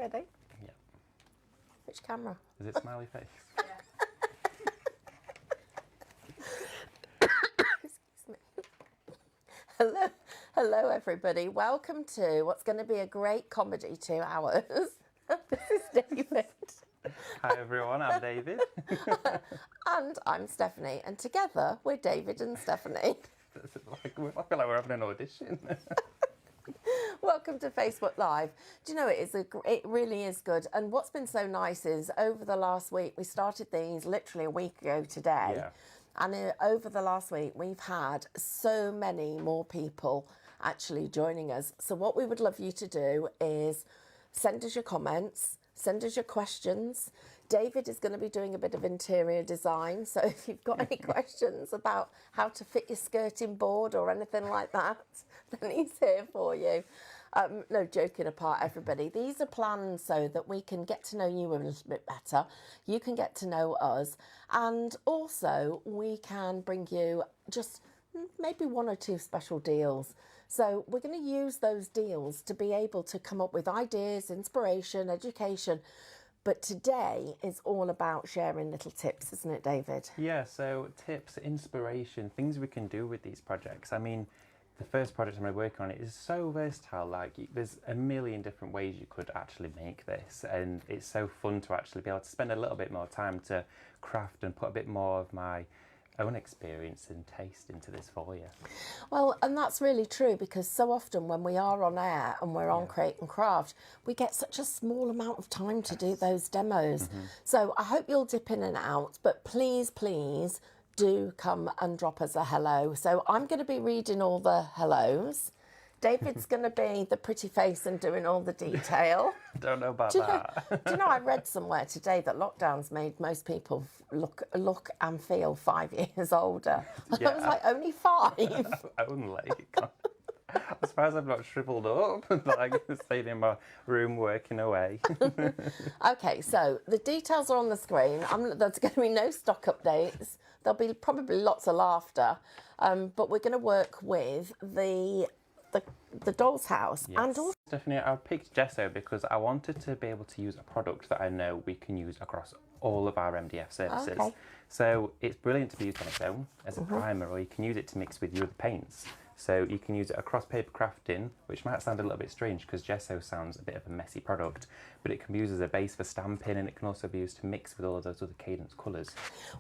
ready? Yeah. Which camera? Is it smiley face? Excuse me. Hello everybody. Welcome to what's going to be a great comedy 2 hours. This is David. Hi everyone, I'm David. And I'm Stephanie. And together we're David and Stephanie. I feel like we're having an audition. Welcome to Facebook Live. Do you know, it really is good. And what's been so nice is over the last week, we started these literally a week ago today. Yeah. And over the last week, we've had so many more people actually joining us. So what we would love you to do is send us your comments, send us your questions. David is going to be doing a bit of interior design. So if you've got any questions about how to fit your skirting board or anything like that, then he's here for you. No, joking apart, everybody. These are planned so that we can get to know you a little bit better. You can get to know us. And also we can bring you just maybe 1 or 2 special deals. So we're going to use those deals to be able to come up with ideas, inspiration, education. But today is all about sharing little tips, isn't it, David? Yeah, so tips, inspiration, things we can do with these projects. I mean, the first project I'm working on it is so versatile. Like, there's a million different ways you could actually make this, and it's so fun to actually be able to spend a little bit more time to craft and put a bit more of my own experience and taste into this for you. Well, and that's really true, because so often when we are on air and we're on Create and Craft, we get such a small amount of time to do those demos. So I hope you'll dip in and out, but please do come and drop us a hello. So I'm going to be reading all the hellos. David's going to be the pretty face and doing all the detail. Don't know about that. Do you know, I read somewhere today that lockdowns made most people look and feel 5 years older. Yeah. I was like, only 5? Only. I'm surprised I've not shriveled up, like stayed in my room working away. Okay, so the details are on the screen. There's going to be no stock updates. There'll be probably lots of laughter, but we're going to work with the doll's house. Yes. And also, Stephanie, I picked gesso because I wanted to be able to use a product that I know we can use across all of our MDF services. Okay. So it's brilliant to be used on its own as a primer, or you can use it to mix with your other paints. So you can use it across paper crafting, which might sound a little bit strange because gesso sounds a bit of a messy product, but it can be used as a base for stamping, and it can also be used to mix with all of those other cadence colours.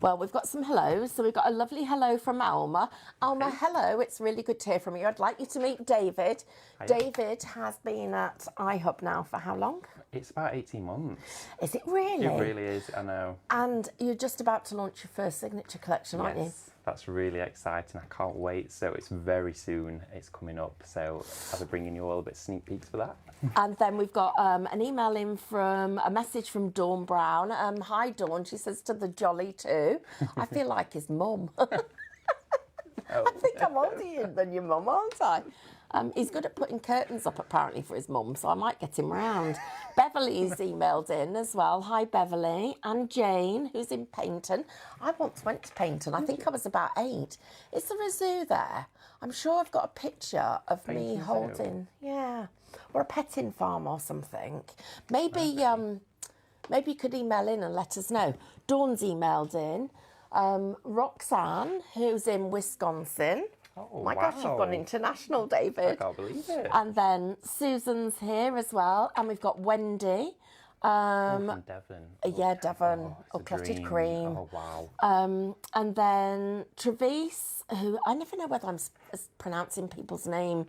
well, we've got some hellos. So we've got a lovely hello from Alma. Alma, hello. It's really good to hear from you. I'd like you to meet David. Hiya. David has been at iHub now for how long? It's about 18 months. Is it really? It really is, I know. And you're just about to launch your first signature collection, aren't you? Yes, that's really exciting. I can't wait. So it's very soon. It's coming up. So I'll be bringing you all a bit of sneak peeks for that. And then we've got an email in from a message from Dawn Brown. Hi, Dawn. She says to the jolly too. I feel like his mum. Oh. I think I'm older than your mum, aren't I? He's good at putting curtains up, apparently, for his mum, so I might get him round. Beverly's emailed in as well. Hi, Beverly. And Jane, who's in Paynton. I once went to Paynton. I think I was about 8. Is there a zoo there? I'm sure I've got a picture of me Paynton Zoo? holding... Yeah. Or a petting farm or something. Maybe, maybe you could email in and let us know. Dawn's emailed in. Roxanne, who's in Wisconsin. Oh, My gosh, you've gone international, David. I can't believe it. And then Susan's here as well. And we've got Wendy. From Devon. Yeah, Devon. It's a Clotted dream. cream. Oh, wow. And then Travis, who I never know whether I'm pronouncing people's names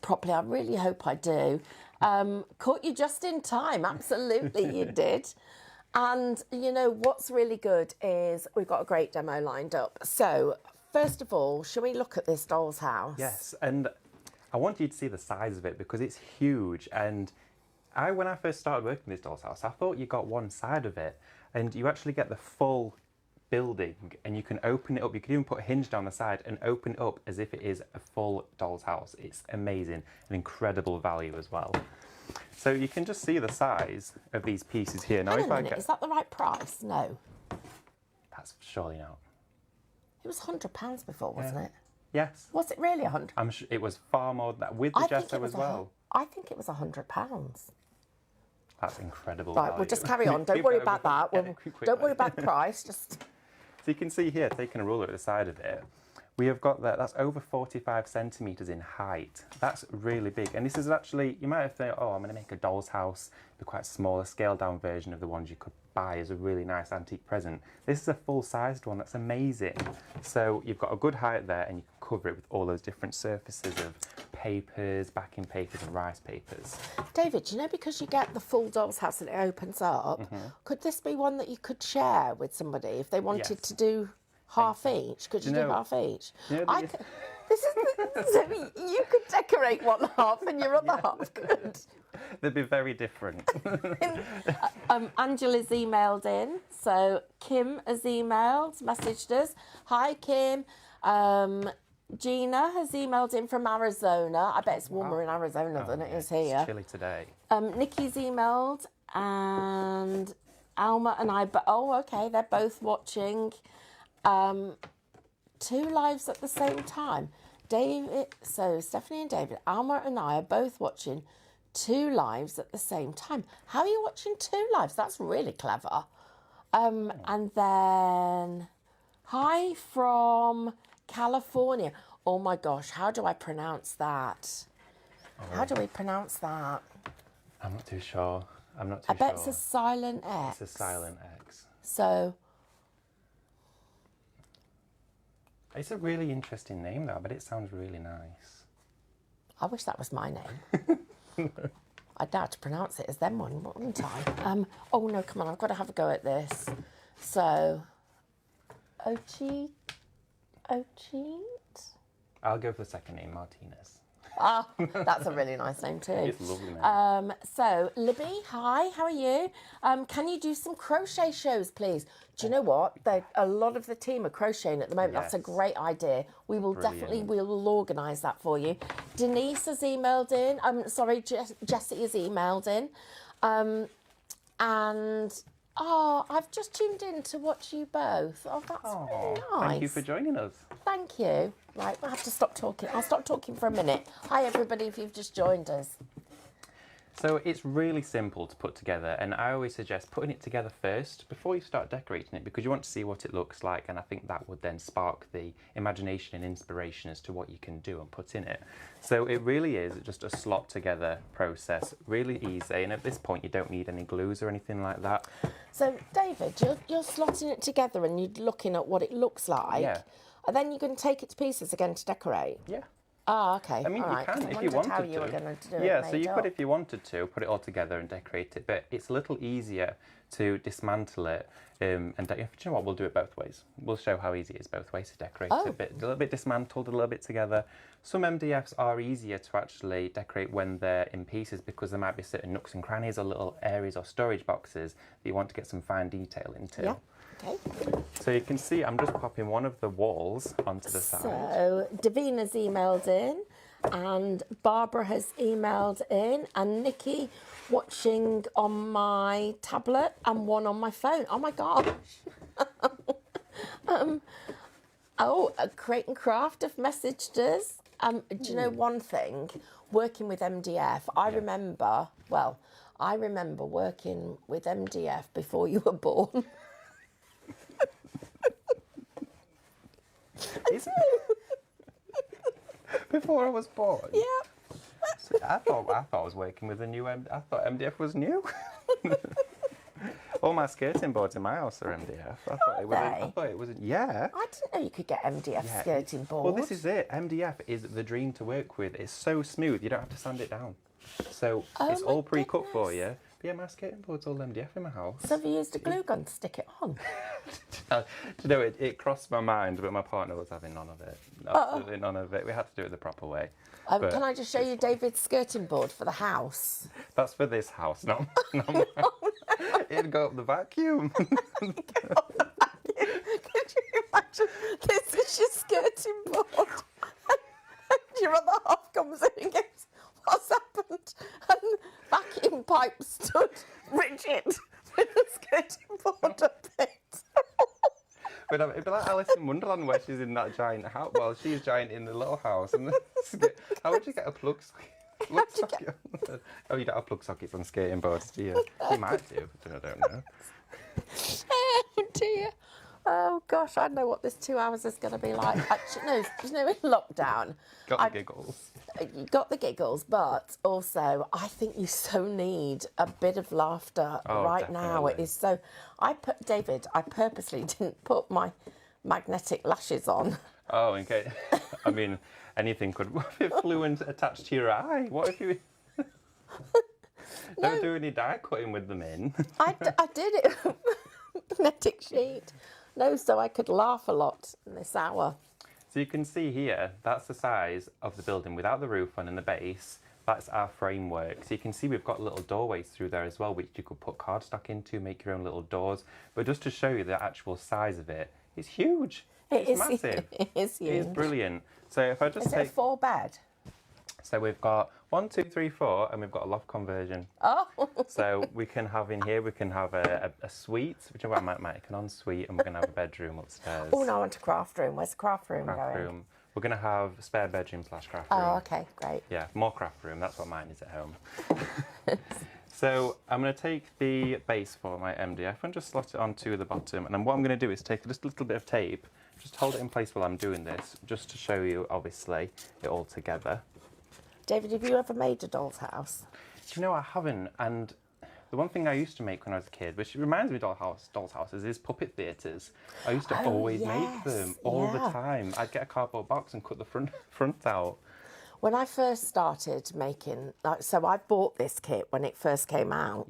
properly. I really hope I do. Caught you just in time. Absolutely, you did. And, you know, what's really good is we've got a great demo lined up. So, first of all, shall we look at this doll's house? Yes, and I want you to see the size of it because it's huge. And when I first started working this doll's house, I thought you got one side of it, and you actually get the full building, and you can open it up. You can even put a hinge down the side and open it up as if it is a full doll's house. It's amazing and incredible value as well. So you can just see the size of these pieces here. Now, Hang on a minute, is that the right price? No. That's surely not. It was £100 before, wasn't it? Yes. Was it really 100? I'm sure it was far more than that with the gesso as well. I think it was £100. That's incredible. Right, we'll just carry on. Don't worry about that. Don't worry about the price. Just. So you can see here, taking a ruler at the side of it, we have got that's over 45 centimetres in height. That's really big. And this is actually, you might have thought, oh, I'm going to make a doll's house, be quite small, a scaled down version of the ones you could buy as a really nice antique present. This is a full-sized one. That's amazing. So you've got a good height there, and you can cover it with all those different surfaces of papers, backing papers and rice papers. David, you know, because you get the full doll's house and it opens up, could this be one that you could share with somebody if they wanted to do half each? Could you do half each? So you could decorate one half and your other half could. They'd be very different. Angela's emailed in, so Kim has messaged us. Hi, Kim. Gina has emailed in from Arizona. I bet it's warmer in Arizona than it is here. It's chilly today. Nikki's emailed, and Alma and I. But okay, they're both watching 2 lives at the same time. David, so Stephanie and David, Alma and I are both watching 2 lives at the same time. How are you watching 2 lives? That's really clever. And then hi from California. Oh my gosh, how do I pronounce that? How do we pronounce that? I'm not too sure. I bet it's a silent X. It's a silent X. So. It's a really interesting name though, but it sounds really nice. I wish that was my name. I'd know how to pronounce it as them one, wouldn't I? Oh no, come on, I've got to have a go at this. So, Ochi. I'll go for the second name, Martinez. Ah, that's a really nice name too. It's a lovely name. So, Libby, hi, how are you? Can you do some crochet shows, please? Do you know what? A lot of the team are crocheting at the moment. Yes. That's a great idea. We will we'll organise that for you. Denise has emailed in. Jessie has emailed in. And I've just tuned in to watch you both. Oh, that's really nice. Thank you for joining us. Thank you. Right, we'll have to stop talking. I'll stop talking for a minute. Hi, everybody, if you've just joined us. So it's really simple to put together, and I always suggest putting it together first before you start decorating it, because you want to see what it looks like, and I think that would then spark the imagination and inspiration as to what you can do and put in it. So it really is just a slot together process, really easy, and at this point you don't need any glues or anything like that. So David, you're slotting it together and you're looking at what it looks like, and then you're going to take it to pieces again to decorate? Yeah. Oh, okay. I mean, you can if you wanted how to. You were going to do it. Yeah, so you could, if you wanted to, put it all together and decorate it. But it's a little easier to dismantle it. And you know what? We'll do it both ways. We'll show how easy it is both ways to decorate it. A little bit dismantled, a little bit together. Some MDFs are easier to actually decorate when they're in pieces, because there might be certain nooks and crannies or little areas or storage boxes that you want to get some fine detail into. Yeah. Okay. So you can see I'm just popping one of the walls onto the side. So Davina's emailed in, and Barbara has emailed in, and Nikki watching on my tablet and one on my phone. Oh my gosh. Crate and Craft have messaged us. Do you know one thing? Working with MDF, I remember working with MDF before you were born. Before I was born? Yeah. So I thought I was working with a new I thought MDF was new. All my skirting boards in my house are MDF. I thought it was. Yeah. I didn't know you could get MDF skirting boards. Well, this is it. MDF is the dream to work with. It's so smooth, you don't have to sand it down. So it's all pre-cut for you. But yeah, my skirting board's all MDF in my house. So have you used a glue gun to stick it on? Do you know, it crossed my mind, but my partner was having none of it. Absolutely none of it. We had to do it the proper way. Can I just show you David's skirting board for the house? That's for this house, not mine. It'd go up the vacuum. Could you imagine? This is your skirting board. And your other half comes in and goes, "What's happened?" And vacuum pipe stood rigid with the skirting board up it. But it'd be like Alice in Wonderland, where she's in that giant house. Well, she's giant in the little house. And how would you get a plug switch? Plug socket. Oh, you don't have plug sockets on skating boards, do you? You might do. I don't know. Oh dear. Oh gosh, I know what this 2 hours is going to be like. Actually, no, in lockdown. Got the giggles. You got the giggles, but also I think you so need a bit of laughter right now. It definitely. is so. I purposely didn't put my magnetic lashes on. Oh, okay. I mean, anything could. What if it flew and attached to your eye? What if you? Don't do any die cutting with them in. I did it. Magnetic sheet. No, so I could laugh a lot in this hour. So you can see here, that's the size of the building without the roof on and the base. That's our framework. So you can see we've got little doorways through there as well, which you could put cardstock into, make your own little doors. But just to show you the actual size of it, it's huge. It's massive. It is huge. It is brilliant. So if I just Is it a 4-bed? So we've got 1, 2, 3, 4, and we've got a loft conversion. Oh. So we can have in here, we can have a suite, which I might make an ensuite, and we're going to have a bedroom upstairs. Oh, no, I want a craft room. Where's the craft room Craft going? room. We're going to have a spare bedroom / craft room. Oh, okay, great. Yeah, more craft room. That's what mine is at home. So I'm going to take the base for my MDF and just slot it onto the bottom. And then what I'm going to do is take just a little bit of tape, just hold it in place while I'm doing this, just to show you, obviously, it all together. David, have you ever made a doll's house? Do you know, I haven't. And the one thing I used to make when I was a kid, which reminds me of doll's houses, is puppet theatres. I used to always make them all the time. I'd get a cardboard box and cut the front out. When I first started making, so I bought this kit when it first came out,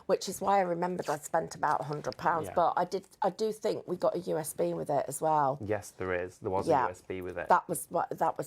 which is why I remembered I spent about £100. Yeah. But I do think we got a USB with it as well. Yes, there is. There was a USB with it. That was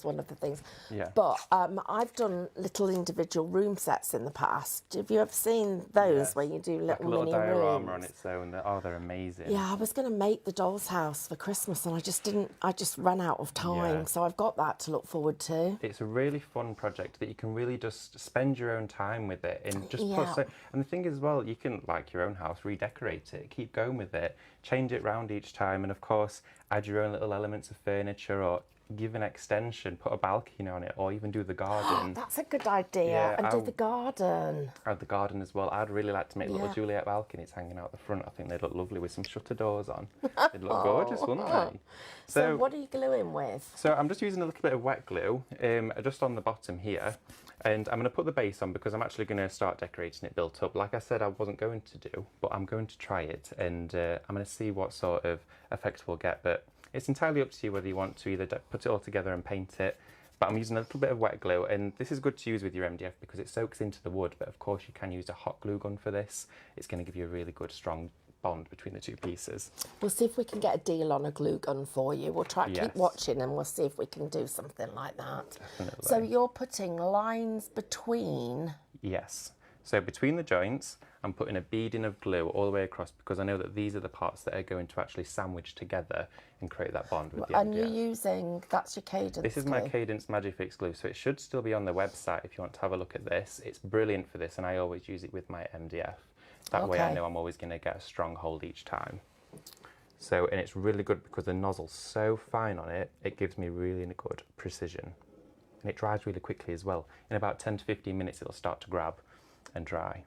one of the things. Yeah. But I've done little individual room sets in the past. Have you ever seen those Yes. where you do Like little a little mini diorama rooms? on its own. They're amazing. Yeah, I was going to make the doll's house for Christmas and I just ran out of time. Yeah. So I've got that to look forward to. It's a really fun project that you can really just spend your own time with it and just put and the thing is, well, you can, like your own house, redecorate it, keep going with it, change it round each time, and of course add your own little elements of furniture or give an extension, put a balcony on it, or even do the garden. That's a good idea. Yeah, and do the garden. Add the garden as well. I'd really like to make little Juliet balconies hanging out the front. I think they'd look lovely with some shutter doors on. They'd look gorgeous, wouldn't they? So what are you gluing with? So I'm just using a little bit of wet glue just on the bottom here, and I'm going to put the base on because I'm actually going to start decorating it built up. Like I said, I wasn't going to do, but I'm going to try it, and I'm going to see what sort of effect we'll get. But it's entirely up to you whether you want to either put it all together and paint it. But I'm using a little bit of wet glue, and this is good to use with your MDF because it soaks into the wood, but of course you can use a hot glue gun for this. It's going to give you a really good strong bond between the two pieces. We'll see if we can get a deal on a glue gun for you. We'll try to keep watching and we'll see if we can do something like that. Definitely. So you're putting lines between... Yes. So between the joints, I'm putting a beading of glue all the way across because I know that these are the parts that are going to actually sandwich together and create that bond with the And MDF. you're using, that's your Cadence This is glue. my Cadence Magifix Glue, so it should still be on the website if you want to have a look at this. It's brilliant for this, and I always use it with my MDF. That way I know I'm always going to get a strong hold each time. So, and it's really good because the nozzle's so fine on it, it gives me really good precision. And it dries really quickly as well. In about 10 to 15 minutes, it'll start to grab and dry.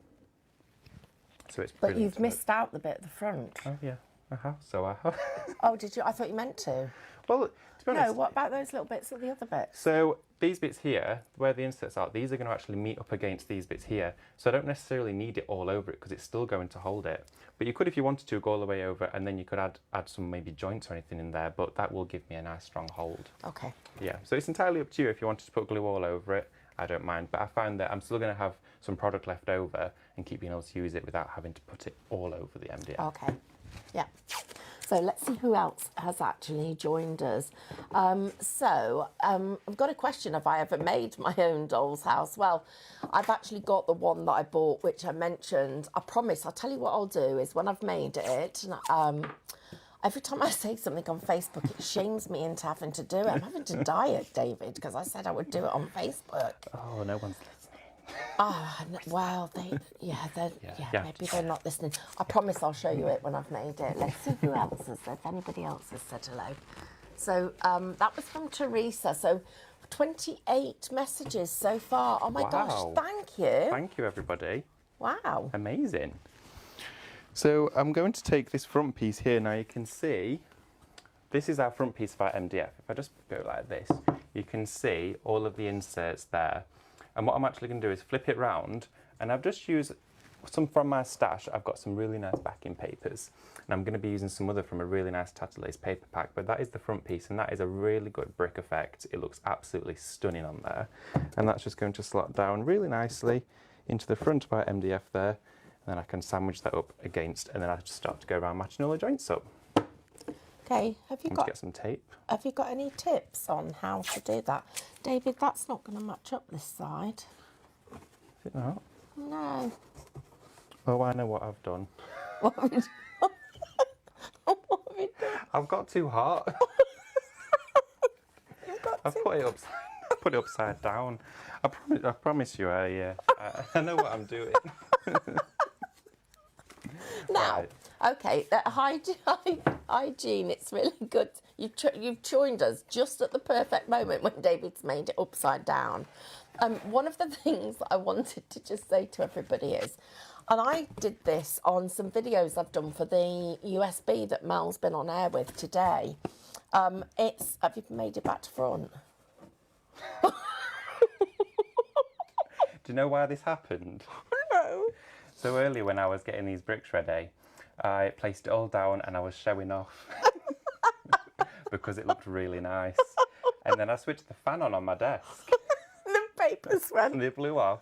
So it's But brilliant. you've missed out the bit at the front. Oh yeah, I have. So I have. Oh, did you? I thought you meant to. Well, to be honest. No, what about those little bits at the other bits? So these bits here, where the inserts are, these are going to actually meet up against these bits here. So I don't necessarily need it all over it because it's still going to hold it. But you could, if you wanted to, go all the way over and then you could add some maybe joints or anything in there, but that will give me a nice strong hold. Okay. Yeah, so it's entirely up to you if you wanted to put glue all over it. I don't mind, but I find that I'm still going to have some product left over and keep being able to use it without having to put it all over the MDF. Okay. Yeah. So let's see who else has actually joined us. I've got a question. Have I ever made my own doll's house? Well, I've actually got the one that I bought, which I mentioned. I promise, I'll tell you what I'll do is when I've made it, every time I say something on Facebook, it shames me into having to do it. I'm having to diet, David, because I said I would do it on Facebook. Oh, no one's listening. Well, maybe they're not listening. I promise I'll show you it when I've made it. Let's see who else has said. If anybody else has said hello. So that was from Teresa. So 28 messages so far. Oh my gosh, Wow. thank you. Thank you, everybody. Wow. Amazing. So I'm going to take this front piece here. Now you can see, this is our front piece of our MDF. If I just go like this, you can see all of the inserts there. And what I'm actually going to do is flip it round, and I've just used some from my stash. I've got some really nice backing papers, and I'm going to be using some other from a really nice tattered lace paper pack, but that is the front piece, and that is a really good brick effect. It looks absolutely stunning on there, and that's just going to slot down really nicely into the front of our MDF there, and then I can sandwich that up against, and then I just start to go around matching all the joints up. Okay, have you got get some tape? Have you got any tips on how to do that? David, that's not going to match up this side. Is it not? No. Oh, I know what I've done. What have you done? What have you done? I've got too hot. You've got I've to... put it upside down. I promise you, I know what I'm doing. Now, Right. okay, hygiene, it's really good. You've joined us just at the perfect moment when David's made it upside down. One of the things that I wanted to just say to everybody is, and I did this on some videos I've done for the USB that Mel's been on air with today. Have you made it back to front? Do you know why this happened? No. So earlier when I was getting these bricks ready, I placed it all down and I was showing off because it looked really nice. And then I switched the fan on my desk. The papers went. And they blew off.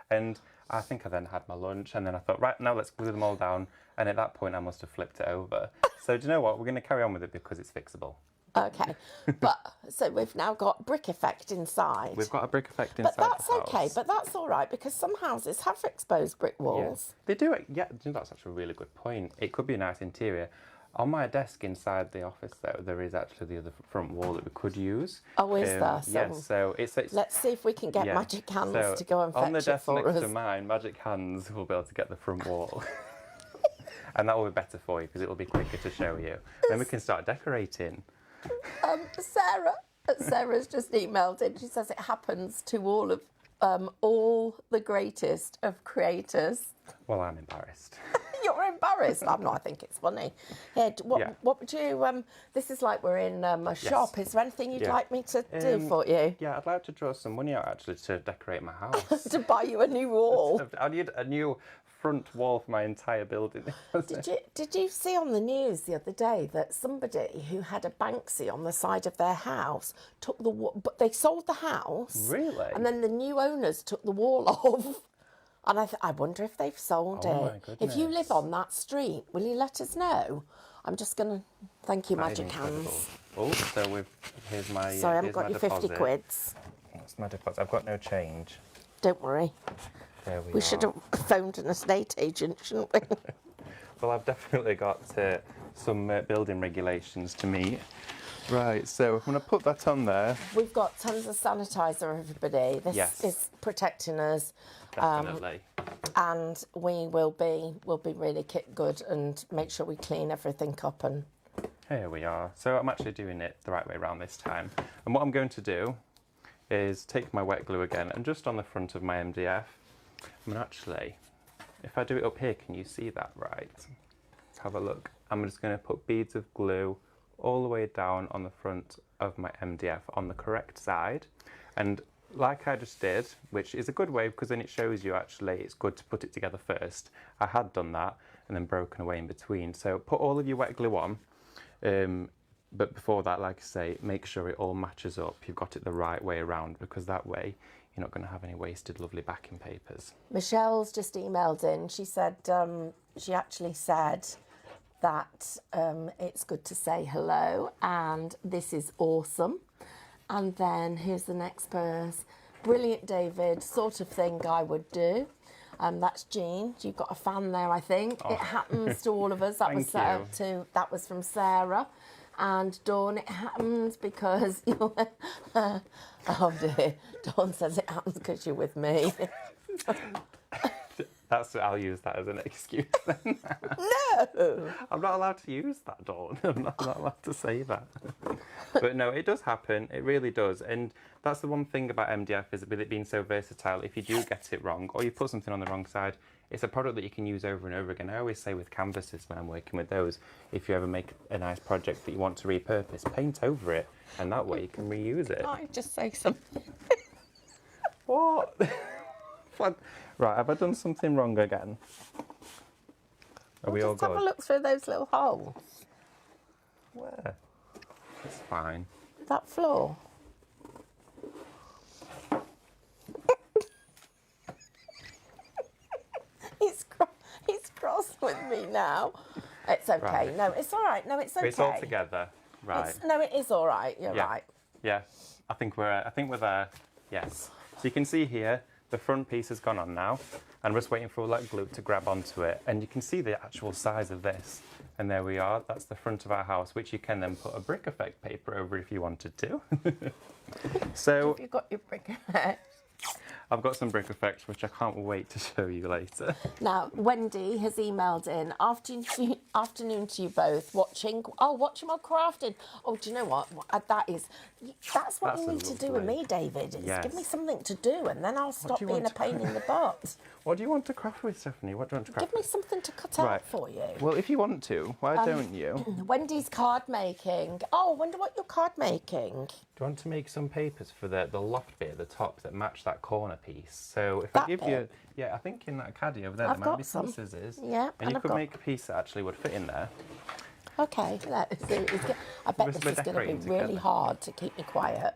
And I think I then had my lunch, and then I thought, right, now let's glue them all down. And at that point I must have flipped it over. So do you know what? We're going to carry on with it because it's fixable. Okay, but so we've now got brick effect inside. We've got a brick effect inside But that's the house. okay, but that's all right because some houses have exposed brick walls. They do it. Yeah, that's actually a really good point. It could be a nice interior. On my desk inside the office, though, there is actually the other front wall that we could use. Oh, is there? So yes, so it's let's see if we can get Magic Hands so to go and on the fetch it desk for next us. to mine, Magic Hands will be able to get the front wall. And that will be better for you because it will be quicker to show you. Then we can start decorating. Sarah's just emailed in. She says it happens to all the greatest of creators. Well, I'm embarrassed. You're embarrassed. I'm not. I think it's funny. Yeah, what would you? This is like we're in a shop. Is there anything you'd like me to do for you? Yeah, I'd like to draw some money out actually to decorate my house. To buy you a new wall. I need a new front wall for my entire building. Did you see on the news the other day that somebody who had a Banksy on the side of their house took but they sold the house. Really? And then the new owners took the wall off. And I wonder if they've sold Oh, it. my goodness. If you live on that street, will you let us know? I'm just going to... Thank you, That is Magic Hands. incredible. Oh, so here's my... Sorry, I haven't here's got my your 50 deposit. quids. That's my deposit. I've got no change. Don't worry. There we We are. should have phoned an estate agent, shouldn't we? Well, I've definitely got some building regulations to meet. Right, so I'm going to put that on there. We've got tons of sanitizer, everybody. This Yes. is protecting us. Definitely. And we will be really good and make sure we clean everything up. And Here we are. So I'm actually doing it the right way around this time. And what I'm going to do is take my wet glue again, and just on the front of my MDF, I mean, actually, if I do it up here, can you see that right? Let's have a look. I'm just going to put beads of glue all the way down on the front of my MDF on the correct side. And like I just did, which is a good way because then it shows you actually it's good to put it together first. I had done that and then broken away in between. So put all of your wet glue on. But before that, like I say, make sure it all matches up. You've got it the right way around because that way you're not going to have any wasted lovely backing papers. Michelle's just emailed in. She said, she actually said that it's good to say hello and this is awesome. And then here's the next verse. Brilliant, David, sort of thing I would do. That's Jean. You've got a fan there, I think. It happens to all of us. That was set up to. That was from Sarah. And Dawn, it happens because you're... oh dear. Dawn says it happens because you're with me. I'll use that as an excuse then. No. I'm not allowed to use that, Dawn. I'm not allowed to say that. But no, it does happen. It really does. And that's the one thing about MDF is with it being so versatile. If you do get it wrong or you put something on the wrong side, it's a product that you can use over and over again. I always say with canvases when I'm working with those, if you ever make a nice project that you want to repurpose, paint over it, and that way you can reuse it. Can I just say something? What? What? Right, have I done something wrong again? Are we all Just have a good? look through those little holes. Where? It's fine. That floor. He's cross with me now. It's okay. Right. No, it's all right. No, it's okay. It's all together. Right. No, it is all right. You're Yeah. right. Yeah. I think we're there. Yes. So you can see here, the front piece has gone on now. And I'm just waiting for all that glue to grab onto it. And you can see the actual size of this. And there we are. That's the front of our house, which you can then put a brick effect paper over if you wanted to. So Have you got your brick effect? I've got some brick effects, which I can't wait to show you later. Now, Wendy has emailed in, afternoon to you both, watching while crafting. Oh, do you know what? That's what you need to do with lovely. me, David. Is Yes. give me something to do and then I'll stop you being a want to pain in the butt. What do you want to craft with, Stephanie? What do you want to craft Give me with? something to cut Right. out for you. Well, if you want to, why don't you? Do Wendy's card making. Oh, I wonder what you're card making. you want to make some papers for the loft bit at the top that match that corner piece? So if That I give you, bit? yeah, I think in that caddy over there, I've there might got be some some. scissors. Yeah, and you I've could got- make a piece that actually would fit in there. Okay, I bet We're this is going to be decorating really together. hard to keep me quiet.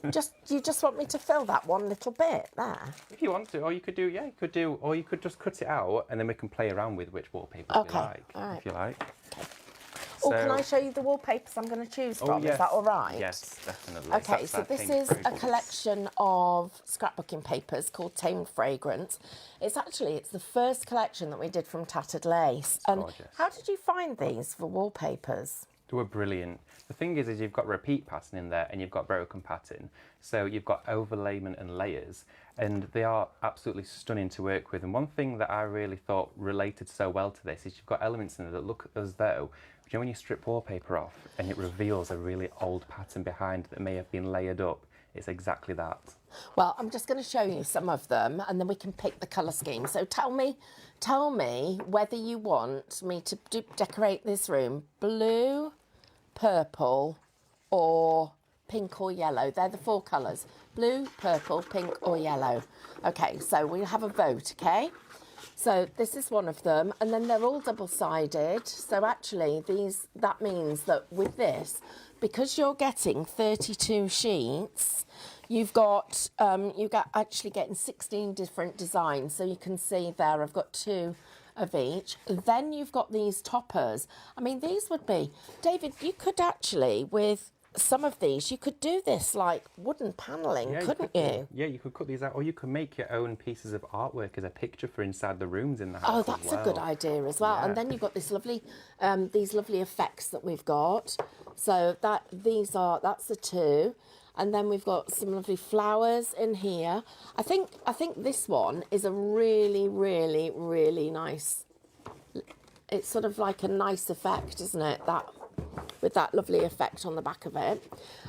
You just want me to fill that one little bit there? If you want to, or you could do, or you could just cut it out, and then we can play around with which wallpaper Okay, you like, all right. if you like. Or can I show you the wallpapers I'm going to choose from? yes. Is that all right? Yes, definitely. Okay, so this is a collection of scrapbooking papers called Tamed Fragrance. It's the first collection that we did from Tattered Lace. And gorgeous. how did you find these for wallpapers? They were brilliant. The thing is you've got repeat pattern in there and you've got broken pattern. So you've got overlayment and layers, and they are absolutely stunning to work with. And one thing that I really thought related so well to this is you've got elements in there that look as though, you know, when you strip wallpaper off and it reveals a really old pattern behind that may have been layered up, it's exactly that. Well, I'm just going to show you some of them and then we can pick the colour scheme. So tell me whether you want me to decorate this room blue, purple or pink or yellow. They're the four colours. Blue, purple, pink or yellow. Okay, so we'll have a vote, okay? So this is one of them, and then they're all double-sided. So actually, that means that with this, because you're getting 32 sheets, you've got actually getting 16 different designs. So you can see there, I've got 2 of each. Then you've got these toppers. I mean, these would be, David, you could actually, with some of these, you could do this like wooden panelling, couldn't you? Yeah, you could cut these out, or you could make your own pieces of artwork as a picture for inside the rooms in the house. Oh, that's a good idea as well. Yeah. And then you've got this lovely, these lovely effects that we've got. So that's the 2. And then we've got some lovely flowers in here. I think this one is a really, really, really nice. It's sort of like a nice effect, isn't it? With that lovely effect on the back of it.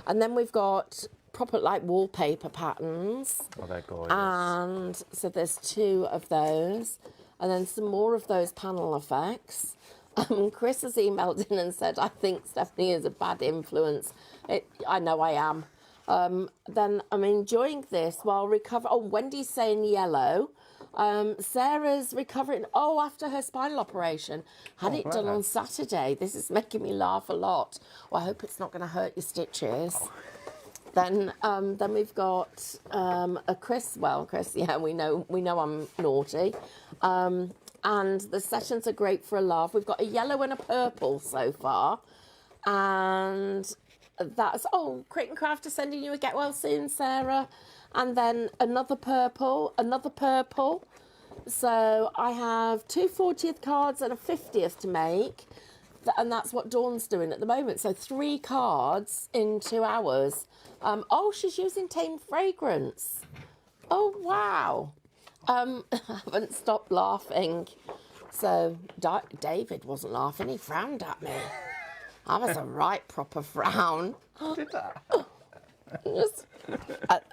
And then we've got proper like wallpaper patterns. Oh, they're gorgeous. And so there's 2 of those. And then some more of those panel effects. Chris has emailed in and said, I think Stephanie is a bad influence. I know I am. Then I'm enjoying this while recovering. Oh, Wendy's saying yellow. Sarah's recovering, after her spinal operation. Had it done on Saturday. This is making me laugh a lot. Well, I hope it's not going to hurt your stitches. Then we've got a Chris. Well, Chris, yeah, we know I'm naughty. And the sessions are great for a laugh. We've got a yellow and a purple so far. And that's, Crit and Craft are sending you a get well soon, Sarah. And then another purple. So I have 2 40th cards and a 50th to make. And that's what Dawn's doing at the moment. So 3 cards in 2 hours. She's using Tamed Fragrance. Oh, wow. I haven't stopped laughing. So David wasn't laughing, he frowned at me. That was a right proper frown. Did that?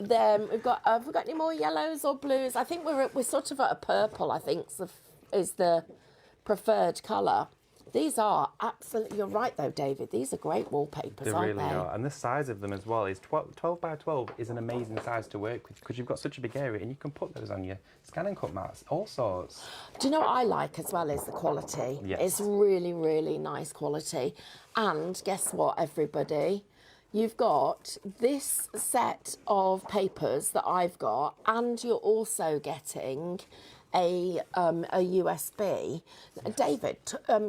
Then have we got any more yellows or blues? I think we're sort of at a purple, I think, is the preferred colour. These are absolutely, you're right though, David, these are great wallpapers, aren't They really they? are. And the size of them as well is 12 by 12 is an amazing size to work with because you've got such a big area and you can put those on your scan and cut mats, all sorts. Do you know what I like as well is the quality? Yes. It's really, really nice quality. And guess what, everybody? You've got this set of papers that I've got, and you're also getting a USB. Yes. David,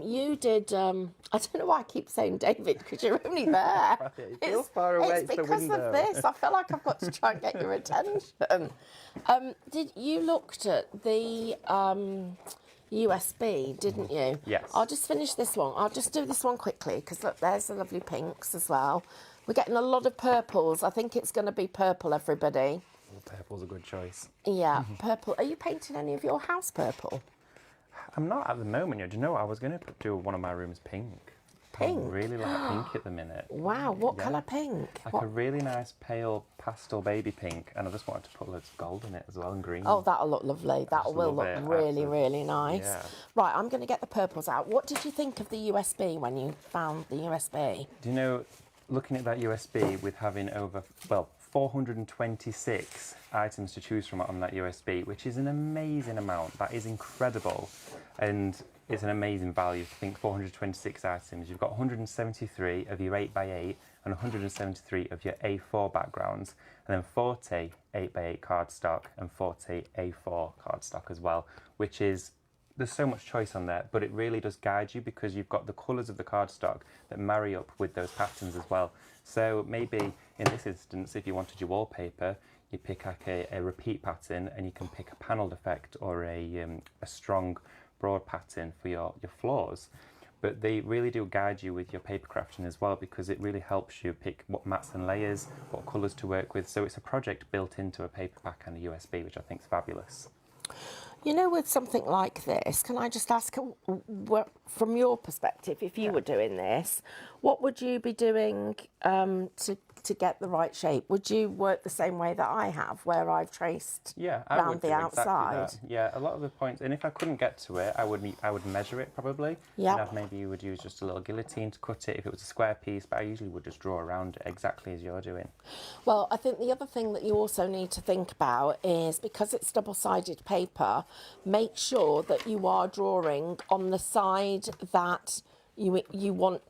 you did. I don't know why I keep saying David because you're only there. It feels far away. It's because of this. I feel like I've got to try and get your attention. Did you looked at the USB, didn't you? Yes. I'll just finish this one. I'll just do this one quickly because look, there's the lovely pinks as well. We're getting a lot of purples. I think it's going to be purple, everybody. Well, purple's a good choice. Yeah, purple. Are you painting any of your house purple? I'm not at the moment yet. Do you know what? I was going to do one of my rooms pink. Pink? I really like pink at the minute. Wow, what colour pink? Like a really nice pale pastel baby pink, and I just wanted to put loads of gold in it as well and green. Oh, that'll look lovely. That will look really, really nice. Yeah. Right, I'm going to get the purples out. What did you think of the USB when you found the USB? Do you know, looking at that USB with having over, well, 426 items to choose from on that USB, which is an amazing amount. That is incredible. And it's an amazing value. I think 426 items. You've got 173 of your 8x8 and 173 of your A4 backgrounds, and then 40 8x8 cardstock and 40 A4 cardstock as well, which is, there's so much choice on there, but it really does guide you because you've got the colours of the cardstock that marry up with those patterns as well. So maybe in this instance, if you wanted your wallpaper, you pick like a repeat pattern, and you can pick a panelled effect or a strong broad pattern for your floors. But they really do guide you with your paper crafting as well, because it really helps you pick what mats and layers, what colours to work with. So it's a project built into a paper pack and a USB, which I think is fabulous. You know, with something like this, can I just ask, from your perspective, if you were doing this, what would you be doing to get the right shape? Would you work the same way that I have, where I've traced around the outside? Exactly. Yeah, a lot of the points, and if I couldn't get to it, I would measure it probably. Yeah. And maybe you would use just a little guillotine to cut it if it was a square piece, but I usually would just draw around it exactly as you're doing. Well, I think the other thing that you also need to think about is, because it's double-sided paper, make sure that you are drawing on the side that you want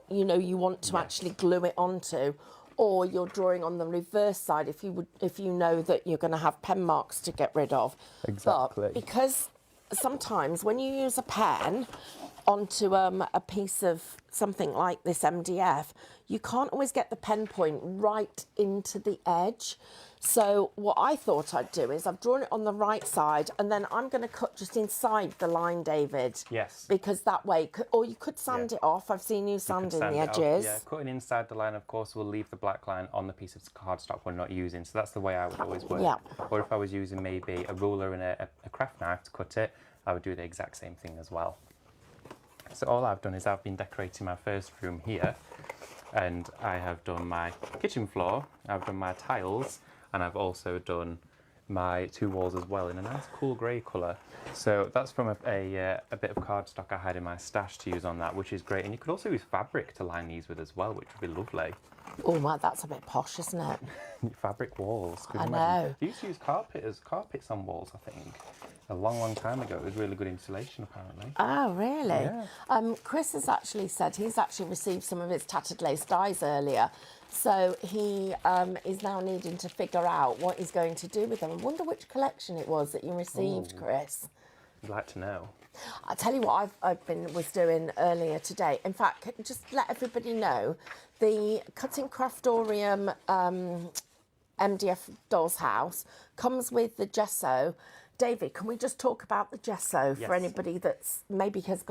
to actually glue it onto, or you're drawing on the reverse side if you know that you're going to have pen marks to get rid of. Exactly. But because sometimes when you use a pen onto a piece of something like this MDF, you can't always get the pen point right into the edge. So what I thought I'd do is I've drawn it on the right side, and then I'm going to cut just inside the line, David. Yes. Because that way, or you could sand it off. I've seen you sanding the edges. Yeah, cutting inside the line, of course, will leave the black line on the piece of cardstock we're not using. So that's the way I would always work. Yeah. Or if I was using maybe a ruler and a craft knife to cut it, I would do the exact same thing as well. So all I've done is I've been decorating my first room here, and I have done my kitchen floor, I've done my tiles, and I've also done my two walls as well in a nice cool grey colour. So that's from a bit of cardstock I had in my stash to use on that, which is great. And you could also use fabric to line these with as well, which would be lovely. Oh, my, that's a bit posh, isn't it? Fabric walls. I know. You used to use carpets on walls, I think. A long, long time ago. It was really good insulation, apparently. Oh, really? Yeah. Chris has actually said he's actually received some of his tattered lace dies earlier. So he is now needing to figure out what he's going to do with them. I wonder which collection it was that you received, Chris. I'd like to know. I'll tell you what I was doing earlier today. In fact, just let everybody know, the Cutting Craftorium MDF Doll's House comes with the gesso. David, can we just talk about the gesso for anybody that's maybe hasn't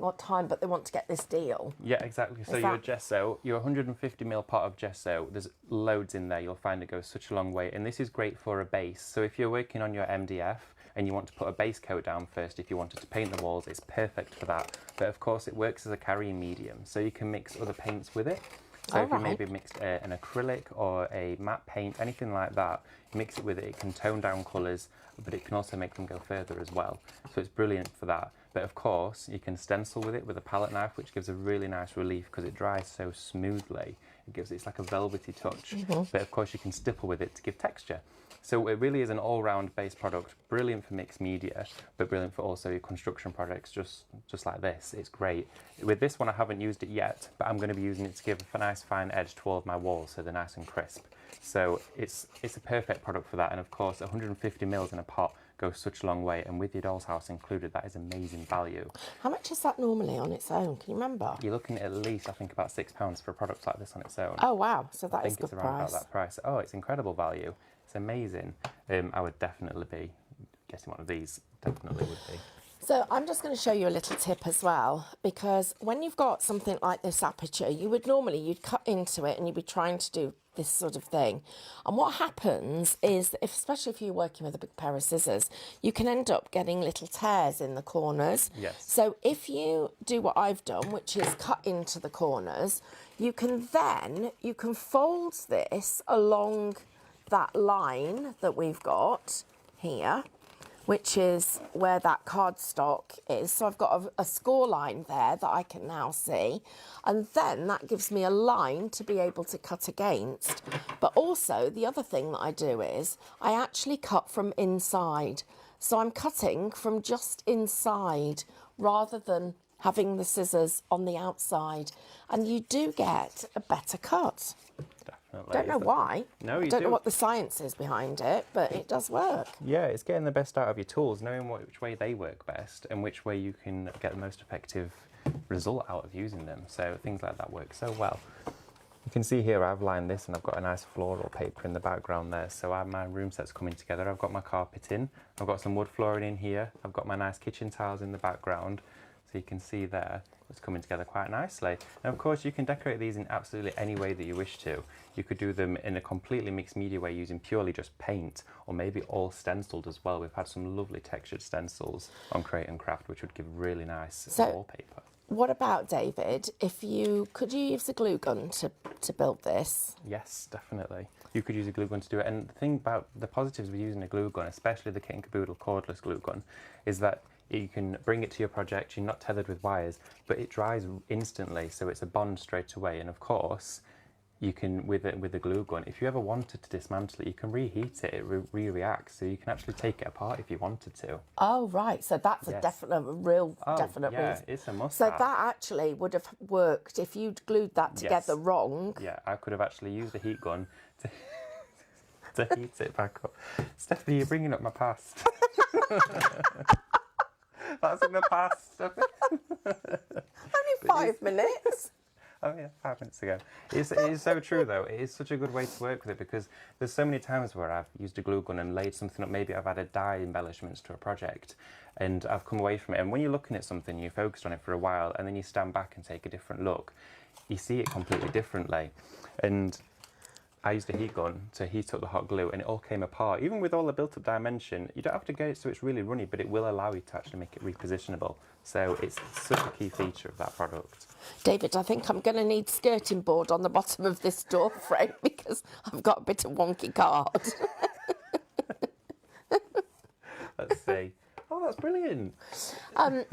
got time but they want to get this deal? Yeah, exactly. So your gesso, your 150ml pot of gesso, there's loads in there. You'll find it goes such a long way. And this is great for a base. So if you're working on your MDF and you want to put a base coat down first, if you wanted to paint the walls, it's perfect for that. But of course it works as a carrying medium, so you can mix other paints with it. So if you maybe mixed an acrylic or a matte paint, anything like that, mix it with it, it can tone down colours, but it can also make them go further as well. So it's brilliant for that. But of course, you can stencil with it with a palette knife, which gives a really nice relief because it dries so smoothly. It's like a velvety touch. But of course, you can stipple with it to give texture. So it really is an all-round base product, brilliant for mixed media, but brilliant for also your construction projects, just like this. It's great. With this one, I haven't used it yet, but I'm going to be using it to give a nice fine edge to all of my walls, so they're nice and crisp. So it's a perfect product for that. And of course, 150 mils in a pot goes such a long way, and with your doll's house included, that is amazing value. How much is that normally on its own? Can you remember? You're looking at least, I think, about £6 for a product like this on its own. Oh wow, so that is good price. I think it's around about that price. Oh, it's incredible value. It's amazing. I would definitely be getting one of these. Definitely would be. So I'm just going to show you a little tip as well, because when you've got something like this aperture, you'd cut into it and you'd be trying to do this sort of thing. And what happens is, that especially if you're working with a big pair of scissors, you can end up getting little tears in the corners. Yes. So if you do what I've done, which is cut into the corners, you can fold this along that line that we've got here, which is where that cardstock is. So I've got a score line there that I can now see. And then that gives me a line to be able to cut against. But also the other thing that I do is I actually cut from inside. So I'm cutting from just inside rather than having the scissors on the outside. And you do get a better cut. Don't know why. No, you don't know what the science is behind it, but it does work. Yeah, it's getting the best out of your tools, knowing which way they work best and which way you can get the most effective result out of using them. So things like that work so well. You can see here I've lined this and I've got a nice floral paper in the background there. So my room set's coming together. I've got my carpet in. I've got some wood flooring in here. I've got my nice kitchen tiles in the background. So you can see there, it's coming together quite nicely. And of course you can decorate these in absolutely any way that you wish to. You could do them in a completely mixed media way using purely just paint, or maybe all stenciled as well. We've had some lovely textured stencils on Create and Craft, which would give really nice wallpaper. What about, David, could you use a glue gun to build this? Yes, definitely. You could use a glue gun to do it. And the thing about the positives with using a glue gun, especially the Kit & Caboodle cordless glue gun, is that you can bring it to your project, you're not tethered with wires, but it dries instantly, so it's a bond straight away. And of course, you can, with a glue gun, if you ever wanted to dismantle it, you can reheat it, it re-reacts, so you can actually take it apart if you wanted to. Oh, right, so that's a definite reason. Yeah, it's a must So have. that actually would have worked if you'd glued that together wrong. Yeah, I could have actually used the heat gun to heat it back up. Stephanie, you're bringing up my past. That's in the past. Only 5 minutes. Oh yeah, 5 minutes ago. It is so true though. It is such a good way to work with it, because there's so many times where I've used a glue gun and laid something up. Maybe I've added dye embellishments to a project and I've come away from it. And when you're looking at something, you're focused on it for a while and then you stand back and take a different look, you see it completely differently. And I used a heat gun to heat up the hot glue and it all came apart. Even with all the built-up dimension, you don't have to get it so it's really runny, but it will allow you to actually make it repositionable. So it's such a key feature of that product. David, I think I'm going to need skirting board on the bottom of this door frame because I've got a bit of wonky card. Let's see. Oh, that's brilliant. Can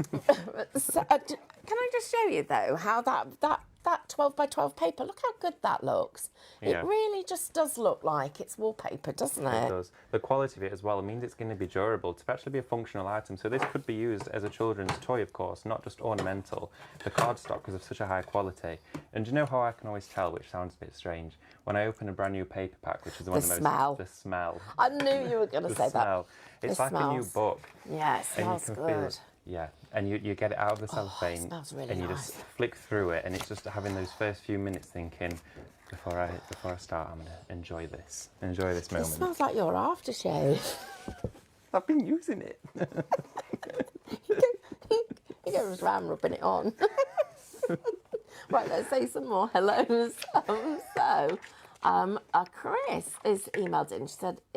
I just show you though how that 12 by 12 paper, look how good that looks. Yeah. It really just does look like it's wallpaper, doesn't it? It does. The quality of it as well means it's going to be durable, to actually be a functional item. So this could be used as a children's toy, of course, not just ornamental. The cardstock is of such a high quality. And do you know how I can always tell, which sounds a bit strange, when I open a brand new paper pack, which is one of the most... The smell. I knew you were going to say smell. It's like a new book. Yeah, it smells good. Feel it. Yeah, and you get it out of the cellophane, it smells really and you nice. just flick through it, and it's just having those first few minutes thinking, before I start, I'm gonna enjoy this moment. It smells like your aftershave. I've been using it. You go around rubbing it on. Right, let's say some more hellos. So Chris is emailed in.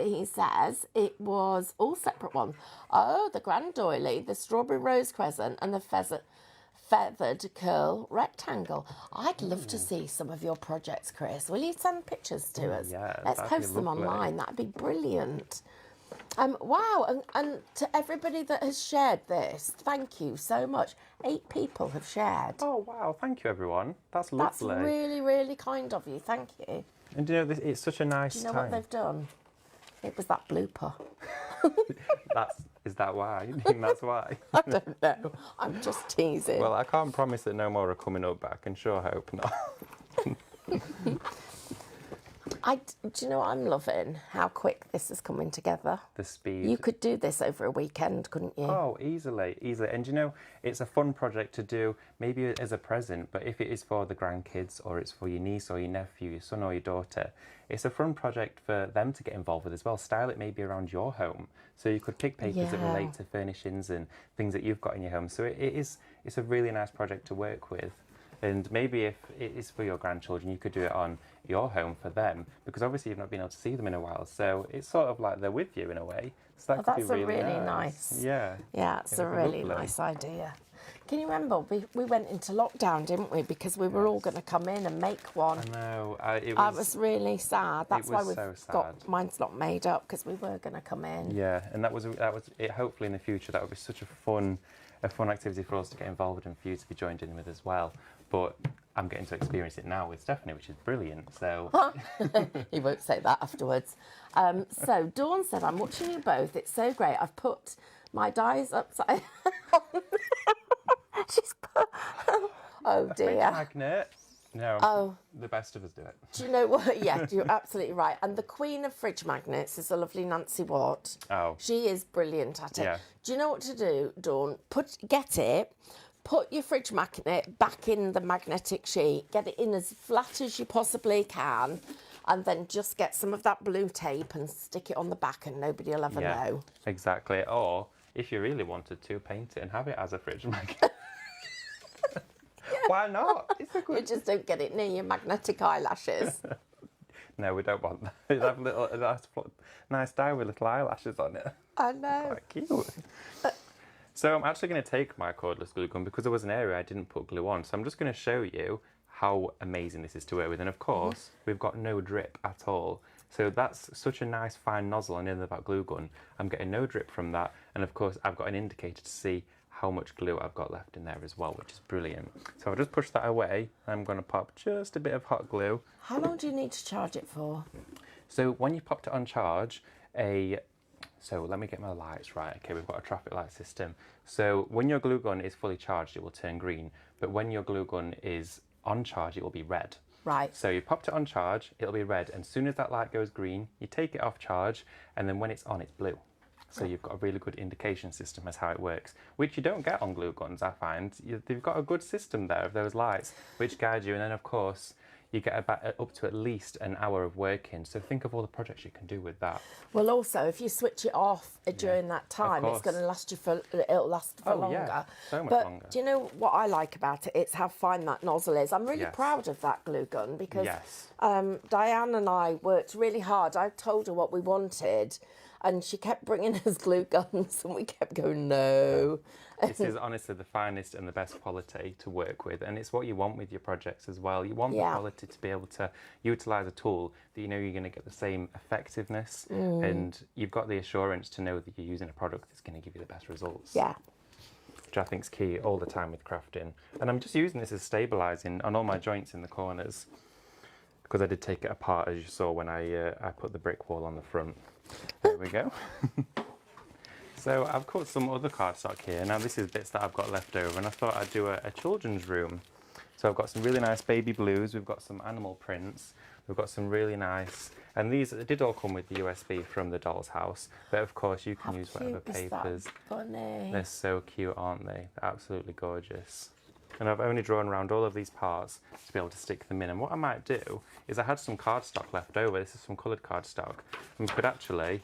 He says it was all separate ones. Oh, the grand doily, the strawberry rose crescent, and the feathered curl rectangle. I'd love to see some of your projects, Chris. Will you send pictures to us? Yeah, Let's that'd be post them lovely. online. That'd be brilliant. Wow, and to everybody that has shared this, thank you so much. 8 people have shared. Oh, wow. Thank you, everyone. That's That's lovely. really, really kind of you. Thank you. And you know, it's such a nice Do you know time. what they've done? It was that blooper. Is that why? You think that's why? I don't know. I'm just teasing. Well, I can't promise that no more are coming up, but I can sure hope not. Do you know what I'm loving? How quick this is coming together. The speed. You could do this over a weekend, couldn't you? Oh, easily. And you know, it's a fun project to do, maybe as a present, but if it is for the grandkids or it's for your niece or your nephew, your son or your daughter, it's a fun project for them to get involved with as well. Style it maybe around your home. So you could pick papers that relate to furnishings and things that you've got in your home. So it's a really nice project to work with. And maybe if it is for your grandchildren, you could do it on your home for them, because obviously you've not been able to see them in a while. So it's sort of like they're with you in a way. So that could that's be a really nice. Yeah. Yeah, it's a would be really lovely. nice idea. Can you remember we went into lockdown, didn't we? Because we were all going to come in and make one. I know. It I was, was really sad. That's why was we've so sad. got mine's not made up, because we were going to come in. yeah, and that was it. Hopefully in the future that would be such a fun activity for us to get involved in, and for you to be joined in with as well. But I'm getting to experience it now with Stephanie, which is brilliant. So He won't say that afterwards. So Dawn said, I'm watching you both. It's so great. I've put my dies upside She's put... Oh, fridge dear. magnet. No, Oh. the best of us do it. Do you know what? Yeah, you're absolutely right. And the queen of fridge magnets is the lovely Nancy Watt. Oh. She is brilliant at it. Yeah. Do you know what to do, Dawn? Get it, put your fridge magnet back in the magnetic sheet, get it in as flat as you possibly can, and then just get some of that blue tape and stick it on the back, and nobody will ever know. Exactly. Or if you really wanted to, paint it and have it as a fridge magnet. Why not? It's a You good. just don't get it near your magnetic eyelashes. No, we don't want that. It'd have a nice die with little eyelashes on it. I know. Quite cute. So I'm actually going to take my cordless glue gun, because there was an area I didn't put glue on. So I'm just going to show you how amazing this is to work with. And of course, we've got no drip at all. So that's such a nice fine nozzle on the end of that glue gun. I'm getting no drip from that. And of course, I've got an indicator to see how much glue I've got left in there as well, which is brilliant. So I'll just push that away. I'm going to pop just a bit of hot glue. How long do you need to charge it for? So when you popped it on charge, so let me get my lights right. Okay, we've got a traffic light system. So when your glue gun is fully charged, it will turn green. But when your glue gun is on charge, it will be red. Right. So you popped it on charge, it'll be red. And as soon as that light goes green, you take it off charge. And then when it's on, it's blue. So you've got a really good indication system as how it works, which you don't get on glue guns, I find. They've got a good system there of those lights, which guide you. And then, of course, you get about up to at least an hour of working. So think of all the projects you can do with that. Well, also, if you switch it off during that time, it's course. going to last you for, it'll last for longer. Yeah, so much but longer. do you know what I like about it? It's how fine that nozzle is. I'm really Yes. proud of that glue gun, because Yes. Diane and I worked really hard. I told her what we wanted, and she kept bringing us glue guns, and we kept going, no. This is honestly the finest and the best quality to work with, and it's what you want with your projects as well. You want the quality to be able to utilise a tool that you know you're going to get the same effectiveness, and you've got the assurance to know that you're using a product that's going to give you the best results. Yeah. Which I think is key all the time with crafting. And I'm just using this as stabilising on all my joints in the corners, because I did take it apart, as you saw when I put the brick wall on the front. There we go. So I've cut some other cardstock here. Now this is bits that I've got left over, and I thought I'd do a children's room. So I've got some really nice baby blues, we've got some animal prints, we've got some really nice, and these did all come with the USB from the doll's house, but of course you can use whatever Cute is papers. that? Funny. They're so cute, aren't they? They're absolutely gorgeous. And I've only drawn around all of these parts to be able to stick them in. And what I might do is I had some cardstock left over. This is some coloured cardstock. And we could actually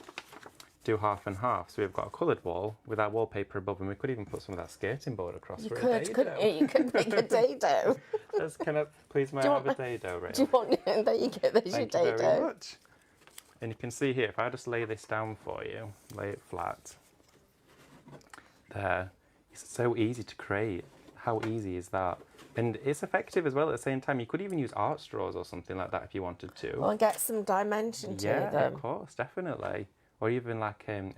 do half and half. So we've got a coloured wall with our wallpaper above, and we could even put some of that skirting board across You for a could, couldn't you? You could make a dado. Can I please may I have a dado rail? Do you want? There you go. There's Thank your you dado. very much. And you can see here, if I just lay this down for you, lay it flat. There. It's so easy to create. How easy is that? And it's effective as well at the same time. You could even use art straws or something like that if you wanted to. Well, and get some dimension to them. Yeah, of course, definitely. Or even like a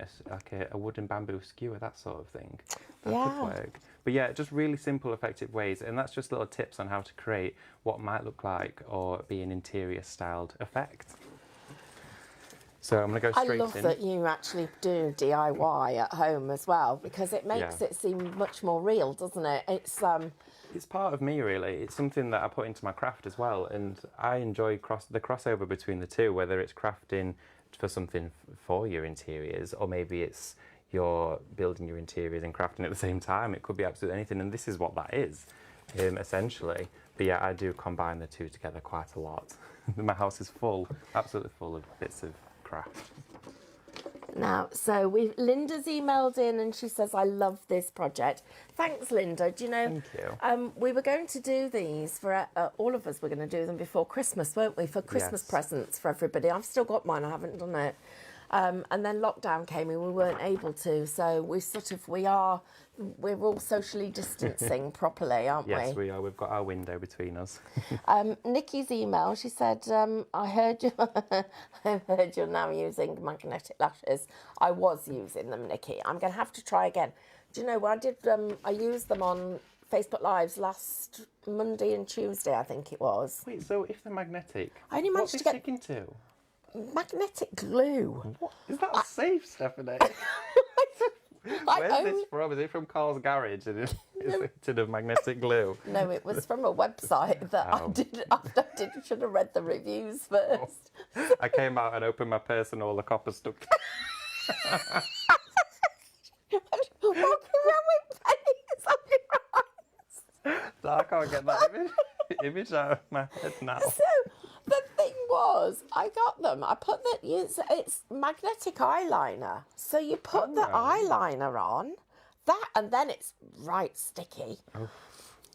wooden bamboo skewer, that sort of thing. That could work. But yeah, just really simple, effective ways. And that's just little tips on how to create what might look like or be an interior styled effect. So I'm going to go straight in. I love that you actually do DIY at home as well, because it makes it seem much more real, doesn't it? It's part of me, really. It's something that I put into my craft as well, and I enjoy the crossover between the two, whether it's crafting for something for your interiors, or maybe it's you're building your interiors and crafting at the same time. It could be absolutely anything, and this is what that is, essentially. But yeah, I do combine the two together quite a lot. My house is full, absolutely full of bits of craft. Now, so Linda's emailed in and she says, I love this project. Thanks, Linda. Do you know, Thank you. We were going to do these for, all of us were going to do them before Christmas, weren't we? For Christmas presents for everybody. I've still got mine, I haven't done it. And then lockdown came and we weren't able to. So we're all socially distancing properly, aren't we? Yes, we are. We've got our window between us. Nikki's email, she said, I heard you're now using magnetic lashes. I was using them, Nikki. I'm going to have to try again. Do you know what I did? I used them on Facebook Lives last Monday and Tuesday, I think it was. Wait, so if they're magnetic, I only managed to get sticking to? magnetic glue. What? Is that safe, Stephanie? Where's this from? Is it from Carl's Garage? Is it tin of magnetic glue? No, it was from a website that I should have read the reviews first. Oh. I came out and opened my purse and all the copper stuck. Walking around with pennies on your eyes. So I can't get that image out of my head now. So the thing was, I got them. I put it's magnetic eyeliner. So you put the eyeliner on, and then it's right sticky. Oh.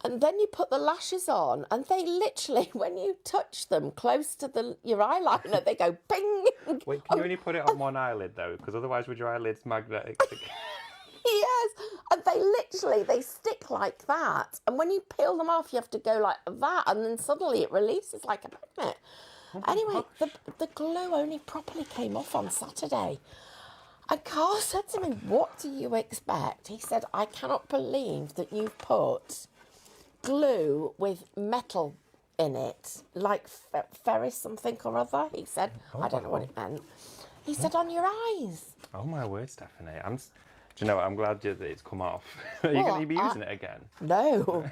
And then you put the lashes on, and they literally, when you touch them close to your eyeliner, they go ping. Wait, can you only put it on one eyelid though? Because otherwise, would your eyelids magnetic? Yes, and they stick like that. And when you peel them off, you have to go like that, and then suddenly it releases like a magnet. Anyway, the glue only properly came off on Saturday. And Carl said to me, what do you expect? He said, I cannot believe that you've put glue with metal in it, like ferrous something or other. He said, I don't know what it meant. He said, on your eyes. Oh my word, Stephanie. Do you know what? I'm glad that it's come off. Are you going to be using it again? No,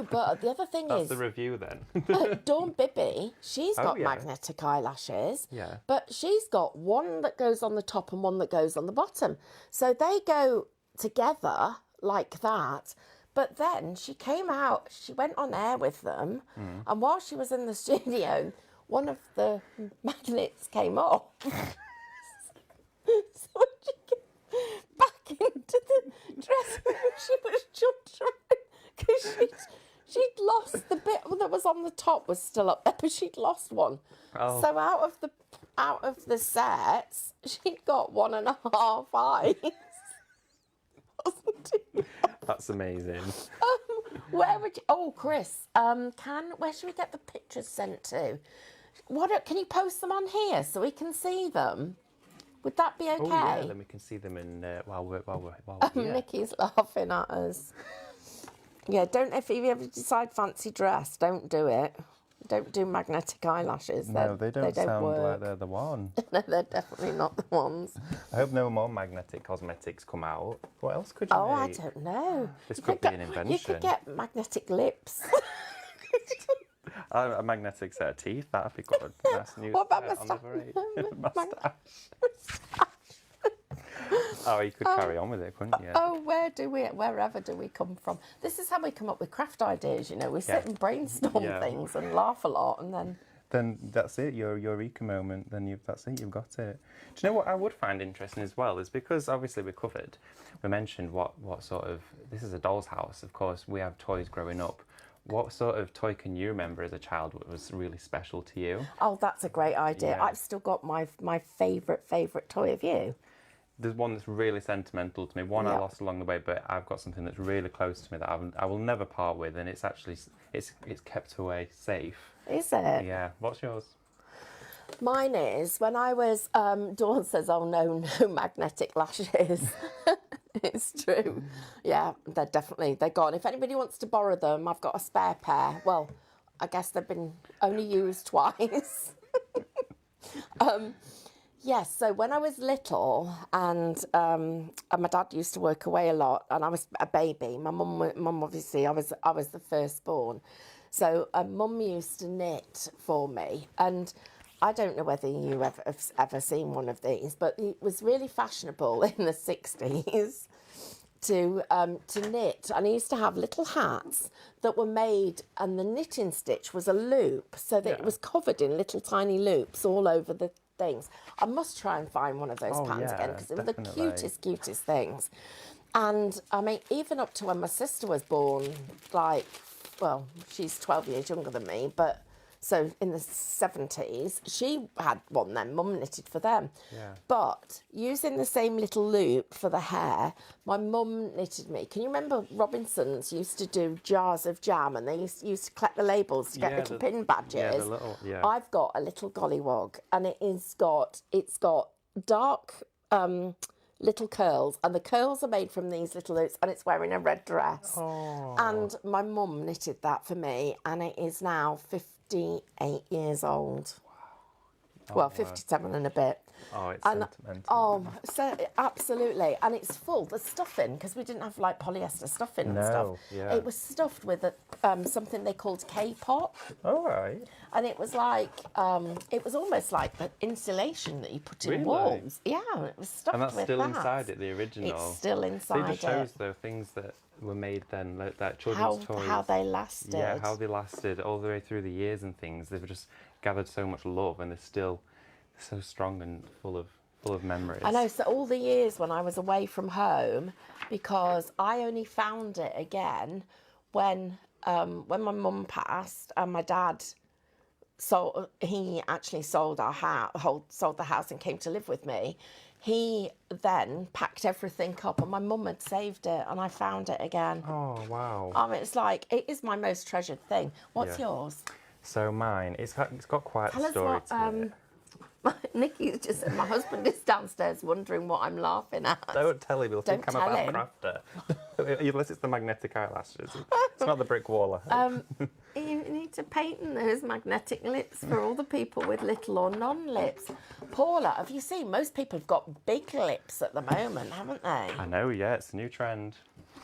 but the other thing That's is... the review then. Dawn Bibby, she's got magnetic eyelashes, but she's got one that goes on the top and one that goes on the bottom. So they go together like that. But then she came out, she went on air with them, and while she was in the studio, one of the magnets came off. So she came back into the dressing room. She was jumped around because she'd lost the bit that was on the top was still up there, but she'd lost one. Oh. So out of the sets, she'd got 1.5 eyes. That's amazing. Where would you? Oh, Chris, where should we get the pictures sent to? Can you post them on here so we can see them? Would that be okay? Oh yeah, then we can see them in while we're Nikki's laughing at us. Yeah, if you ever decide fancy dress, don't do it. Don't do magnetic eyelashes. No, they don't sound work. like they're the one. No, they're definitely not the ones. I hope no more magnetic cosmetics come out. What else could you make? I don't know. This could be an invention. You could get magnetic lips. A magnetic set of teeth, that'd be good. Nice new what about moustache? Oh, you could carry on with it, couldn't you? Oh, wherever do we come from? This is how we come up with craft ideas, you know. We sit and brainstorm things and laugh a lot and then... then that's it. Your eureka moment. Then that's it. You've got it. Do you know what I would find interesting as well is because obviously we mentioned what sort of, this is a doll's house. Of course, we have toys growing up. What sort of toy can you remember as a child that was really special to you? Oh, that's a great idea. Yeah. I've still got my favourite toy of you. There's one that's really sentimental to me. One I Yeah. lost along the way, but I've got something that's really close to me that I will never part with, and it's actually it's kept away safe. Is it? Yeah. What's yours? Mine is when I was. Dawn says, "Oh no, no magnetic lashes." It's true. Yeah, they're gone. If anybody wants to borrow them, I've got a spare pair. Well, I guess they've been only used twice. Yes, so when I was little and my dad used to work away a lot and I was a baby, my mum obviously, I was the firstborn. So mum used to knit for me, and I don't know whether you have ever seen one of these, but it was really fashionable in the 60s to knit, and I used to have little hats that were made, and the knitting stitch was a loop, so that it was covered in little tiny loops all over the things. I must try and find one of those patterns again, because they were the cutest things. And I mean, even up to when my sister was born, like, well, she's 12 years younger than me, but so in the 70s, she had one then, mum knitted for them. Yeah. But using the same little loop for the hair, my mum knitted me. Can you remember Robinsons used to do jars of jam, and they used to collect the labels to get little pin badges? Yeah, the little, yeah. I've got a little gollywog, and it's got dark little curls, and the curls are made from these little loops, and it's wearing a red dress. Oh. And my mum knitted that for me, and it is now 58 years old. Wow. Well, 57 and a bit. Oh, it's and, sentimental. Oh, so absolutely. And it's full. The stuffing, because we didn't have like polyester stuffing and stuff. Yeah. It was stuffed with something they called K-pop. All right. And it was like, it was almost like the insulation that you put in Really? walls. Yeah, it was stuffed with And that's still inside it, the original. It's still inside it. It just shows though things that were made then, like that children's toys. How they lasted. Yeah, how they lasted all the way through the years and things. They've just gathered so much love, and they're still so strong and full of memories. I know, so all the years when I was away from home, because I only found it again when my mum passed and my dad he actually sold our house, sold the house and came to live with me. He then packed everything up, and my mum had saved it, and I found it again. Oh, wow. It's like, it is my most treasured thing. What's yours? So mine, it's got quite a story to it. Nikki's just said, my husband is downstairs wondering what I'm laughing at. Don't tell him, he'll think I'm a tell bad him. crafter. Unless it's the magnetic eyelashes. It's not the brick wall, I hope. You need to paint in those magnetic lips for all the people with little or none lips. Paula, have you seen, most people have got big lips at the moment, haven't they? I know, yeah, it's a new trend.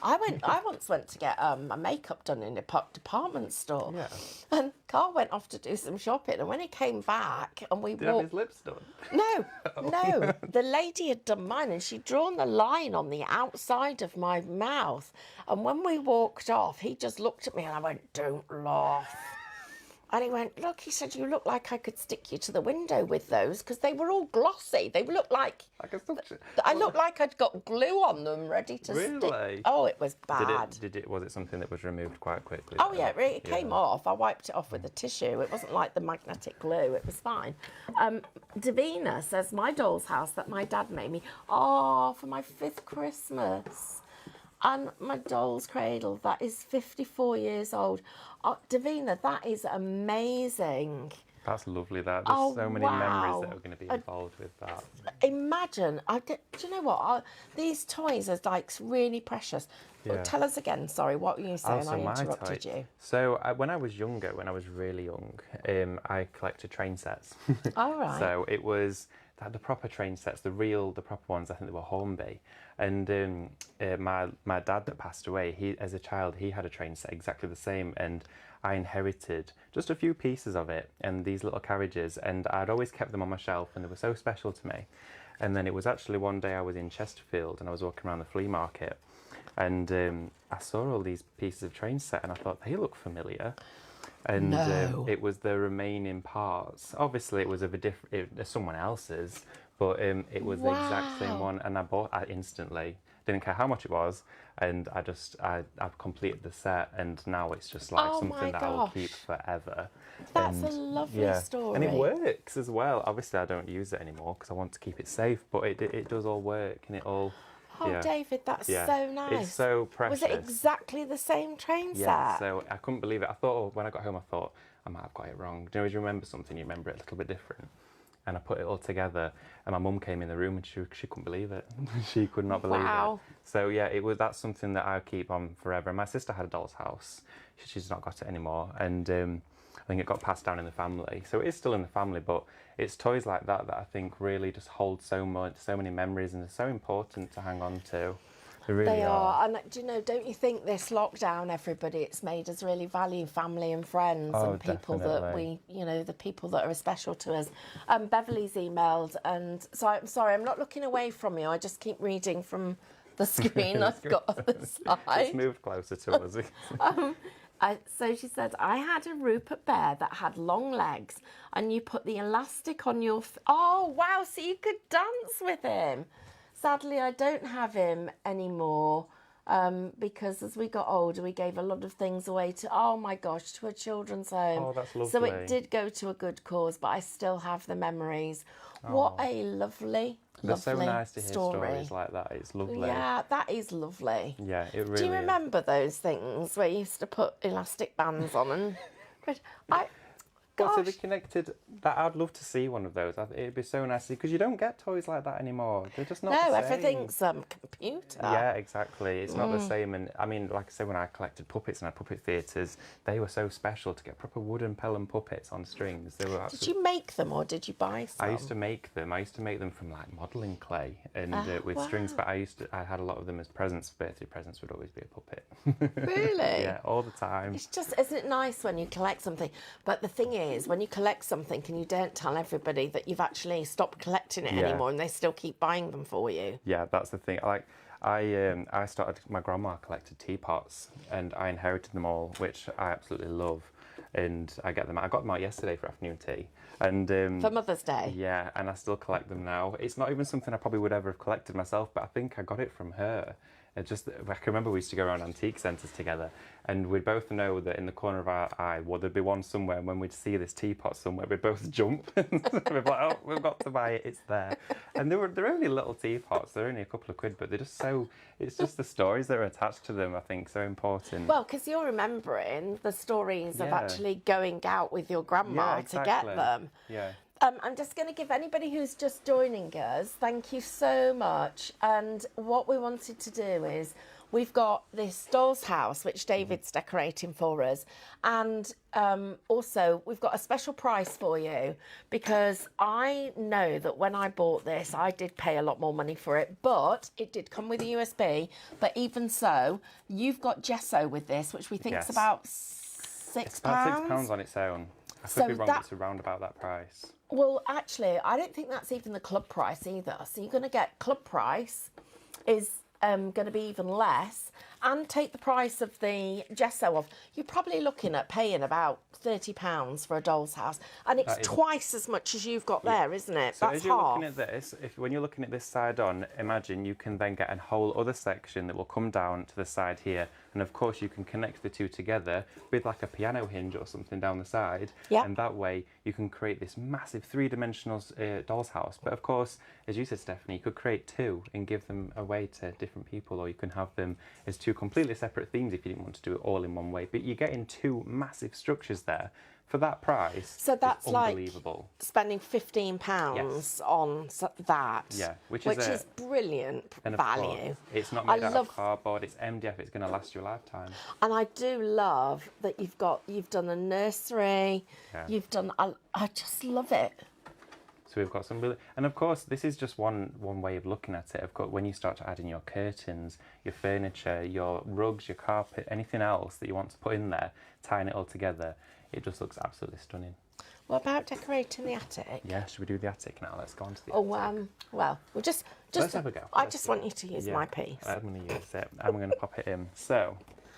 I once went to get my makeup done in a department store. Yeah. And Carl went off to do some shopping, and when he came back and we Did he have walked... his lips done? No, no. The lady had done mine, and she'd drawn the line on the outside of my mouth. And when we walked off, he just looked at me and I went, "Don't laugh." And he went, "Look," he said, "you look like I could stick you to the window with those," because they were all glossy. They looked like... I looked like I'd got glue on them ready to stick. Really? Oh, it was bad. Was it something that was removed quite quickly? Oh, yeah, it came off. I wiped it off with a tissue. It wasn't like the magnetic glue. It was fine. Davina says, my doll's house that my dad made me, for my 5th Christmas. And my doll's cradle, that is 54 years old. Davina, that is amazing. That's lovely, that. There's so many memories that are going to be involved with that. Imagine, do you know what? These toys are like really precious. Yeah. Tell us again, sorry, what were you saying? I interrupted you. So when I was younger, when I was really young, I collected train sets. All right. So it was the proper train sets, the proper ones, I think they were Hornby. And my dad that passed away, as a child, he had a train set exactly the same, and I inherited just a few pieces of it and these little carriages, and I'd always kept them on my shelf, and they were so special to me. And then it was actually one day I was in Chesterfield and I was walking around the flea market, and I saw all these pieces of train set and I thought, they look familiar. and No. it was the remaining parts. Obviously, it was of a different, someone else's, but it was the exact same Wow. one, and I bought it instantly. Didn't care how much it was, and I've completed the set, and now it's just like Oh something my that I will keep gosh. forever. That's a And, lovely story. and it works as well. Obviously, I don't use it anymore because I want to keep it safe, but it does all work, and it all. Oh, Yeah. David, that's Yeah. so nice. It's so precious. Was it exactly the same train Yeah, set? so I couldn't believe it. I thought, when I got home, I thought, I might have got it wrong. Do you know, when you remember something, you remember it a little bit different. And I put it all together, and my mum came in the room, and she couldn't believe it. She could not believe Wow. it. So yeah, that's something that I keep on forever. And my sister had a doll's house. She's not got it anymore, and I think it got passed down in the family. So it is still in the family, but it's toys like that that I think really just hold so many memories, and they're so important to hang on to. They really They are. And do you know, don't you think this lockdown, everybody, it's made us really value family and friends and people that we, you know, the people that are special to us. Beverly's emailed, and so I'm sorry, I'm not looking away from you. I just keep reading from the screen I've got on the side. It's moved closer to us. So she said, I had a Rupert bear that had long legs, and you put the elastic on your... Oh, wow, so you could dance with him. Sadly, I don't have him anymore because as we got older, we gave a lot of things away to, oh my gosh, to a children's home. Oh, that's lovely. So it did go to a good cause, but I still have the memories. Oh. What a lovely, They're lovely so nice to hear story. stories like that. It's lovely. Yeah, that is lovely. Yeah, it really Do you is. remember those things where you used to put elastic bands on and... Well, so Gosh. they're connected. I'd love to see one of those. It'd be so nice because you don't get toys like that anymore. They're just not the No, same. everything's computer. Yeah, exactly. It's not the same. And I mean, like I said, when I collected puppets and had puppet theatres, they were so special to get proper wooden Pelham puppets on strings. They were Did you make them or did you buy some? I used to make them. I used to make them from like modelling clay and with strings. But I had a lot of them as presents. Birthday presents would always be a puppet. Really? Yeah, all the time. It's just, isn't it nice when you collect something? But the thing is, when you collect something and you don't tell everybody that you've actually stopped collecting it anymore, and they still keep buying them for you. Yeah, that's the thing. Like, I started. My grandma collected teapots, and I inherited them all, which I absolutely love. And I got them out yesterday for afternoon tea. And For Mother's Day. yeah, and I still collect them now. It's not even something I probably would ever have collected myself, but I think I got it from her. I can remember we used to go around antique centres together, and we'd both know that in the corner of our eye, well, there'd be one somewhere, and when we'd see this teapot somewhere, we'd both jump. We'd be like, oh, we've got to buy it, it's there. And they're only little teapots, they're only a couple of quid, but they're just so, it's just the stories that are attached to them, I think, so important. Well, because you're remembering the stories of actually going out with your grandma to get them. Yeah. I'm just going to give anybody who's just joining us, thank you so much. And what we wanted to do is, we've got this doll's house, which David's decorating for us. And also, we've got a special price for you, because I know that when I bought this, I did pay a lot more money for it, but it did come with a USB. But even so, you've got gesso with this, which we think is about £6. It's about £6 on its own. I could be wrong, but it's around about that price. Well, actually, I don't think that's even the club price either. So you're going to get club price is going to be even less, and take the price of the gesso off. You're probably looking at paying about £30 for a doll's house, and it's twice as much as you've got there, isn't it? So that's as you're half. looking at this, when you're looking at this side on, imagine you can then get a whole other section that will come down to the side here, and of course you can connect the two together with like a piano hinge or something down the side, and that way you can create this massive three-dimensional doll's house. But of course, as you said, Stephanie, you could create two and give them away to different people, or you can have them as two completely separate themes if you didn't want to do it all in one way. But you're getting two massive structures there for that price. So that's unbelievable. Like spending £15 on that. Yeah, which is brilliant value. Course, it's not made out of cardboard. It's MDF. It's going to last you a lifetime. And I do love that you've done a nursery. Yeah. You've done. I just love it. So we've got some really, and of course this is just one way of looking at it. Of course, when you start to add in your curtains, your furniture, your rugs, your carpet, anything else that you want to put in there, tying it all together, it just looks absolutely stunning. What about decorating the attic? Yeah, should we do the attic now? Let's go on to the attic. Well, we'll just let's have a go. I just want you to use my piece. I'm going to use it. I'm going to pop it in. So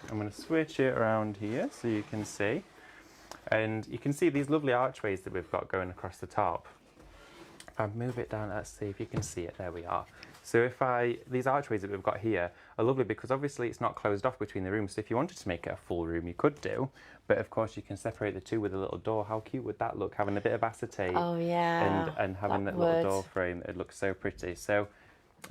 I'm going to switch it around here so you can see. And you can see these lovely archways that we've got going across the top. If I move it down, let's see if you can see it. There we are. So these archways that we've got here are lovely because obviously it's not closed off between the rooms. So if you wanted to make it a full room, you could do. But of course you can separate the two with a little door. How cute would that look? Having a bit of acetate. Oh yeah. And having that little door frame, it looks so pretty. So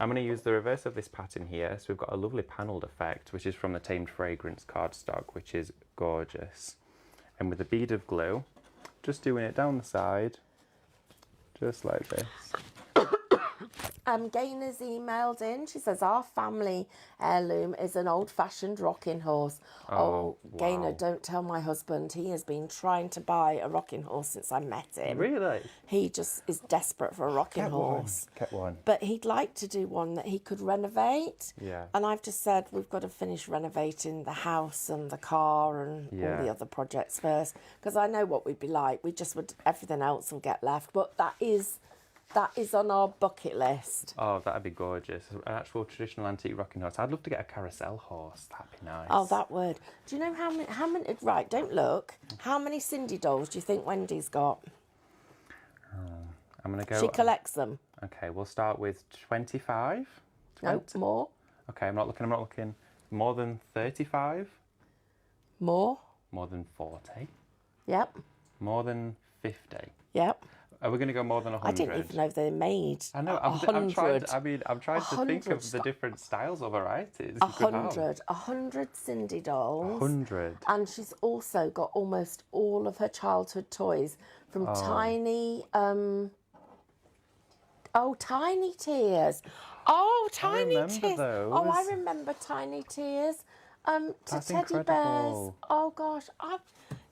I'm going to use the reverse of this pattern here. So we've got a lovely panelled effect, which is from the Tamed Fragrance cardstock, which is gorgeous. And with a bead of glue, just doing it down the side, just like this. Gayna's emailed in. She says, our family heirloom is an old-fashioned rocking horse. Oh, wow. Gayna, don't tell my husband. He has been trying to buy a rocking horse since I met him. Really? He just is desperate for a rocking horse. Get one. But he'd like to do one that he could renovate. Yeah. And I've just said we've got to finish renovating the house and the car and all the other projects first. Because I know what we'd be like. We just would, everything else will get left. But that is on our bucket list. Oh, that'd be gorgeous. An actual traditional antique rocking horse. I'd love to get a carousel horse. That'd be nice. Oh, that would. Do you know how many, right, don't look. How many Cindy dolls do you think Wendy's got? I'm going to go... She collects them. Okay, we'll start with 25. No, more. Okay, I'm not looking. More than 35? More. More than 40? Yep. More than 50? Yep. Are we going to go more than 100? I didn't even know they're made. I know. I'm trying to think of the different styles or varieties. 100 Cindy dolls. 100. And she's also got almost all of her childhood toys from tiny, Tiny Tears. Oh, Tiny Tears. Those. Oh, I remember Tiny Tears. To That's teddy incredible. bears. Oh gosh,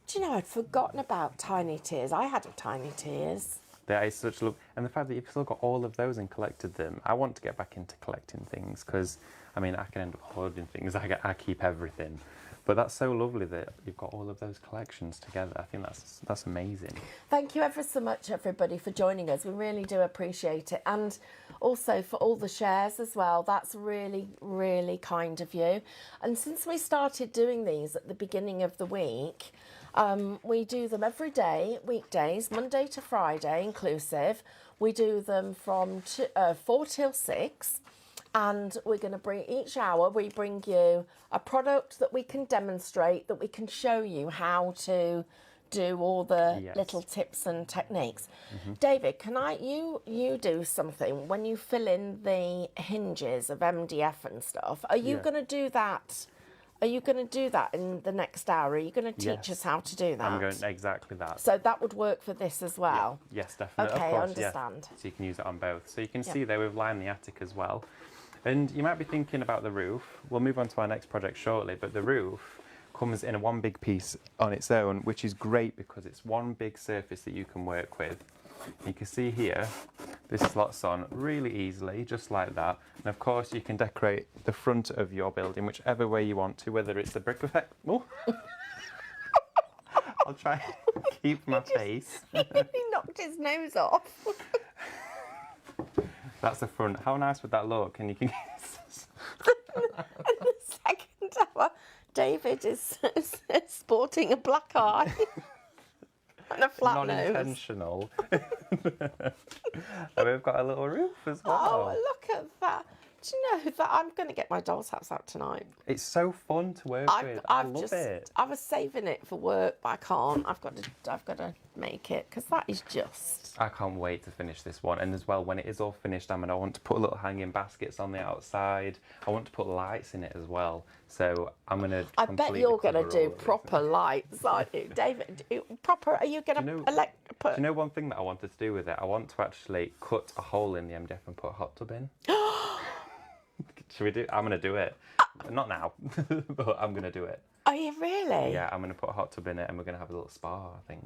do you know, I'd forgotten about Tiny Tears. I had a Tiny Tears. That is such love, and the fact that you've still got all of those and collected them. I want to get back into collecting things because, I mean, I can end up hoarding things. I keep everything, but that's so lovely that you've got all of those collections together. I think that's amazing. Thank you ever so much, everybody, for joining us. We really do appreciate it, and also for all the shares as well. That's really, really kind of you. And since we started doing these at the beginning of the week, we do them every day, weekdays, Monday to Friday inclusive. We do them from 4 till 6. And we're going to bring, each hour, we bring you a product that we can demonstrate, that we can show you how to do all the little tips and techniques. David, can you do something when you fill in the hinges of MDF and stuff? Are you going to do that? Are you going to do that in the next hour? Are you going to teach us how to do that? I'm going exactly that. So that would work for this as well? Yeah. Yes, definitely. Okay, of course, I understand. Yeah. So you can use it on both. So you can see there we've lined the attic as well. And you might be thinking about the roof. We'll move on to our next project shortly, but the roof comes in a one big piece on its own, which is great because it's one big surface that you can work with. You can see here, this slots on really easily, just like that. And of course, you can decorate the front of your building whichever way you want to, whether it's the brick effect. Oh. I'll try and keep my face. He knocked his nose off. That's the front. How nice would that look? And you can. And the second hour, David is sporting a black eye. And a flat nose. Non-intentional. And we've got a little roof as well. Oh, look at that. Do you know that I'm going to get my doll's house out tonight? It's so fun to work with. I love it. I was saving it for work, but I can't. I've got to make it because that is just. I can't wait to finish this one. And as well, when it is all finished, I want to put little hanging baskets on the outside. I want to put lights in it as well. So I'm going to. I bet you're going to do proper lights, aren't you, David? Proper? Are you going to Do you know one thing that I wanted to do with it? I want to actually cut a hole in the MDF and put a hot tub in. Should we do? I'm going to do it. Not now, but I'm going to do it. Are you really? Yeah, I'm going to put a hot tub in it and we're going to have a little spa, I think.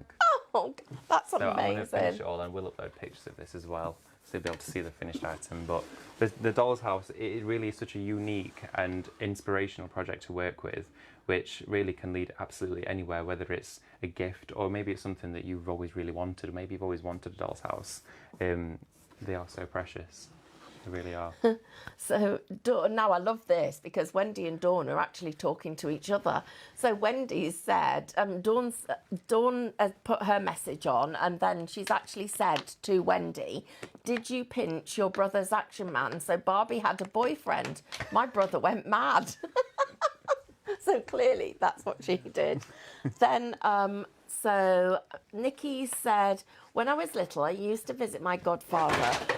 Oh, that's amazing. I'm going to finish it all and we'll upload pictures of this as well. So you'll be able to see the finished item. But the doll's house, it really is such a unique and inspirational project to work with, which really can lead absolutely anywhere, whether it's a gift or maybe it's something that you've always really wanted, or maybe you've always wanted a doll's house. They are so precious. They really are. So now I love this because Wendy and Dawn are actually talking to each other. So Wendy said, Dawn has put her message on, and then she's actually said to Wendy, "Did you pinch your brother's Action Man? So Barbie had a boyfriend. My brother went mad." So clearly that's what she did. Then, so Nikki said, "When I was little, I used to visit my godfather."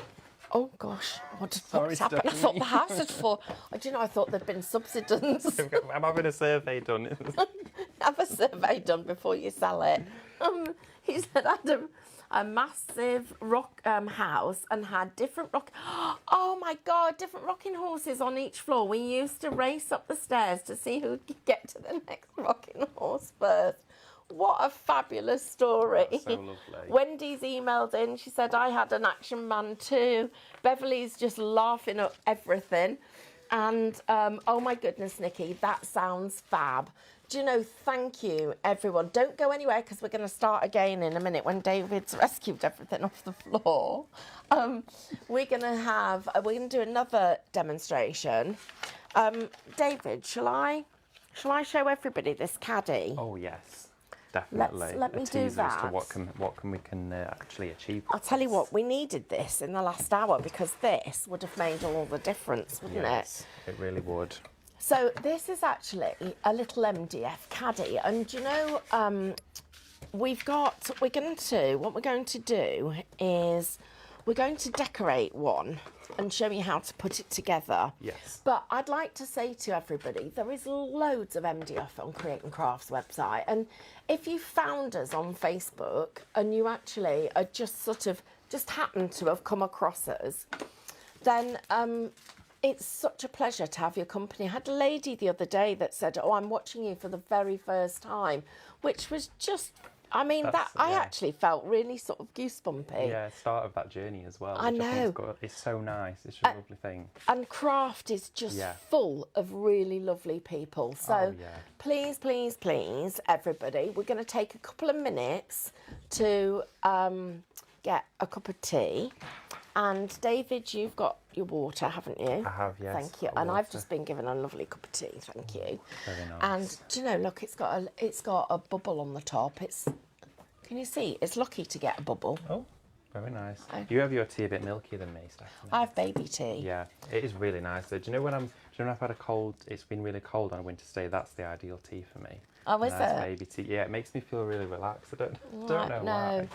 Oh gosh, what's happened? I thought the house had fallen. Do you know, I thought there'd been subsidence. I'm having a survey done. Have a survey done before you sell it. He said I had a massive rock house and had different oh my God, different rocking horses on each floor. We used to race up the stairs to see who could get to the next rocking horse first. What a fabulous story. That's so lovely. Wendy's emailed in. She said, "I had an Action Man too." Beverly's just laughing at everything. And, oh my goodness, Nikki, that sounds fab. Do you know, thank you, everyone. Don't go anywhere because we're going to start again in a minute when David's rescued everything off the floor. We're going to do another demonstration. David, shall I show everybody this caddy? Oh, yes. Definitely. Let me do that. As to what we can actually achieve. I'll tell you what, we needed this in the last hour because this would have made all the difference, wouldn't it? It really would. So this is actually a little MDF caddy, and you know, what we're going to do is we're going to decorate one and show you how to put it together. Yes. But I'd like to say to everybody, there is loads of MDF on Create and Craft's website, and if you found us on Facebook and you actually are just happen to have come across us, then it's such a pleasure to have your company. I had a lady the other day that said, "Oh, I'm watching you for the very first time," which was just, I mean, I actually felt really sort of goosebumpy. Yeah, start of that journey as well. I know. It's so nice. It's just a lovely thing. And craft is just full of really lovely people. So please, please, please, everybody, we're going to take a couple of minutes to get a cup of tea. And David, you've got your water, haven't you? I have, yes. Thank you. And I've just been given a lovely cup of tea. Thank you. Very nice. And do you know? Look, it's got a bubble on the top. Can you see? It's lucky to get a bubble. Oh, very nice. You have your tea a bit milkier than me, Stephanie. I have baby tea. Yeah, it is really nice. So, do you know when I've had a cold? It's been really cold on a winter's day. That's the ideal tea for me. Oh, is nice it? Baby tea. Yeah, it makes me feel really relaxed. I don't know why.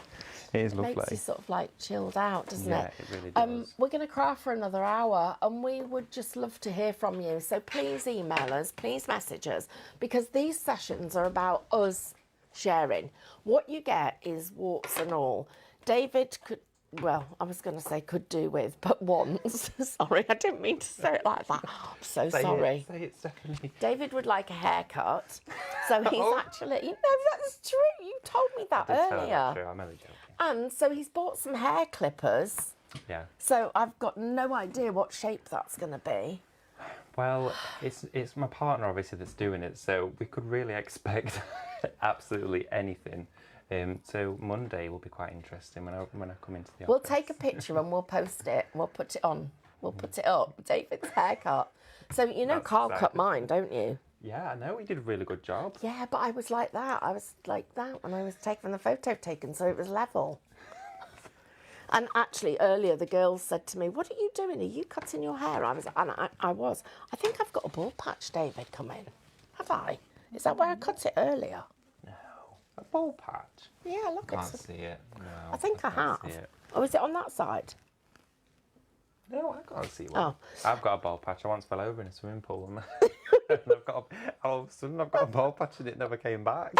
It is lovely. It makes you sort of like chilled out, doesn't it? Yeah, it really does. We're going to craft for another hour, and we would just love to hear from you. So please email us, please message us, because these sessions are about us sharing. What you get is warts and all. David could, well, I was going to say could do with, but once. Sorry, I didn't mean to say it like that. I'm so sorry. Say it, Stephanie. David would like a haircut, so he's actually, that's true. You told me that earlier. True. I'm only joking. And so he's bought some hair clippers. Yeah. So I've got no idea what shape that's going to be. Well, it's my partner obviously that's doing it, so we could really expect absolutely anything. So Monday will be quite interesting when I come into the office. We'll take a picture and we'll post it. We'll put it on. We'll put it up. David's haircut. So you know Carl cut mine, don't you? Yeah, I know. He did a really good job. Yeah, but I was like that. I was like that when I was taking the photo taken, so it was level. And actually, earlier the girls said to me, "What are you doing? Are you cutting your hair?" I was. I think I've got a ball patch, David, coming. Have I? Is that where I cut it earlier? No, a ball patch. Yeah, look. Can't see it. No, I think I have. See it. Or is it on that side? No, I can't see one. Oh. I've got a ball patch. I once fell over in a swimming pool and all of a sudden I've got a ball patch and it never came back.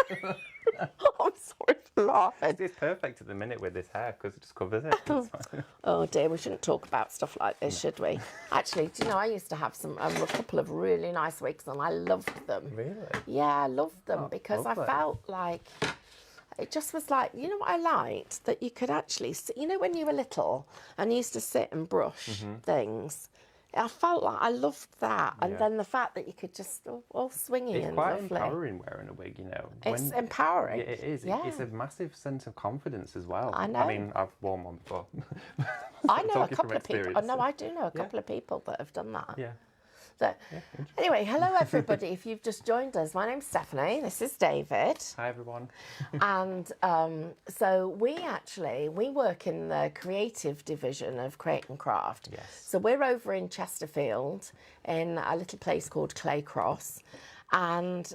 I'm sorry for laughing. It's perfect at the minute with this hair because it just covers it. Oh dear, we shouldn't talk about stuff like this, should we? Actually, do you know, I used to have a couple of really nice wigs and I loved them. Really? Yeah, I loved them because lovely. I felt like, it just was like, you know what I liked? That you could actually, you know when you were little and you used to sit and brush things? I felt like I loved that. And then the fact that you could just, all swingy it's and quite lovely. empowering wearing a wig, you know. It's empowering. Yeah, it is. Yeah. It's a massive sense of confidence as well. I know. I mean, I've worn one before. I know a Talking from couple of people. experience. No, I do know a couple of people that have done that. Yeah. So, anyway, hello everybody. If you've just joined us, my name's Stephanie. This is David. Hi everyone. And so we work in the creative division of Create and Craft. Yes. So we're over in Chesterfield in a little place called Claycross. And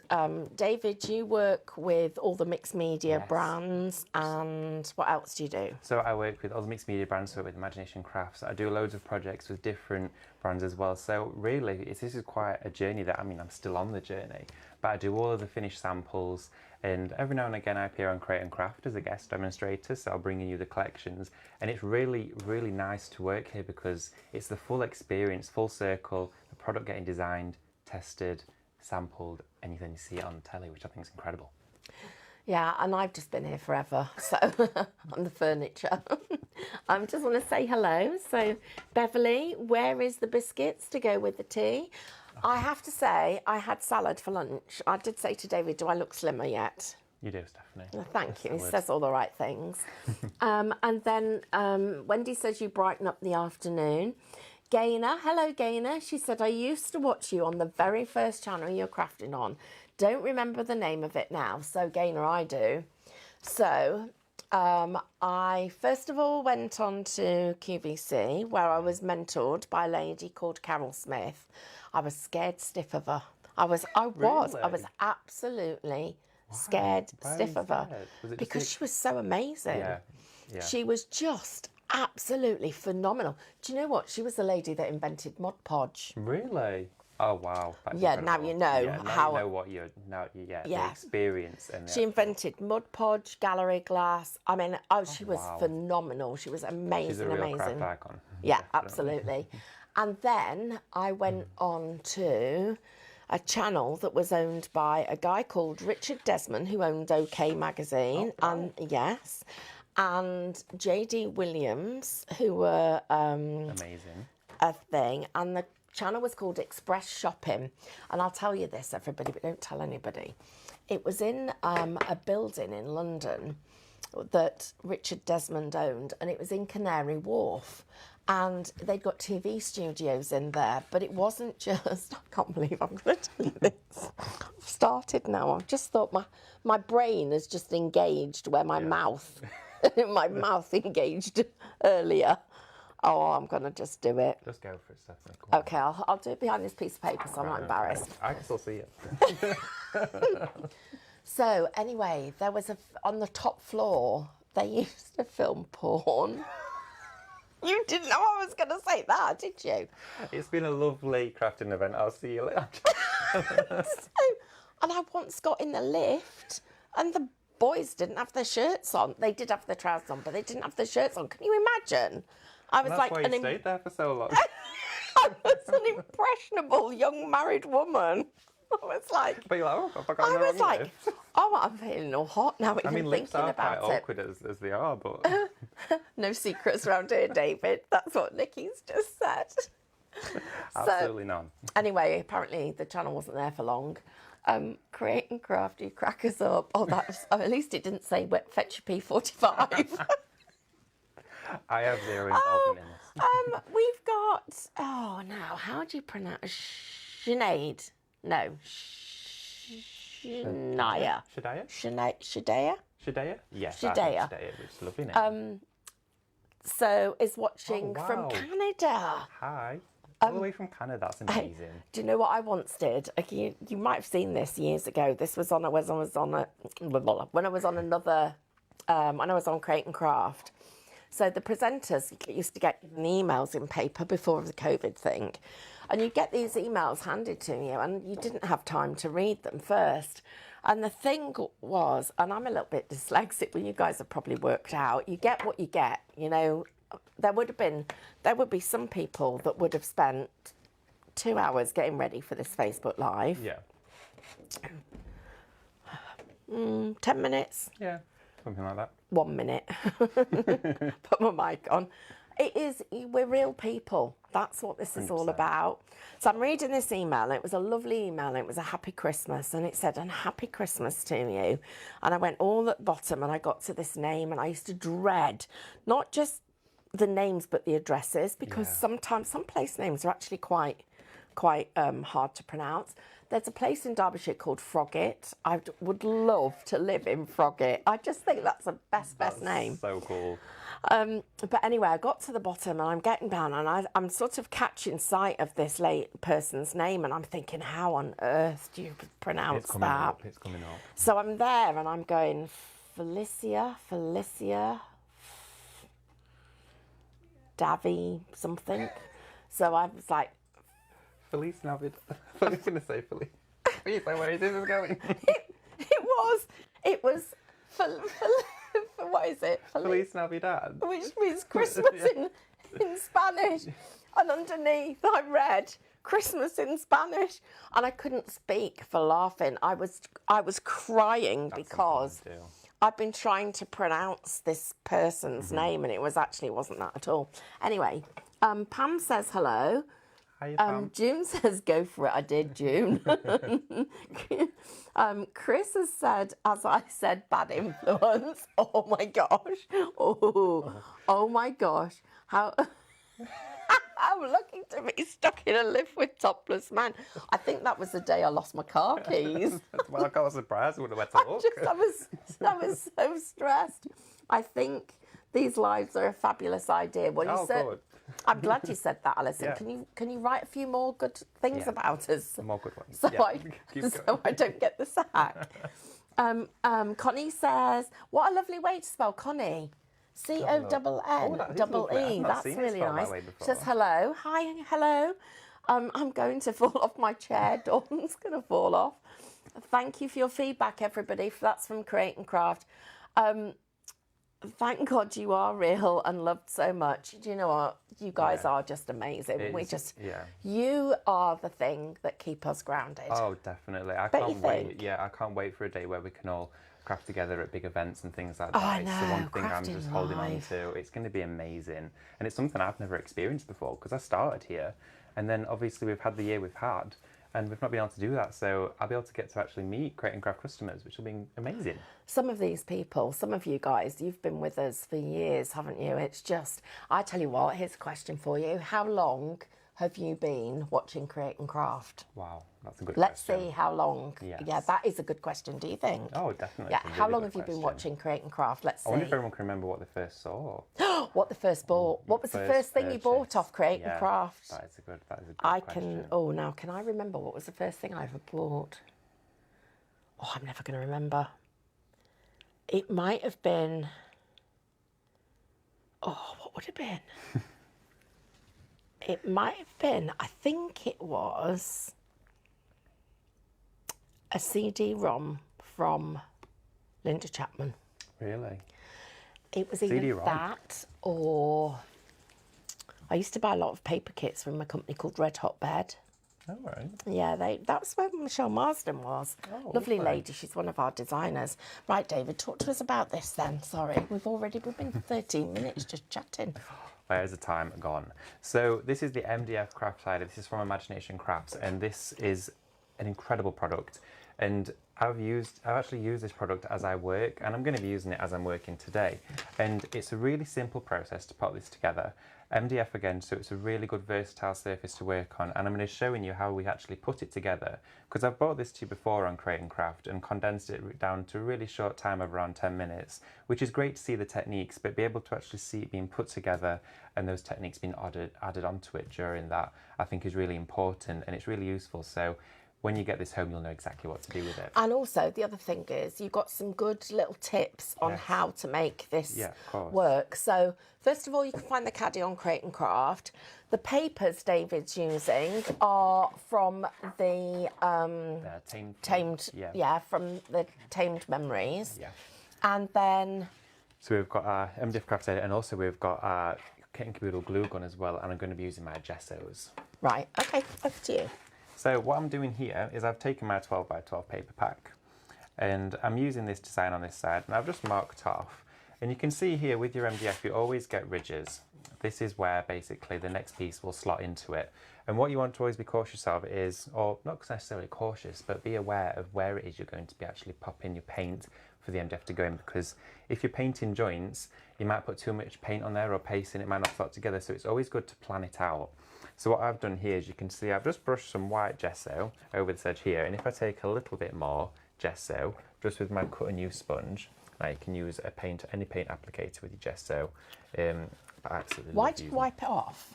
David, you work with all the mixed media Yes. brands, and what else do you do? So I work with all the mixed media brands, so with Imagination Crafts. I do loads of projects with different brands as well. So really, this is quite a journey that, I'm still on the journey, but I do all of the finished samples, and every now and again I appear on Create and Craft as a guest demonstrator, so I'll bring in you the collections. And it's really, really nice to work here because it's the full experience, full circle, the product getting designed, tested, sampled, and then you see it on telly, which I think is incredible. Yeah, and I've just been here forever, so I'm the furniture. I just want to say hello. So, Beverly, where is the biscuits to go with the tea? I have to say, I had salad for lunch. I did say to David, do I look slimmer yet? You do, Stephanie. Well, thank you. He Salad. says all the right things. And then Wendy says you brighten up the afternoon. Gaynor, hello Gaynor. She said, I used to watch you on the very first channel you're crafting on. Don't remember the name of it now. So Gaynor, I do. So I first of all went on to QVC where I was mentored by a lady called Carol Smith. I was scared stiff of her. I was Really? absolutely scared Why stiff of her scared? Was it just because she was so amazing. Yeah. She was just absolutely phenomenal. Do you know what? She was the lady that invented Mod Podge. Really? Oh wow! That's Yeah, incredible. now you know yeah, now how- you know what you're now. Yeah, Yeah. the experience and She invented Mod Podge, gallery glass. I mean, she was wow. phenomenal. She was amazing, she's a real amazing. craft icon. Yeah, Definitely. absolutely. And then I went on to a channel that was owned by a guy called Richard Desmond, who owned OK Magazine, and yes, and JD Williams, who were Amazing. a thing, and the channel was called Express Shopping. And I'll tell you this, everybody, but don't tell anybody. It was in a building in London that Richard Desmond owned, and it was in Canary Wharf. And they'd got TV studios in there, but it wasn't just, I can't believe I'm going to tell you this. I've started now. I've just thought my brain has just engaged where my mouth engaged earlier. Oh, I'm going to just do it. Just go for it, Stephanie. Come on. Okay, I'll do it behind this piece of paper so I'm not embarrassed. I can still see it. So anyway, there was on the top floor, they used to film porn. You didn't know I was going to say that, did you? It's been a lovely crafting event. I'll see you later. And I once got in the lift and the boys didn't have their shirts on. They did have their trousers on, but they didn't have their shirts on. Can you imagine? I was That's like why you stayed there for so long. I was an impressionable young married woman. I was like, But you're like, oh, have I got in the wrong lift? oh, I'm feeling all hot now. I mean, lifts thinking are quite about it. awkward as they are, but No secrets around here, David. That's what Nikki's just said. absolutely none. Anyway, apparently the channel wasn't there for long. Create and Craft, you crack us up. Oh, at least it didn't say fetch your P45. I have zero involvement in this. We've got, now, how do you pronounce Sinead? No, Shania. Shadaya? Shadaya? Shadaya? Yes, Shadaya. I think Shadaya, which is a lovely name. So is watching Oh, from wow. Canada. Hi. All the way from Canada, that's amazing. Do you know what I once did? You might have seen this years ago. This was when I was on another, when I was on Create and Craft. So the presenters used to get given emails in paper before the COVID thing. And you get these emails handed to you and you didn't have time to read them first. And the thing was, and I'm a little bit dyslexic, but you guys have probably worked out, you get what you get, you know. There would be some people that would have spent 2 hours getting ready for this Facebook Live. Yeah. 10 minutes. Yeah, something like that. 1 minute. Put my mic on. We're real people. That's what this is all 100%. about. So I'm reading this email. It was a lovely email. And it was a happy Christmas. And it said, and happy Christmas to you. And I went all at the bottom and I got to this name and I used to dread, not just the names but the addresses, because sometimes some place names are actually quite hard to pronounce. There's a place in Derbyshire called Froggatt. I would love to live in Froggatt. I just think that's the best name. So cool. But anyway, I got to the bottom and I'm getting down and I'm sort of catching sight of this person's name and I'm thinking, how on earth do you pronounce that? It's coming up. So I'm there and I'm going, Felicia, Davy something. So I was like, Felice Navid. I was going to say Felice. Felice, where is this going? it was, what is it? Feliz Navidad. Which means Christmas in Spanish. And underneath I read Christmas in Spanish. And I couldn't speak for laughing. I was crying because I've been trying to pronounce this person's name and it wasn't that at all. Anyway, Pam says hello. Hiya, Pam. June says go for it. I did, June. Chris has said, as I said, bad influence. Oh my gosh. Oh my gosh. How I'm looking to be stuck in a lift with topless man. I think that was the day I lost my car keys. Well, I got surprised when I went to look. I was so stressed. I think these lives are a fabulous idea. Well, good. I'm glad you said that, Alison. Yeah. Can you write a few more good things about us? Some more good ones. So, Yeah. I don't get the sack. Connie says, what a lovely way to spell Connie. CONNEE. That's really nice. She says hello. Hi, hello. I'm going to fall off my chair. Dawn's going to fall off. Thank you for your feedback, everybody. That's from Create and Craft. Thank God you are real and loved so much. Do you know what? You guys are just amazing. You are the thing that keep us grounded. Oh, definitely. I can't wait. Yeah, I can't wait for a day where we can all craft together at big events and things like that. I know, it's the one thing I'm just holding on live. to. It's going to be amazing. And it's something I've never experienced before because I started here. And then obviously we've had the year we've had. And we've not been able to do that, so I'll be able to get to actually meet Create and Craft customers, which will be amazing. Some of these people, some of you guys, you've been with us for years, haven't you? It's just, I tell you what, here's a question for you. How long have you been watching Create and Craft? Wow, that's a good Let's question. see how long. Yes. Yeah, that is a good question, do you think? Oh, definitely. Yeah, how long have you been watching Create and Craft? Let's see. I wonder if everyone can remember what they first saw. What the first bought? What was the first thing you bought off Create and Craft? That is a good question. Now can I remember what was the first thing I ever bought? Oh, I'm never going to remember. It might have been, what would it have been? It might have been, I think it was a CD-ROM from Linda Chapman. Really? It was either CD-ROM? that or I used to buy a lot of paper kits from a company called Red Hot Bed. Oh, right. Yeah, that's where Michelle Marsden was. Oh, Lovely lovely. lady. She's one of our designers. Right, David, talk to us about this then. Sorry, we've been 13 minutes just chatting. Where's the time gone? So this is the MDF craft side. This is from Imagination Crafts, and this is an incredible product. And I've actually used this product as I work, and I'm going to be using it as I'm working today. And it's a really simple process to put this together. MDF again, so it's a really good versatile surface to work on, and I'm going to show you how we actually put it together, because I've brought this to you before on Create and Craft and condensed it down to a really short time of around 10 minutes, which is great to see the techniques, but be able to actually see it being put together and those techniques being added onto it during that, I think is really important, and it's really useful. So when you get this home, you'll know exactly what to do with it. And also, the other thing is, you've got some good little tips on how to make this work. So, first of all, you can find the caddy on Create and Craft. The papers David's using are from the tamed from the Tamed Memories. Yeah. And then... So we've got our MDF craft edit, and also we've got our Caboodle glue gun as well, and I'm going to be using my gessos. Right, okay, over to you. So what I'm doing here is I've taken my 12 by 12 paper pack, and I'm using this design on this side, and I've just marked off. And you can see here with your MDF, you always get ridges. This is where basically the next piece will slot into it. And what you want to always be cautious of is, or not necessarily cautious, but be aware of where it is you're going to be actually popping your paint for the MDF to go in, because if you're painting joints, you might put too much paint on there or paste and it might not slot together, so it's always good to plan it out. So what I've done here, as you can see, I've just brushed some white gesso over this edge here, and if I take a little bit more gesso, just with my cut and use sponge, now you can use any paint applicator with your gesso. Why do you wipe it off?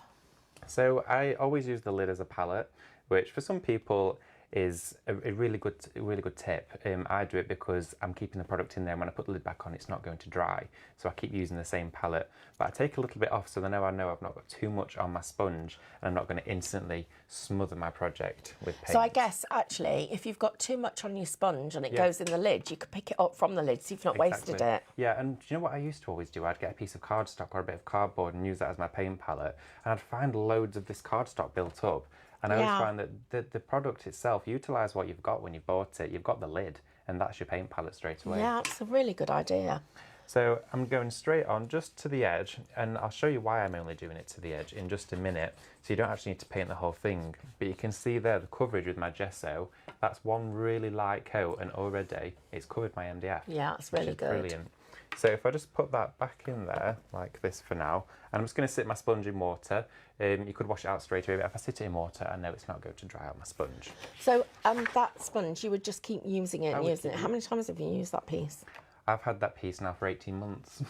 So I always use the lid as a palette, which for some people is a really good tip. I do it because I'm keeping the product in there, and when I put the lid back on, it's not going to dry. So I keep using the same palette, but I take a little bit off so I know I've not got too much on my sponge, and I'm not going to instantly smother my project with paint. So I guess actually, if you've got too much on your sponge and it goes in the lid, you could pick it up from the lid, so you've not wasted it. Yeah, and do you know what I used to always do? I'd get a piece of cardstock or a bit of cardboard and use that as my paint palette, and I'd find loads of this cardstock built up. And I always find that the product itself, utilise what you've got when you bought it. You've got the lid, and that's your paint palette straight away. Yeah, that's a really good idea. So I'm going straight on just to the edge, and I'll show you why I'm only doing it to the edge in just a minute. So you don't actually need to paint the whole thing. But you can see there the coverage with my gesso. That's one really light coat, and already it's covered my MDF. Yeah, that's really good. Brilliant. So if I just put that back in there, like this for now, and I'm just going to sit my sponge in water. You could wash it out straight away, but if I sit it in water, I know it's not going to dry out my sponge. So that sponge, you would just keep using it and using it. How many times have you used that piece? I've had that piece now for 18 months.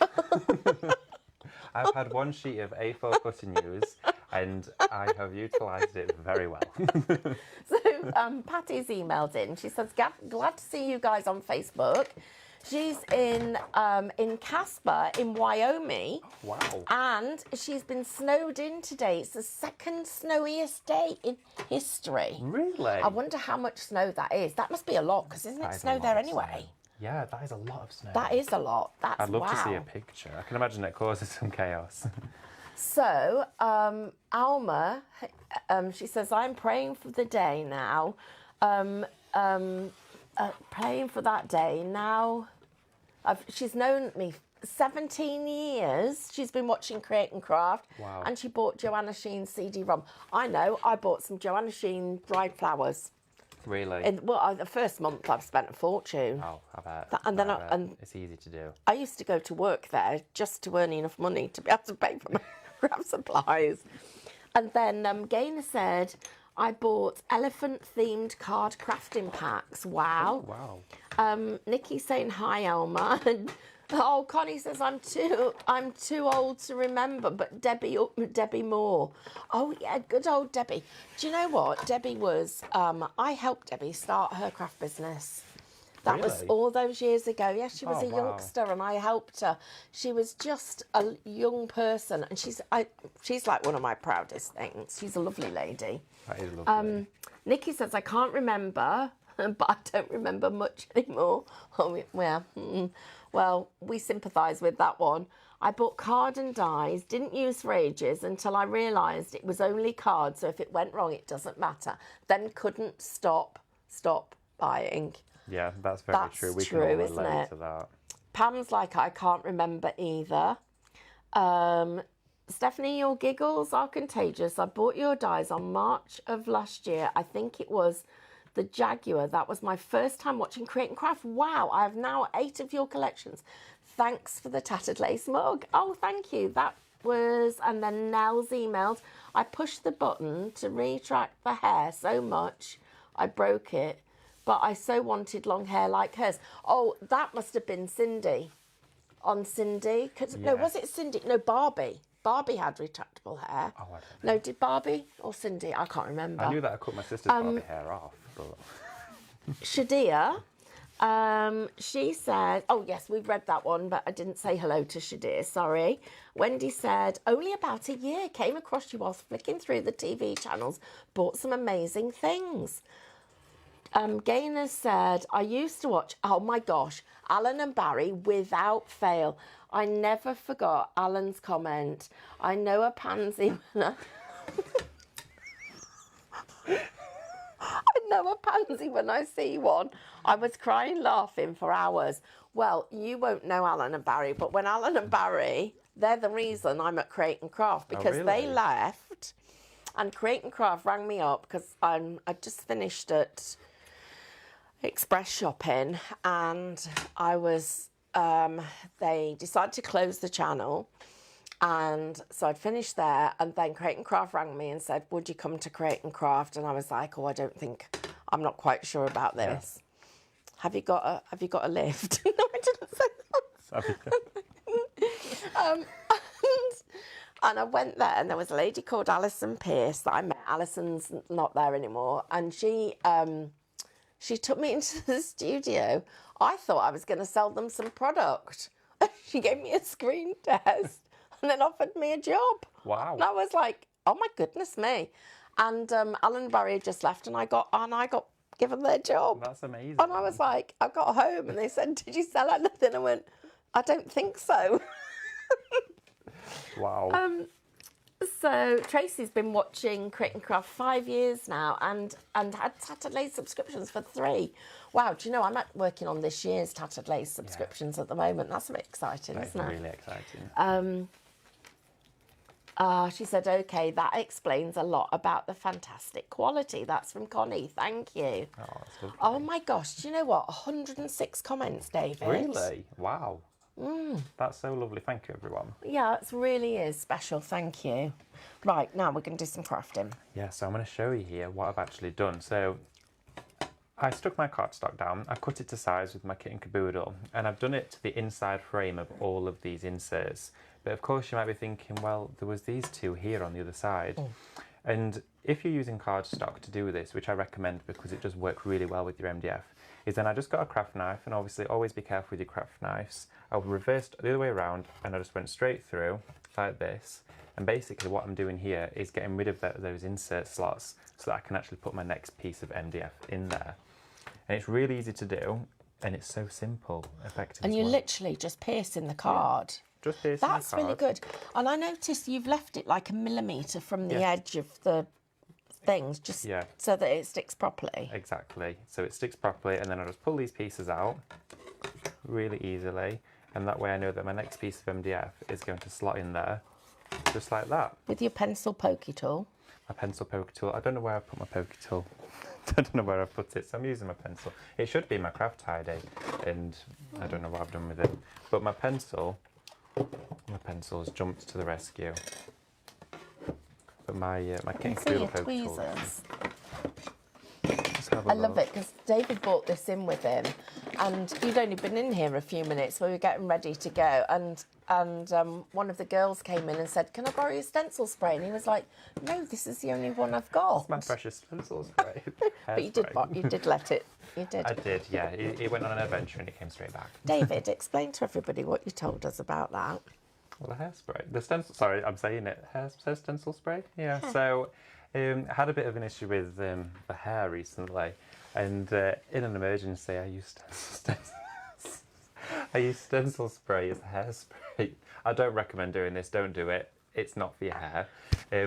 I've had one sheet of A4 cut and use, and I have utilised it very well. So Patty's emailed in. She says, glad to see you guys on Facebook. She's in Casper in Wyoming. Wow. And she's been snowed in today. It's the second snowiest day in history. Really? I wonder how much snow that is. That must be a lot, because isn't it snow there anyway? Yeah, that is a lot of snow. That is a lot. I'd love to see a picture. I can imagine it causes some chaos. So, Alma, she says, I'm praying for the day now. Praying for that day now. She's known me 17 years. She's been watching Create and Craft. Wow. And she bought Joanna Sheen's CD-ROM. I know, I bought some Joanna Sheen dried flowers. Really? The first month I've spent a fortune. Oh, I bet. And it's easy to do. I used to go to work there just to earn enough money to be able to pay for my craft supplies. And then Gaynor said, I bought elephant-themed card crafting packs. Wow. Oh, wow. Nikki's saying hi, Elma. Oh, Connie says I'm too old to remember, but Debbie Moore. Oh yeah, good old Debbie. Do you know what? Debbie was. I helped Debbie start her craft business. That was all those years ago. Yeah, she was a youngster, and I helped her. She was just a young person, and she's like one of my proudest things. She's a lovely lady. That is lovely. Nikki says, I can't remember, but I don't remember much anymore. Oh, yeah. Well, we sympathise with that one. I bought card and dies, didn't use for ages until I realised it was only card, so if it went wrong, it doesn't matter. Then couldn't stop buying. Yeah, that's very true. We can all relate to that. Pam's like, I can't remember either. Stephanie, your giggles are contagious. I bought your dies on March of last year. I think it was the Jaguar. That was my first time watching Create and Craft. Wow, I have now 8 of your collections. Thanks for the tattered lace mug. Oh, thank you. That was, and then Nell's emailed. I pushed the button to retract the hair so much I broke it, but I so wanted long hair like hers. Oh, that must have been Cindy. On Cindy? No, was it Cindy? No, Barbie. Barbie had retractable hair. Oh, I don't know. No, did Barbie or Cindy? I can't remember. I knew that I cut my sister's Barbie hair off. But... Shadia, she said, oh yes, we've read that one, but I didn't say hello to Shadia, sorry. Wendy said, only about a year, came across you whilst flicking through the TV channels, bought some amazing things. Gaynor said, I used to watch, oh my gosh, Alan and Barry without fail. I never forgot Alan's comment. I know a pansy when I know a pansy when I see one. I was crying laughing for hours. Well, you won't know Alan and Barry, but when Alan and Barry, they're the reason I'm at Create and Craft, because they left And Create and Craft rang me up because I just finished at Express shopping, and I was, they decided to close the channel. And so I'd finished there, and then Create and Craft rang me and said, would you come to Create and Craft? And I was like, oh, I'm not quite sure about this. Yeah. Have you got a lift? No, I didn't say that. And I went there, and there was a lady called Alison Pierce that I met. Alison's not there anymore. And she took me into the studio. I thought I was going to sell them some product. She gave me a screen test and then offered me a job. Wow. And I was like, oh my goodness me. And Alan and Barry had just left, and I got given their job. That's amazing. And I was like, I got home and they said, did you sell anything? I went, I don't think so. Wow. So Tracy's been watching Create and Craft 5 years now, and had Tattered Lace subscriptions for 3. Wow, do you know, I'm working on this year's Tattered Lace subscriptions at the moment. That's a bit exciting, isn't it? Really exciting. She said, okay, that explains a lot about the fantastic quality. That's from Connie. Thank you. Oh, that's lovely. Oh my gosh, do you know what? 106 comments, David. Really? Wow. That's so lovely. Thank you, everyone. Yeah, it really is special. Thank you. Right, now we're going to do some crafting. Yeah, so I'm going to show you here what I've actually done. So I stuck my cardstock down, I cut it to size with my kit and Caboodle, and I've done it to the inside frame of all of these inserts. But of course you might be thinking, well, there was these 2 here on the other side. And if you're using cardstock to do this, which I recommend because it does work really well with your MDF, is then I just got a craft knife, and obviously always be careful with your craft knives. I reversed the other way around, and I just went straight through like this. And basically what I'm doing here is getting rid of those insert slots so that I can actually put my next piece of MDF in there. And it's really easy to do, and it's so simple, effective. And you're literally just piercing the card. Yeah. Just piercing That's the card. really good. And I noticed you've left it like a millimetre from the edge of the things, just so that it sticks properly. Exactly. So it sticks properly, and then I just pull these pieces out really easily, and that way I know that my next piece of MDF is going to slot in there, just like that. With your pencil pokey tool. My pencil pokey tool. I don't know where I put my pokey tool. I don't know where I put it, so I'm using my pencil. It should be my craft tidy, and I don't know what I've done with it. But my pencil's jumped to the rescue. But my kit and Caboodle pokey tool. I love it because David brought this in with him, and you'd only been in here a few minutes. We were getting ready to go, and one of the girls came in and said, "Can I borrow your stencil spray?" And he was like, "No, this is the only one I've got." It's my precious stencil spray. But you did let it. You did. I did, yeah. It went on an adventure and it came straight back. David, explain to everybody what you told us about that. Well, the hairspray. The stencil. Sorry, I'm saying it. Stencil spray. Yeah. So. I had a bit of an issue with the hair recently, and in an emergency I used stencil spray as a hairspray. I don't recommend doing this, don't do it, it's not for your hair.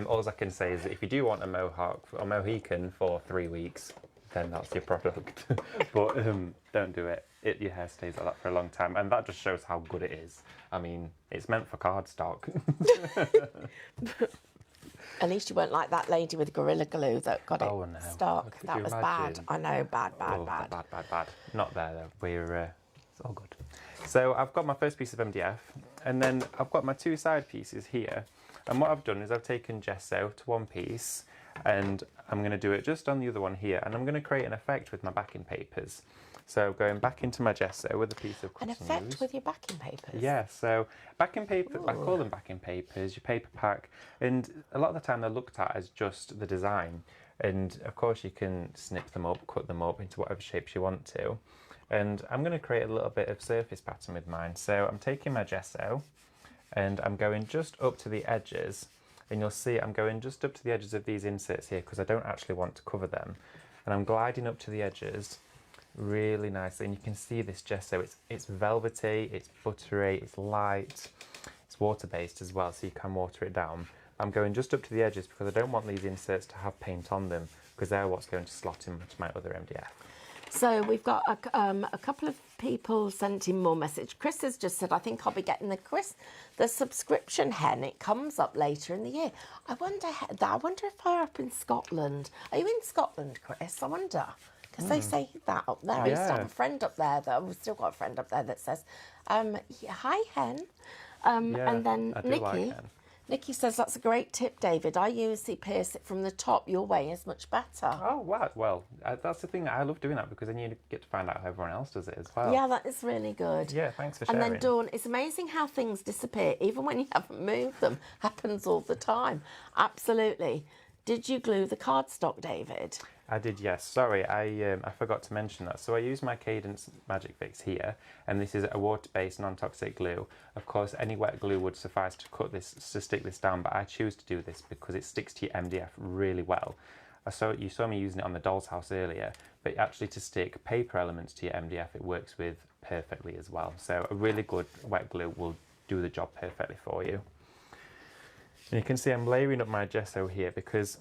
All I can say is that if you do want a mohawk or Mohican for 3 weeks, then that's your product. But don't do it. Your hair stays like that for a long time, and that just shows how good it is. I mean, it's meant for cardstock. At least you weren't like that lady with Gorilla Glue that got it stuck. Could that you was imagine? bad. I know, bad. Bad. Not there though. It's all good. So I've got my first piece of MDF, and then I've got my 2 side pieces here. And what I've done is I've taken gesso to one piece, and I'm going to do it just on the other one here, and I'm going to create an effect with my backing papers. So going back into my gesso with a piece of cotton An effect wool. with your backing papers? Yeah, so backing paper, I call them backing papers, your paper pack, and a lot of the time they're looked at as just the design. And of course you can snip them up, cut them up into whatever shapes you want to. And I'm going to create a little bit of surface pattern with mine. So I'm taking my gesso and I'm going just up to the edges, and you'll see I'm going just up to the edges of these inserts here because I don't actually want to cover them. And I'm gliding up to the edges really nicely, and you can see this gesso, it's velvety, it's buttery, it's light, it's water based as well, so you can water it down. I'm going just up to the edges because I don't want these inserts to have paint on them, because they're what's going to slot into my other MDF. So we've got a couple of people sent in more message. Chris has just said, I think I'll be getting the subscription hen. It comes up later in the year. I wonder if they're up in Scotland. Are you in Scotland, Chris? I wonder. Because they say that up there. I used to have a friend up there, we've still got a friend up there that says, hi, hen. And then Nikki says, that's a great tip, David. I usually pierce it from the top. Your way is much better. Oh, wow. Well, that's the thing. I love doing that because then you get to find out how everyone else does it as well. Yeah, that is really good. Yeah, thanks for sharing. And then Dawn, it's amazing how things disappear, even when you haven't moved them. Happens all the time. Absolutely. Did you glue the cardstock, David? I did, yes. Sorry, I forgot to mention that. So I use my Cadence Magifix here, and this is a water-based non-toxic glue. Of course, any wet glue would suffice to stick this down, but I choose to do this because it sticks to your MDF really well. You saw me using it on the doll's house earlier, but actually to stick paper elements to your MDF, it works with perfectly as well. So a really good wet glue will do the job perfectly for you. And you can see I'm layering up my gesso here because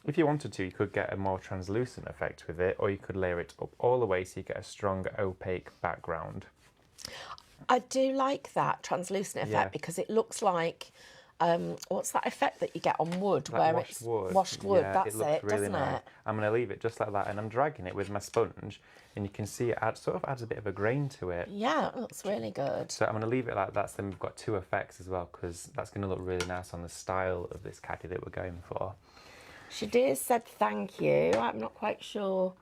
if you wanted to, you could get a more translucent effect with it, or you could layer it up all the way so you get a strong opaque background. I do like that translucent effect because it looks like, what's that effect that you get on wood? Like where washed it's wood. washed wood, Yeah, that's looks it, really doesn't nice. it? I'm going to leave it just like that, and I'm dragging it with my sponge, and you can see it sort of adds a bit of a grain to it. Yeah, it looks really good. So I'm going to leave it like that, so then we've got two effects as well, because that's going to look really nice on the style of this caddy that we're going for. Shadir said thank you. I'm not quite sure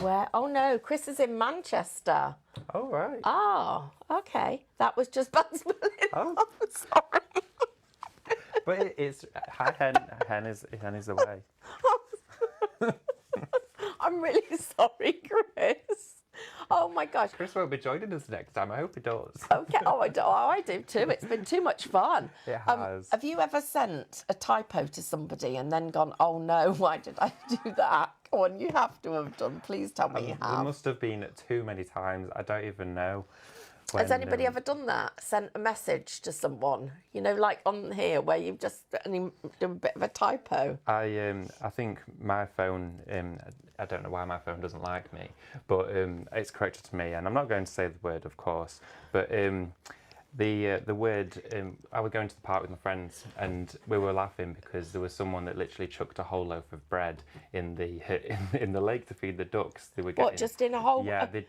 where. Oh no, Chris is in Manchester. Oh, right. Oh, okay. That was just Bugs Berlin. Oh. I'm sorry. But it's hi, hen is away. I'm really sorry, Chris. Oh my gosh. Chris won't be joining us next time. I hope he does. Okay. Oh, I do too. It's been too much fun. It has. Have you ever sent a typo to somebody and then gone, oh no, why did I do that? Or you have to have done. Please tell me you have. There must have been too many times. I don't even know. Has anybody ever done that? Sent a message to someone? You know, like on here where you've just done a bit of a typo. I think my phone. I don't know why my phone doesn't like me, but it's corrected to me, and I'm not going to say the word, of course. But the word. I was going to the park with my friends, and we were laughing because there was someone that literally chucked a whole loaf of bread in the lake to feed the ducks. They were getting, What, just in a whole? Yeah, they'd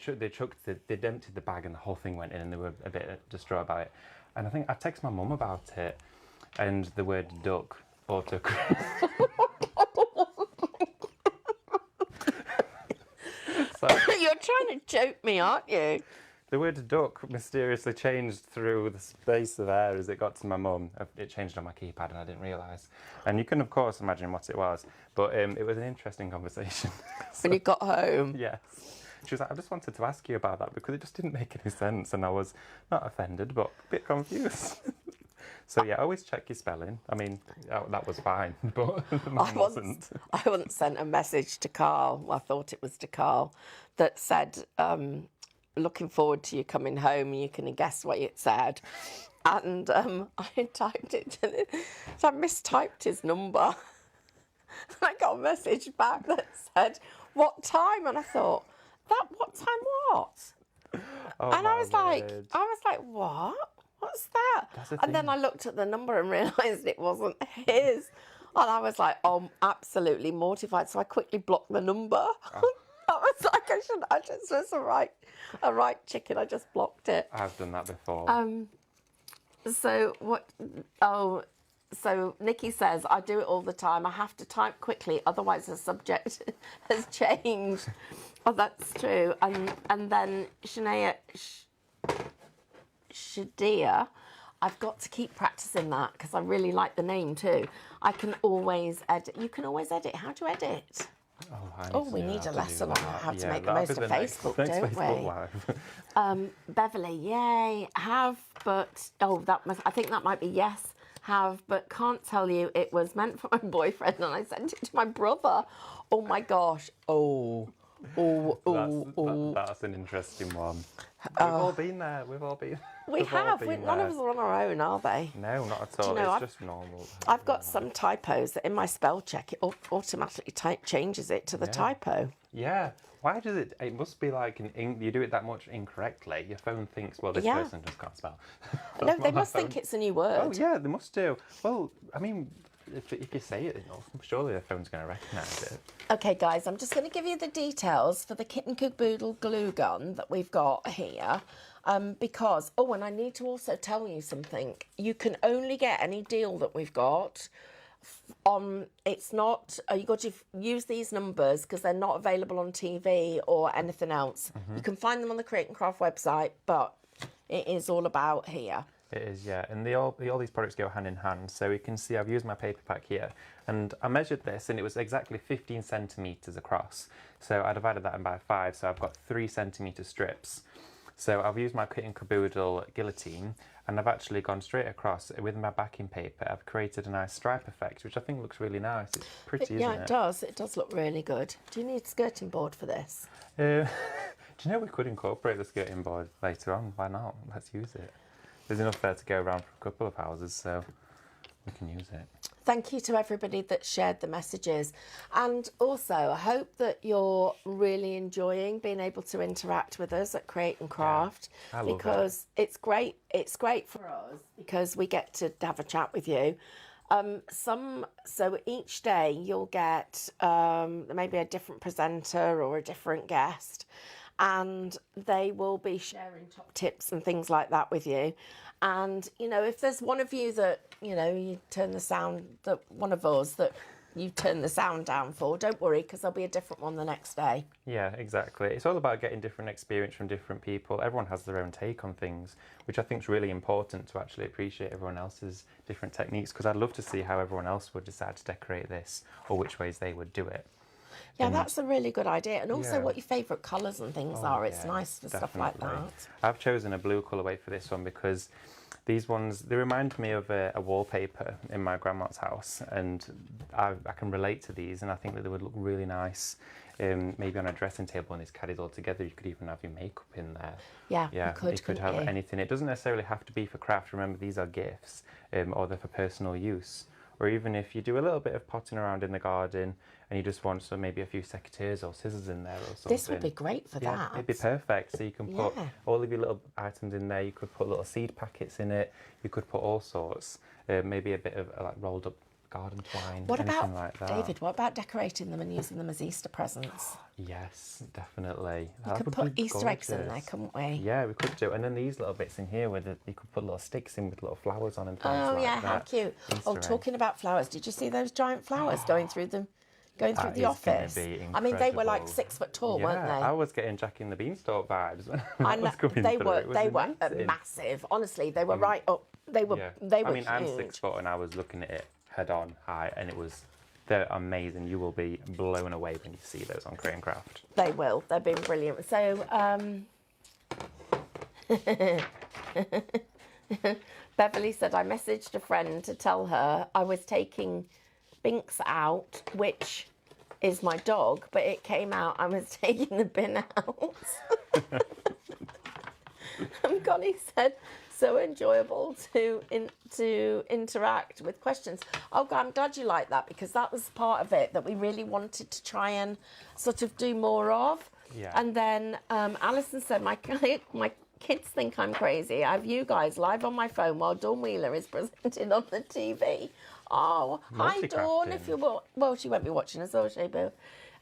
emptied the bag and the whole thing went in, and they were a bit distraught about it. And I think I texted my mum about it, and the word duck autocorrect. So, You're trying to joke me, aren't you? the word duck mysteriously changed through the space of air as it got to my mum. It changed on my keypad and I didn't realise. And you can, of course, imagine what it was. But it was an interesting conversation. When you got home? Yes. She was like, I just wanted to ask you about that because it just didn't make any sense. And I was not offended, but a bit confused. So, yeah, always check your spelling. I mean, that was fine, but mine wasn't. I once sent a message to Carl, I thought it was to Carl, that said, looking forward to you coming home. You can guess what it said. And I typed it, so I mistyped his number. I got a message back that said, what time? And I thought, what time what? Oh, and I was like, word. what? What's that? That's the And then thing. I looked at the number and realised it wasn't his. And I was like, absolutely mortified. So I quickly blocked the number. Oh. I was like, I just was a right chicken. I just blocked it. I've done that before. So what? Oh, so Nikki says, I do it all the time. I have to type quickly, otherwise the subject has changed. Oh, that's true. And then Shadia, I've got to keep practicing that because I really like the name too. I can always edit. You can always edit. How to edit? We need a lesson on how to make the most of Facebook, don't we? Beverly, yay. Have, but, I think that might be yes. Have, but can't tell you. It was meant for my boyfriend and I sent it to my brother. Oh my gosh. Oh, That's an interesting one. We've all been there. We've all been. We have. None of us are on our own, are they? No, not at all. It's just normal. I've got some typos that in my spell check, it automatically changes it to the typo. Yeah. Why does it? It must be like you do it that much incorrectly. Your phone thinks, well, this person just can't spell. No, they must think it's a new word. Oh yeah, they must do. Well, I mean, if you say it enough, surely the phone's going to recognise it. Okay, guys, I'm just going to give you the details for the Kitten Caboodle glue gun that we've got here. Because, and I need to also tell you something. You can only get any deal that we've got on, it's not, you got to use these numbers because they're not available on TV or anything else. You can find them on the Create and Craft website, but it is all about here. It is, yeah, and all these products go hand in hand. So you can see I've used my paper pack here, and I measured this, and it was exactly 15 centimetres across. So I divided that in by 5, so I've got 3 centimetre strips. So I've used my Kitten Caboodle guillotine, and I've actually gone straight across with my backing paper. I've created a nice stripe effect, which I think looks really nice. It's pretty, isn't it? Yeah, it does. It does look really good. Do you need a skirting board for this? Do you know we could incorporate the skirting board later on? Why not? Let's use it. There's enough there to go around for a couple of houses, so we can use it. Thank you to everybody that shared the messages. And also, I hope that you're really enjoying being able to interact with us at Create and Craft. Yeah, I love because it's great. It's great for us because we get to have a chat with you. So each day you'll get maybe a different presenter or a different guest, and they will be sharing top tips and things like that with you. And, if there's one of you that, you turn the sound, that one of us that you turn the sound down for, don't worry, because there'll be a different one the next day. Yeah, exactly. It's all about getting different experience from different people. Everyone has their own take on things, which I think is really important to actually appreciate everyone else's different techniques, because I'd love to see how everyone else would decide to decorate this or which ways they would do it. Yeah, that's a really good idea. And also what your favourite colours and things are. It's nice for stuff like that. I've chosen a blue colourway for this one because these ones, they remind me of a wallpaper in my grandma's house, and I can relate to these, and I think that they would look really nice maybe on a dressing table and these caddies all together. You could even have your makeup in there. Yeah, you could have anything. It doesn't necessarily have to be for craft. Remember, these are gifts or they're for personal use. Or even if you do a little bit of potting around in the garden and you just want maybe a few secateurs or scissors in there or something. This would be great for that. It'd be perfect. So you can put all of your little items in there. You could put little seed packets in it. You could put all sorts. Maybe a bit of like rolled up garden twine, anything like that. David, what about decorating them and using them as Easter presents? Yes, definitely. We could put Easter eggs in there, couldn't we? Yeah, we could do. And then these little bits in here where you could put little sticks in with little flowers on and things like that. Oh, yeah, how cute. Talking about flowers, did you see those giant flowers going through the office? I mean, they were like 6 foot tall, weren't they? I was getting Jack in the Beanstalk vibes when I know, they were amazing. massive. Honestly, they were right up. They were huge. I'm 6 foot and I was looking at it head on high, and they're amazing. You will be blown away when you see those on Create and Craft. They will. They've been brilliant. So, Beverly said, I messaged a friend to tell her I was taking Binks out, which is my dog, but it came out I was taking the bin out. And Connie said, so enjoyable to interact with questions. Oh, God, I'm glad you like that, because that was part of it that we really wanted to try and sort of do more of. Yeah. And then Alison said, my kids think I'm crazy. I have you guys live on my phone while Dawn Wheeler is presenting on the TV. Oh, hi, Dawn. If you will, well, she won't be watching us, will she, Boo?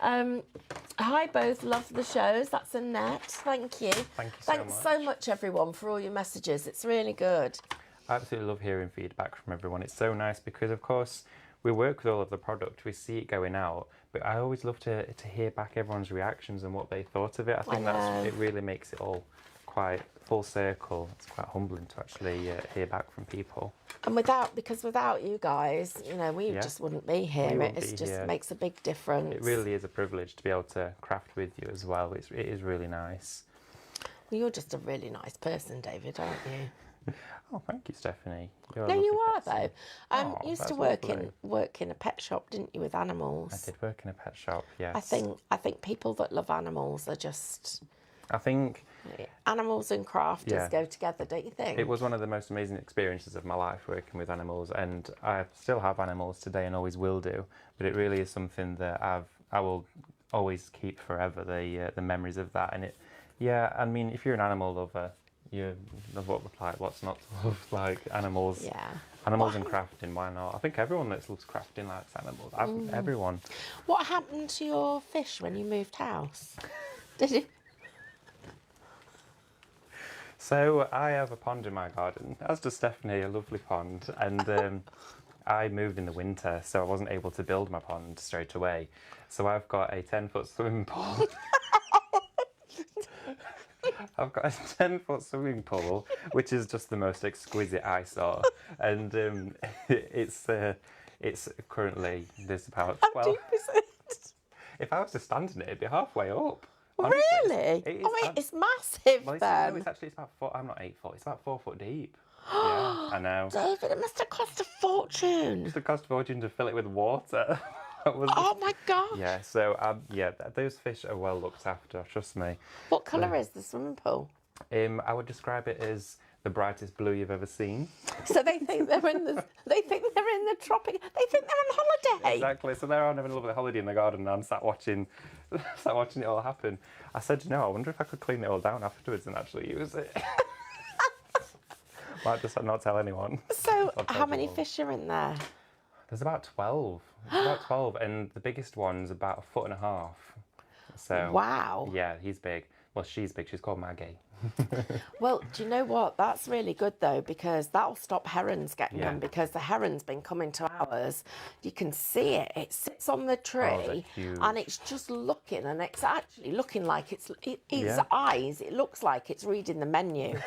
Hi both, love the shows. That's Annette. Thank you. Thanks so much, everyone, for all your messages. It's really good. I absolutely love hearing feedback from everyone. It's so nice because, of course, we work with all of the product. We see it going out, but I always love to hear back everyone's reactions and what they thought of it. I think it really makes it all quite full circle. It's quite humbling to actually hear back from people. And without you guys, we just wouldn't be here. It just makes a big difference. It really is a privilege to be able to craft with you as well. It is really nice. Well, you're just a really nice person, David, aren't you? Oh, thank you, Stephanie. You're a No, you lovely are person. though. Oh, You used to that's lovely. work in a pet shop, didn't you, with animals? I did work in a pet shop, yes. I think people that love animals are just I think animals and crafters Yeah. go together, don't you think? it was one of the most amazing experiences of my life working with animals, and I still have animals today and always will do. But it really is something that I will always keep forever. The memories of that, and it. Yeah, I mean, if you're an animal lover, you love what's not to love, like animals. Yeah. Animals and crafting, why not? I think everyone that loves crafting likes animals. Everyone. What happened to your fish when you moved house? Did you? So I have a pond in my garden, as does Stephanie, a lovely pond, and I moved in the winter, so I wasn't able to build my pond straight away. So I've got a 10-foot swimming pool. I've got a 10-foot swimming pool, which is just the most exquisite eyesore, and it's currently there's about How 12. deep is it? If I was to stand in it, it'd be halfway up. Honestly, Really? it is I mean, it's massive well, then. it's actually it's about 4. I'm not 8 foot. It's about 4 foot deep. Yeah, I know. David, it must have cost a fortune. It's the cost of fortune to fill it with water. That was Oh my gosh. yeah. So those fish are well looked after. Trust me. What colour is the swimming pool? I would describe it as the brightest blue you've ever seen. So they think they're in the tropic. They think they're on holiday. Exactly. So they're on having a lovely holiday in the garden, and I'm sat watching it all happen. I said, I wonder if I could clean it all down afterwards and actually use it. Might just not tell anyone. So I'll tell how many you all. fish are in there? There's about 12. There's about 12, and the biggest one's about 1.5 foot. So Wow. yeah, he's big. Well, she's big. She's called Maggie. Well, do you know what? That's really good though, because that'll stop herons getting Yeah. them, because the heron's been coming to ours. You can see it. It sits on the tree huge. and it's just looking, and it's actually looking like its Yeah. eyes. It looks like it's reading the menu.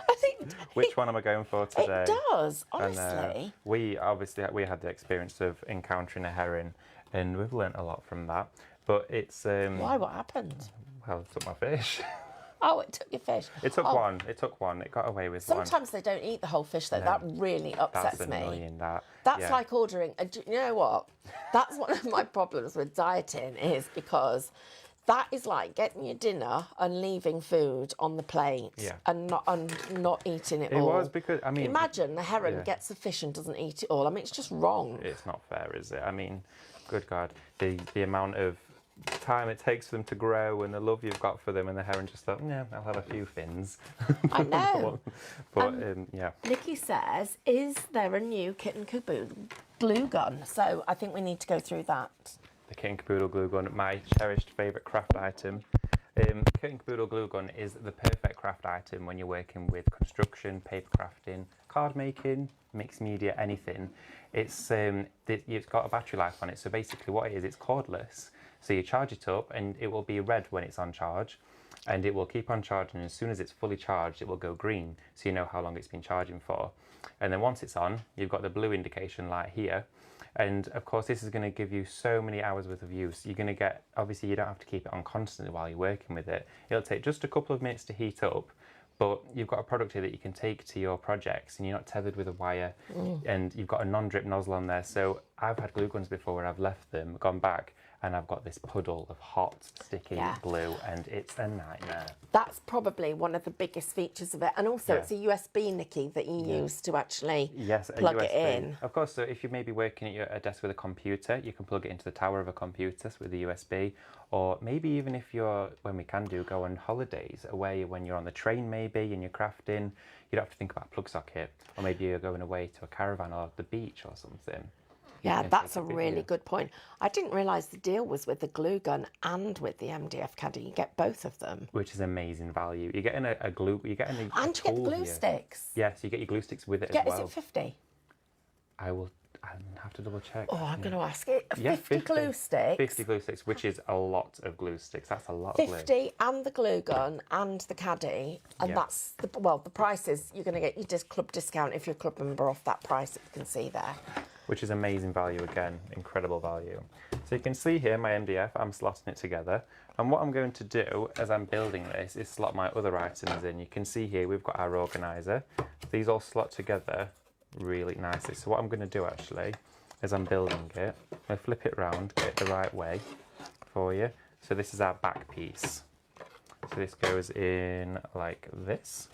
I think Which one am I going for today? it does, And, honestly. we had the experience of encountering a heron, and we've learnt a lot from that. But it's Why? What happened? well, it took my fish. Oh, it took your fish. It took Oh, one. It took one. It got away with one. Sometimes they don't eat the whole fish though. That really upsets That's me. annoying. That's yeah. like ordering. You know what? That's one of my problems with dieting, is because that is like getting your dinner and leaving food on the plate Yeah. and not eating it It all. was because I mean, Imagine the heron yeah. gets the fish and doesn't eat it all. I mean, it's just wrong. it's not fair, is it? I mean, good God, the amount of time it takes for them to grow and the love you've got for them, and the heron just thought, yeah, I'll have a few fins. I know. But yeah. Nikki says, is there a new Kitten Caboodle glue gun? So I think we need to go through that. The Kitten Caboodle glue gun, my cherished favourite craft item. Kitten Caboodle glue gun is the perfect craft item when you're working with construction, paper crafting, card making, mixed media, anything. It's got a battery life on it, so basically what it is, it's cordless. So you charge it up and it will be red when it's on charge, and it will keep on charging. As soon as it's fully charged, it will go green, so you know how long it's been charging for. And then once it's on, you've got the blue indication light here. And of course, this is going to give you so many hours worth of use. You're going to get, obviously you don't have to keep it on constantly while you're working with it. It'll take just a couple of minutes to heat up, but you've got a product here that you can take to your projects, and you're not tethered with a wire, and you've got a non-drip nozzle on there. So I've had glue guns before where I've left them, gone back, and I've got this puddle of hot, sticky glue, and it's a nightmare. That's probably one of the biggest features of it. And also Yeah. it's a USB, Nikki, that you use to actually Yes, a plug it USB. in. Of course, so if you may be working at a desk with a computer, you can plug it into the tower of a computer with a USB. Or maybe even if you're, when we can do, go on holidays away, when you're on the train maybe and you're crafting, you don't have to think about a plug socket. Or maybe you're going away to a caravan or the beach or something. Yeah, Yeah, that's take a a video. really good point. I didn't realise the deal was with the glue gun and with the MDF Caddy. You get both of them. Which is amazing value. You're getting a glue, you're getting a And you get the tool glue here. sticks. Yes, you get your glue sticks with it Is as well. it 50? I'll have to double check. Oh, I'm going to ask it. Yeah, 50 glue sticks. 50 glue sticks, which is a lot of glue sticks. That's a lot of glue. 50 and the glue gun and the caddy, and Yeah. that's the price is you're going to get your club discount if you're a club member off that price that you can see there. Which is amazing value again, incredible value. So you can see here my MDF, I'm slotting it together. And what I'm going to do as I'm building this is slot my other items in. You can see here we've got our organiser, these all slot together really nicely. So what I'm going to do actually, as I'm building it, I'm going to flip it around, get it the right way for you. So this is our back piece. So this goes in like this.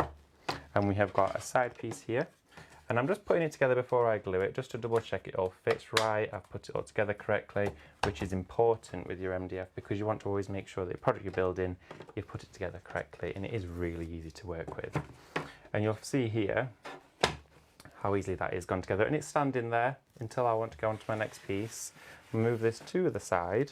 And we have got a side piece here. And I'm just putting it together before I glue it, just to double check it all fits right. I've put it all together correctly, which is important with your MDF because you want to always make sure that the product you're building, you've put it together correctly, and it is really easy to work with. And you'll see here how easily that is gone together. And it's standing there until I want to go on to my next piece. Move this to the side.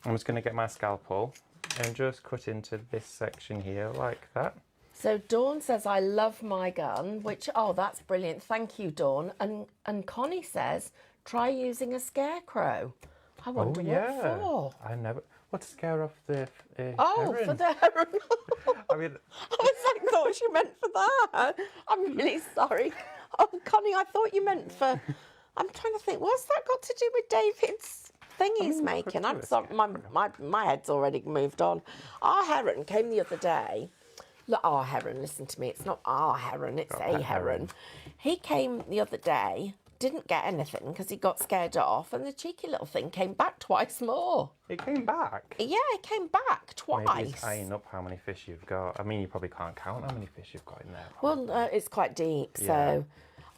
I'm just going to get my scalpel and just cut into this section here like that. So Dawn says, I love my gun, which, oh, that's brilliant. Thank you, Dawn. And Connie says, try using a scarecrow. I wonder what for. I never, what to scare off the Oh, heron? for the heron. I mean, I thought you meant for that. I'm really sorry. Oh, Connie, I thought you meant for, I'm trying to think, what's that got to do with David's thing he's making? I'm sorry, my head's already moved on. Our heron came the other day. Look, our heron, listen to me, it's not our heron, it's a heron. He came the other day, didn't get anything because he got scared off, and the cheeky little thing came back twice more. it came back. Yeah, it came back twice. Maybe it's eyeing up how many fish you've got. I mean, you probably can't count how many fish you've got in there. Well, it's quite deep, so...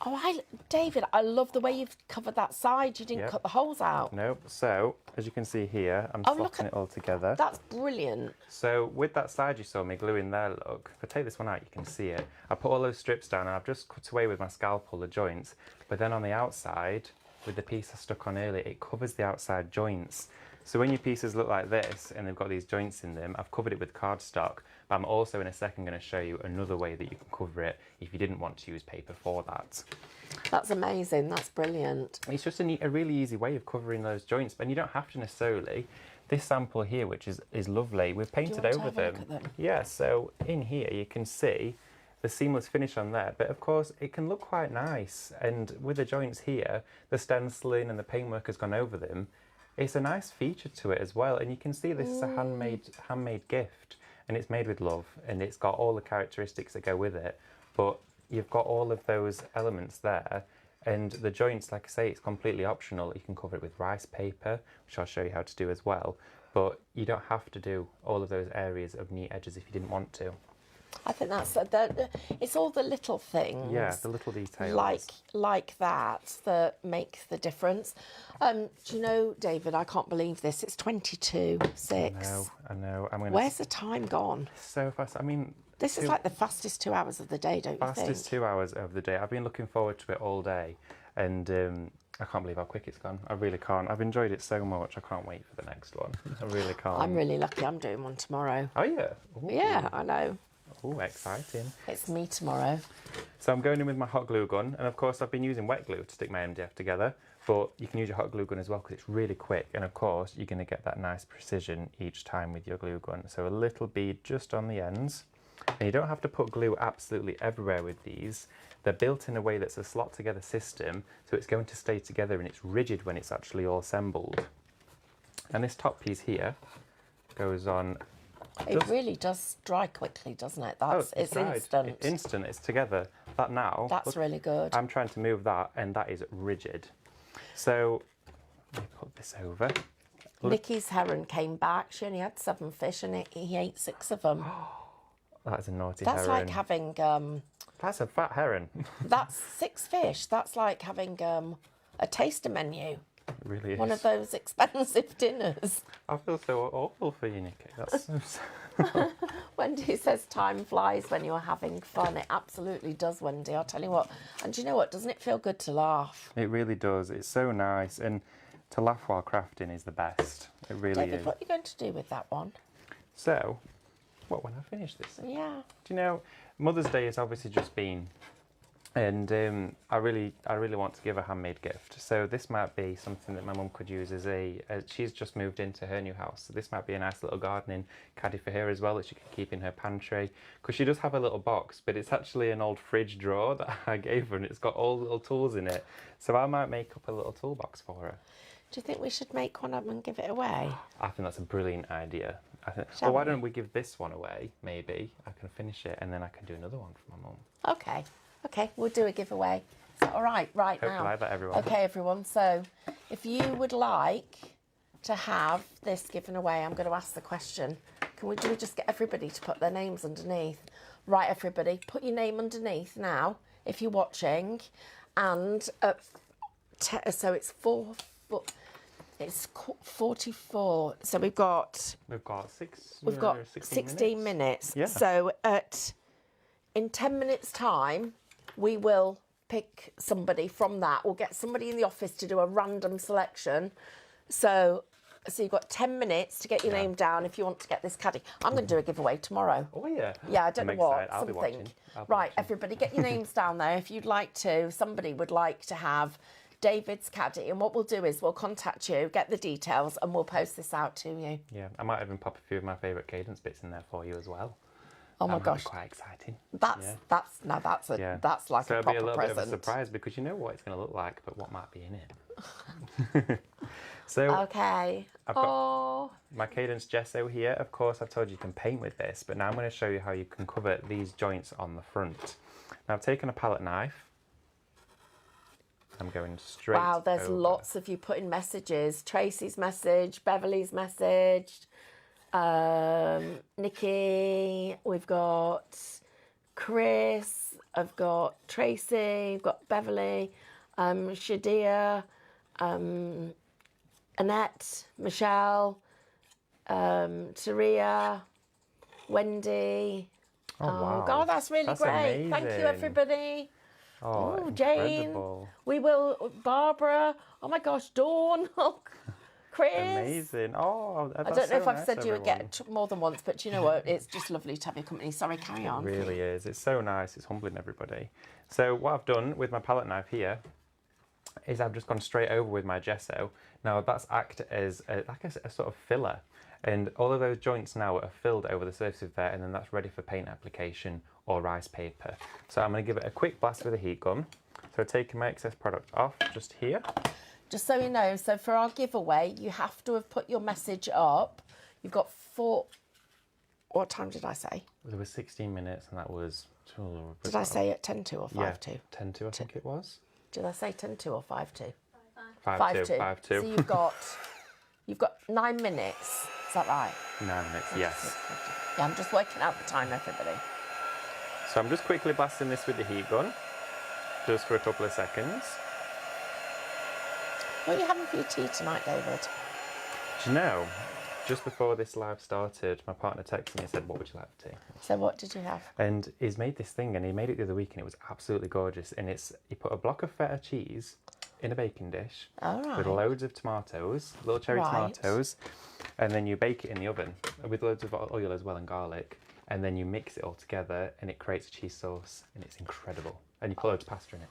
Oh, David, I love the way you've covered that side. You didn't cut the holes out. Nope. So, as you can see here, I'm slotting it all together. That's brilliant. So, with that side you saw me gluing there, look, if I take this one out, you can see it. I put all those strips down and I've just cut away with my scalpel the joints. But then on the outside, with the piece I stuck on earlier, it covers the outside joints. So when your pieces look like this and they've got these joints in them, I've covered it with cardstock, but I'm also in a second going to show you another way that you can cover it if you didn't want to use paper for that. That's amazing. That's brilliant. It's just a really easy way of covering those joints, and you don't have to necessarily. This sample here, which is lovely, we've painted over them. Yeah, so in here you can see the seamless finish on there, but of course it can look quite nice, and with the joints here, the stenciling and the paintwork has gone over them. It's a nice feature to it as well, and you can see this is a handmade gift, and it's made with love, and it's got all the characteristics that go with it, but you've got all of those elements there, and the joints, like I say, it's completely optional. You can cover it with rice paper, which I'll show you how to do as well, but you don't have to do all of those areas of neat edges if you didn't want to. I think that's it's all the little things. Yeah, the little details. Like that make the difference. Do you know, David, I can't believe this. It's 22:06. I know. Where's the time gone? So fast. I mean, this is like the fastest 2 hours of the day, don't you think? Fastest 2 hours of the day. I've been looking forward to it all day, and I can't believe how quick it's gone. I really can't. I've enjoyed it so much. I can't wait for the next one. I really can't. I'm really lucky. I'm doing one tomorrow. Oh yeah. Ooh. Yeah, I know. Oh, exciting. It's me tomorrow. So I'm going in with my hot glue gun, and of course I've been using wet glue to stick my MDF together, but you can use your hot glue gun as well because it's really quick, and of course you're going to get that nice precision each time with your glue gun. So a little bead just on the ends, and you don't have to put glue absolutely everywhere with these. They're built in a way that's a slot together system, so it's going to stay together and it's rigid when it's actually all assembled. And this top piece here goes on. It really does dry quickly, doesn't it? It's dried. instant. It's instant, it's together. That now. That's look, really good. I'm trying to move that, and that is rigid. So, let me put this over. Nikki's heron came back. She only had 7 fish, and he ate 6 of them. That's a naughty That's heron. like having... That's a fat heron. That's 6 fish. That's like having a taster menu. It really is. One of those expensive dinners. I feel so awful for you, Nikki. That's so sad. Wendy says time flies when you're having fun. It absolutely does, Wendy. I'll tell you what. And do you know what? Doesn't it feel good to laugh? It really does. It's so nice. And to laugh while crafting is the best. It really David, is. what are you going to do with that one? So, what when I finish this? Yeah. Do you know, Mother's Day has obviously just been, and I really want to give a handmade gift. So this might be something that my mum could use as she's just moved into her new house. So this might be a nice little gardening caddy for her as well that she can keep in her pantry. Because she does have a little box, but it's actually an old fridge drawer that I gave her, and it's got all the little tools in it. So I might make up a little toolbox for her. Do you think we should make one up and give it away? I think that's a brilliant idea. Well, why don't we give this one away, maybe? I can finish it, and then I can do another one for my mum. Okay. Okay, we'll do a giveaway. Is that all right? Right Hope now. you like that, everyone. Okay, everyone. So, if you would like to have this given away, I'm going to ask the question. Can we just get everybody to put their names underneath? Right, everybody, put your name underneath now if you're watching. And so it's 44. So we've got 16 minutes. Yeah. So in 10 minutes time, we will pick somebody from that. We'll get somebody in the office to do a random selection. So you've got 10 minutes to get your name down if you want to get this caddy. I'm going to do a giveaway tomorrow. Oh, yeah. Yeah, I don't know what. I'll be watching. Right, everybody, get your names down there if you'd like to. Somebody would like to have David's caddy. And what we'll do is we'll contact you, get the details, and we'll post this out to you. Yeah, I might even pop a few of my favourite cadence bits in there for you as well. Oh my gosh, quite exciting. That's like so a proper it'll be a little present. bit of a surprise because you know what it's going to look like, but what might be in it. So Okay. I've got my cadence gesso here. Of course, I've told you can paint with this, but now I'm going to show you how you can cover these joints on the front. Now I've taken a palette knife. I'm going straight. Wow, there's over. lots of you putting messages. Tracy's message, Beverly's message, Nikki, we've got Chris, I've got Tracy, we've got Beverly, Shadia, Annette, Michelle, Taria, Wendy. Oh, wow. God, that's really great. Amazing. Thank you, everybody. Oh, Jane. incredible. We will, Barbara. Oh my gosh, Dawn. Chris. Amazing. Oh, I don't know if I've said you would get more than once, but you know what? It's just lovely to have your company. Sorry, carry on. It really is. It's so nice. It's humbling, everybody. So what I've done with my palette knife here is I've just gone straight over with my gesso. Now that's acted as a sort of filler. And all of those joints now are filled over the surface of there, and then that's ready for paint application or rice paper. So I'm going to give it a quick blast with a heat gun. So taking my excess product off just here. Just so you know, so for our giveaway, you have to have put your message up. You've got 4... What time did I say? There was 16 minutes, and that was... Did I say at 10 to or 5 to? 10 to, I think it was. Did I say 10 to or 5 to? 5 to. 5 to. So you've got 9 minutes. Is that right? 9 minutes, yes. Yeah, I'm just working out the time, everybody. So I'm just quickly blasting this with the heat gun, just for a couple of seconds. What are you having for your tea tonight, David? Do you know, just before this live started, my partner texted me and said, what would you like for tea? So what did you have? And he's made this thing, and he made it the other week, and it was absolutely gorgeous. And he put a block of feta cheese in a baking dish with loads of tomatoes, little cherry tomatoes, and then you bake it in the oven with loads of oil as well and garlic, and then you mix it all together, and it creates a cheese sauce, and it's incredible. And you put loads of pasta in it.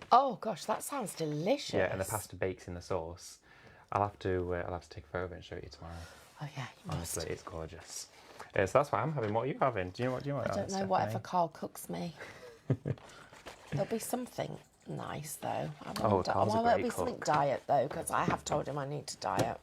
Oh gosh, that sounds delicious. Yeah, and the pasta bakes in the sauce. I'll have to take a photo of it and show it you tomorrow. Oh yeah, you must. Honestly, it's gorgeous. So that's what I'm having. What are you having? Do you know what? I don't know. Whatever Carl cooks me. There'll be something nice though. Carl's a great There'll be something diet though, because I have told him I need to diet.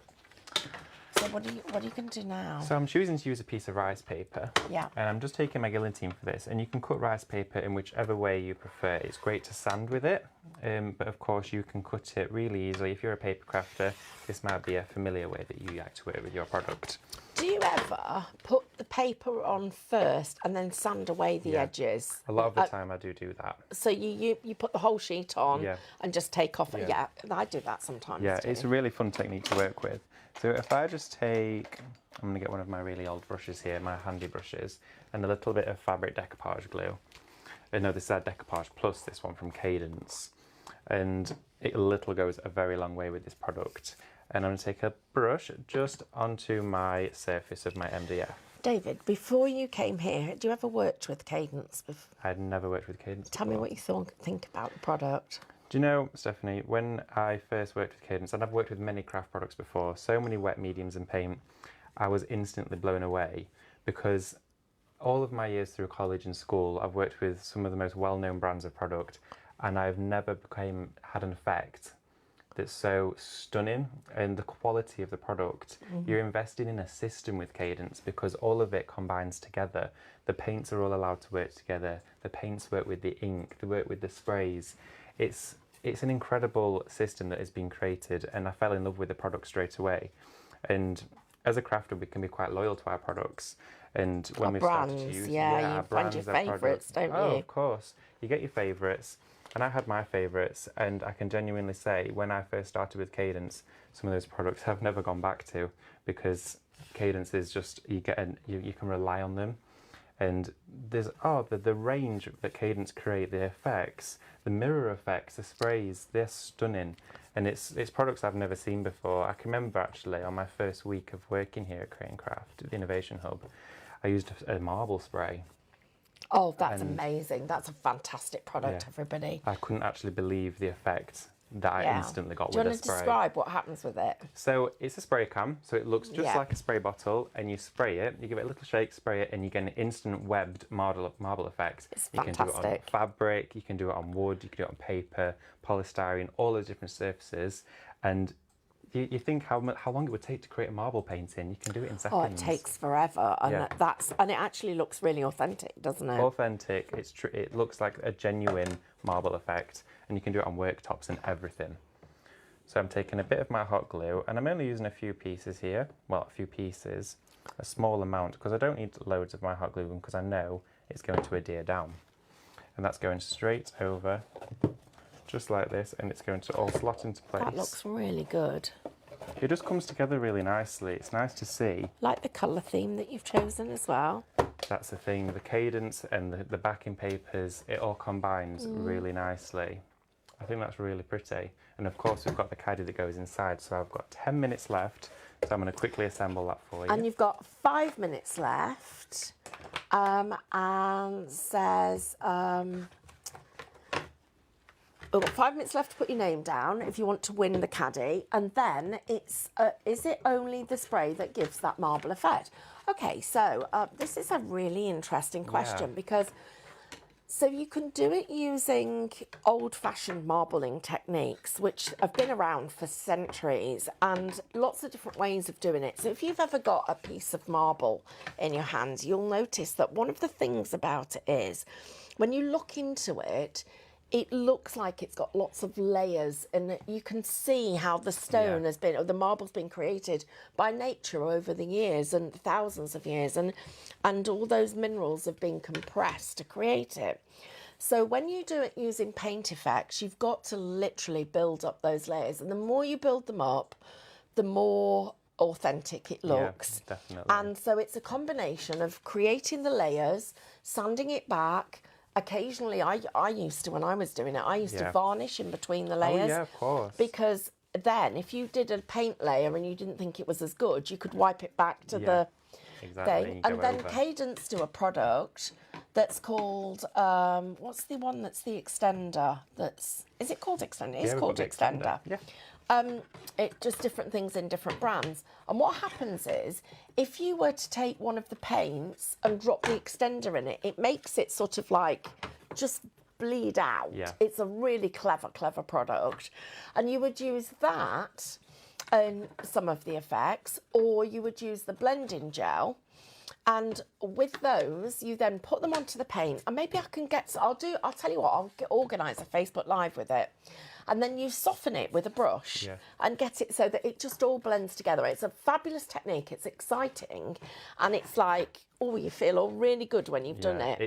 So what are you going to do now? So I'm choosing to use a piece of rice paper. Yeah. And I'm just taking my guillotine for this. And you can cut rice paper in whichever way you prefer. It's great to sand with it. But of course you can cut it really easily. If you're a paper crafter, this might be a familiar way that you like to work with your product. Do you ever put the paper on first and then sand away the edges? A lot of the time I do that. So you put the whole sheet on and just take off it. Yeah, I do that sometimes Yeah, too. it's a really fun technique to work with. So if I just take, I'm going to get one of my really old brushes here, my handy brushes, and a little bit of fabric decoupage glue. No, this is our decoupage plus this one from Cadence. And it little goes a very long way with this product. And I'm going to take a brush just onto my surface of my MDF. David, before you came here, had you ever worked with Cadence before? I'd never worked with Cadence Tell me what you think about the product. Do you know, Stephanie, when I first worked with Cadence, and I've worked with many craft products before, so many wet mediums and paint, I was instantly blown away because all of my years through college and school, I've worked with some of the most well-known brands of product, and I've never had an effect that's so stunning, and the quality of the product. You're investing in a system with Cadence because all of it combines together. The paints are all allowed to work together. The paints work with the ink, they work with the sprays. It's an incredible system that has been created, and I fell in love with the product straight away. And as a crafter, we can be quite loyal to our products. And when we started to use you find your favourites, don't you? Oh, of course. You get your favourites. And I had my favourites, and I can genuinely say when I first started with Cadence, some of those products I've never gone back to, because Cadence is just, you can rely on them. And there's the range that Cadence create, the effects, the mirror effects, the sprays, they're stunning. And it's products I've never seen before. I can remember actually on my first week of working here at Create and Craft at the Innovation Hub, I used a marble spray. Oh, that's amazing. That's a fantastic product, everybody. I couldn't actually believe the effect that I instantly got with a spray. Do you want to describe what happens with it? So it's a spray cam, so it looks just like a spray bottle, and you spray it, you give it a little shake, spray it, and you get an instant webbed marble effect. It's fantastic. You can do it on fabric, you can do it on wood, you can do it on paper, polystyrene, all those different surfaces. And you think how long it would take to create a marble painting. You can do it in seconds. Oh, it takes forever, and and it actually looks really authentic, doesn't it? Authentic. It looks like a genuine marble effect, and you can do it on worktops and everything. So I'm taking a bit of my hot glue, and I'm only using a few pieces here. Well, a few pieces, a small amount, because I don't need loads of my hot glue because I know it's going to adhere down, and that's going straight over. Just like this, and it's going to all slot into place. That looks really good. It just comes together really nicely. It's nice to see. Like the colour theme that you've chosen as well. That's the thing, the Cadence and the backing papers, it all combines really nicely. I think that's really pretty. And of course we've got the caddy that goes inside, so I've got 10 minutes left, so I'm going to quickly assemble that for you. And you've got 5 minutes left, and says... we've got 5 minutes left to put your name down if you want to win the caddy, and then it's is it only the spray that gives that marble effect? Okay, so this is a really interesting question because so you can do it using old-fashioned marbling techniques which have been around for centuries, and lots of different ways of doing it. So if you've ever got a piece of marble in your hands, you'll notice that one of the things about it is when you look into it, it looks like it's got lots of layers, and you can see how the stone has been, or the marble's been created by nature over the years and thousands of years, and all those minerals have been compressed to create it. So when you do it using paint effects, you've got to literally build up those layers, and the more you build them up, the more authentic it looks. Yeah, definitely. And so it's a combination of creating the layers, sanding it back. Occasionally, I used to, when I was doing it, I used to varnish in between the layers. Oh, yeah, of course. Because then, if you did a paint layer and you didn't think it was as good, you could wipe it back to the thing. And then Cadence do a product that's called, what's the one that's the extender? Is it called extender? It's called extender. Yeah. It just different things in different brands. And what happens is, if you were to take one of the paints and drop the extender in it, it makes it sort of like just bleed out. Yeah. It's a really clever product. And you would use that in some of the effects, or you would use the blending gel. And with those, you then put them onto the paint, and maybe I can I'll tell you what, I'll organise a Facebook Live with it. And then you soften it with a brush and get it so that it just all blends together. It's a fabulous technique. It's exciting. And it's like, oh, you feel all really good when you've done it.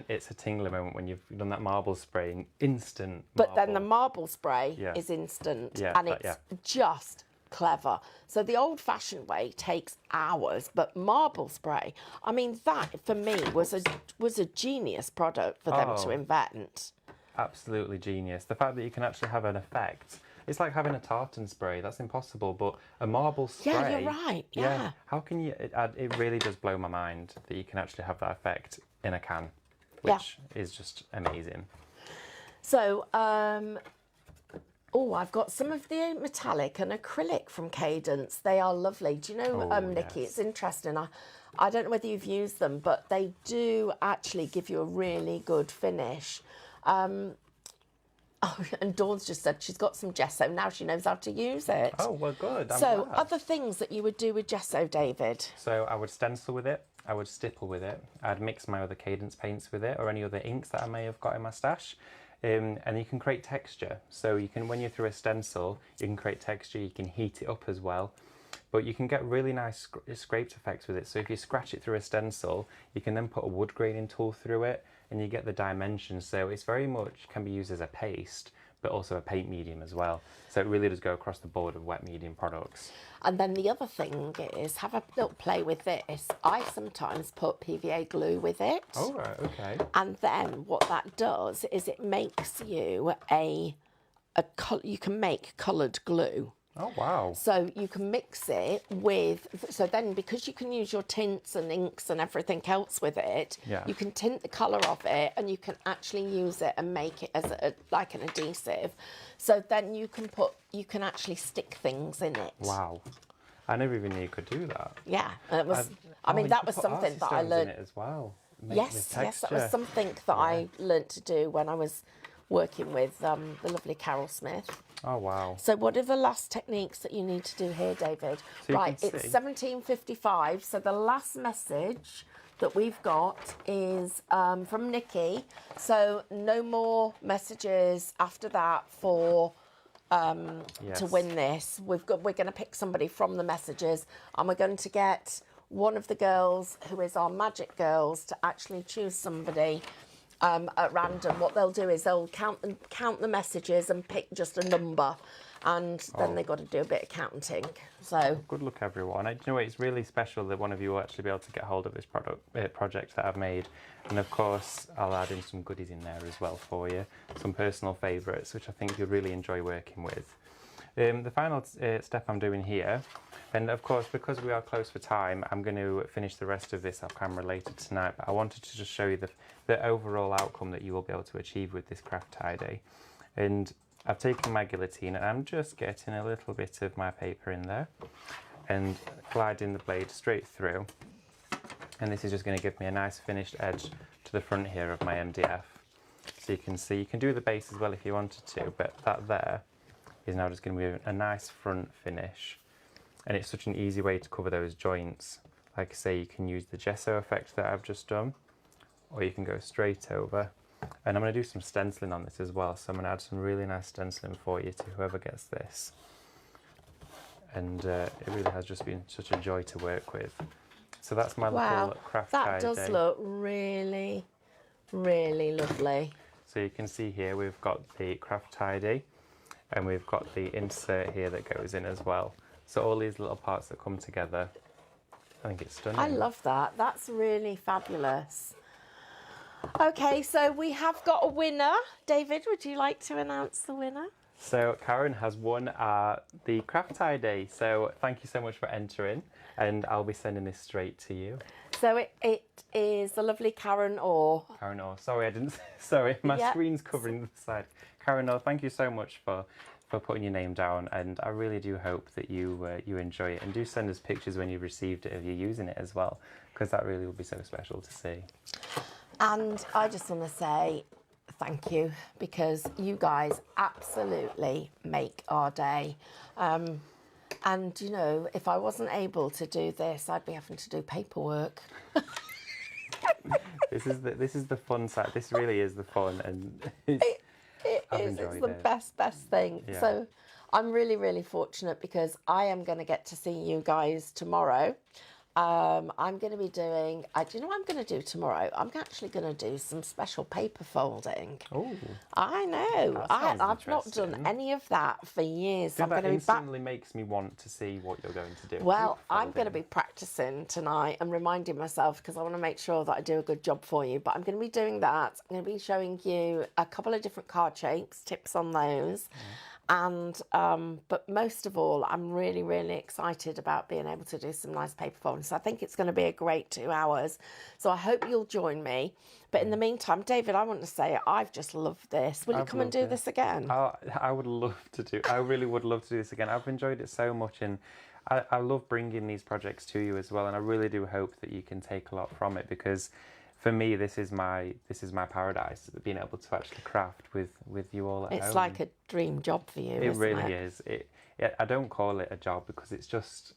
It's a tingly moment when you've done that marble spraying, instant But then the marble spray is instant. And it's just clever. So the old-fashioned way takes hours, but marble spray, I mean, that for me was a genius product for them to invent. Absolutely genius. The fact that you can actually have an effect. It's like having a tartan spray. That's impossible. But a marble spray... Yeah, you're right. Yeah. How can you... It really does blow my mind that you can actually have that effect in a can, which is just amazing. So, I've got some of the metallic and acrylic from Cadence. They are lovely. Do you know, Nikki, it's interesting. I don't know whether you've used them, but they do actually give you a really good finish. Oh, and Dawn's just said she's got some gesso. Now she knows how to use it. Oh, well, good. I'm So, glad. other things that you would do with gesso, David? So I would stencil with it, I would stipple with it, I'd mix my other Cadence paints with it, or any other inks that I may have got in my stash. And you can create texture. So you can, when you're through a stencil, you can create texture, you can heat it up as well. But you can get really nice scraped effects with it. So if you scratch it through a stencil, you can then put a wood graining tool through it, and you get the dimensions. So it's very much can be used as a paste, but also a paint medium as well. So it really does go across the board of wet medium products. And then the other thing is have a little play with this. I sometimes put PVA glue with it. Oh, right, okay. And then what that does is it makes you you can make coloured glue. Oh, wow. So you can mix it with, so then because you can use your tints and inks and everything else with it, Yeah. you can tint the colour of it and you can actually use it and make it as like an adhesive. So then you can actually stick things in it. Wow. I never even knew you could do that. Yeah, and it was, I mean, you that could was put something that I arty stones learned. in it as well. Make Yes, the yes, that was texture. something that I learnt to do when I was working with the lovely Carol Smith. Oh, wow. So what are the last techniques that you need to do here, David? So you Right, can it's see- 17:55. So the last message that we've got is from Nikki. So no more messages after that for to Yes. win this. We're going to pick somebody from the messages, and we're going to get one of the girls who is our magic girls to actually choose somebody at random. What they'll do is they'll count the messages and pick just a number, and then they've got to do a bit of counting. So Good luck, everyone. You know what, it's really special that one of you will actually be able to get hold of this project that I've made. And of course, I'll add in some goodies in there as well for you. Some personal favourites, which I think you'll really enjoy working with. The final step I'm doing here, and of course, because we are close for time, I'm going to finish the rest of this off camera later tonight, but I wanted to just show you the overall outcome that you will be able to achieve with this craft tidy. And I've taken my guillotine and I'm just getting a little bit of my paper in there and gliding the blade straight through. And this is just going to give me a nice finished edge to the front here of my MDF. So you can see, you can do the base as well if you wanted to, but that there is now just going to be a nice front finish. And it's such an easy way to cover those joints. Like I say, you can use the gesso effect that I've just done, or you can go straight over. And I'm going to do some stenciling on this as well, so I'm going to add some really nice stenciling for you to whoever gets this. And it really has just been such a joy to work with. So that's my little craft that tidy. does look really, really lovely. So you can see here we've got the craft tidy, and we've got the insert here that goes in as well. So all these little parts that come together, I think it's stunning. I love that. That's really fabulous. Okay, so we have got a winner. David, would you like to announce the winner? So Karen has won the craft tidy. So thank you so much for entering, and I'll be sending this straight to you. So it is the lovely Karen Orr. Karen Orr. Sorry, I didn't. Sorry, my Yep. screen's covering the side. Karen Orr, thank you so much for putting your name down, and I really do hope that you enjoy it, and do send us pictures when you've received it of you using it as well, because that really will be so special to see. And I just want to say thank you, because you guys absolutely make our day. And, you know, if I wasn't able to do this, I'd be having to do paperwork. This is the fun side. This really is the fun, and I've It's enjoyed the it. best thing. Yeah. So I'm really, really fortunate, because I am going to get to see you guys tomorrow. I'm going to be doing, do you know what I'm going to do tomorrow? I'm actually going to do some special paper folding. Oh, I know. That sounds I've not done interesting. any of that for years. So I'm that going to be back. instantly makes me want to see what you're going to do. Well, Paper I'm going to folding. be practicing tonight and reminding myself, because I want to make sure that I do a good job for you. But I'm going to be doing that. I'm going to be showing you a couple of different card shapes, tips on those. And but most of all, I'm really, really excited about being able to do some nice paper folding. So I think it's going to be a great 2 hours. So I hope you'll join me. But in the meantime, David, I want to say I've just loved this. Will you I've come and do loved it. this again? I would love to do. I really would love to do this again. I've enjoyed it so much, and I love bringing these projects to you as well. And I really do hope that you can take a lot from it, because for me, this is my paradise, being able to actually craft with you all at home. It's like a dream job for you, It isn't really it? is. I don't call it a job because it's just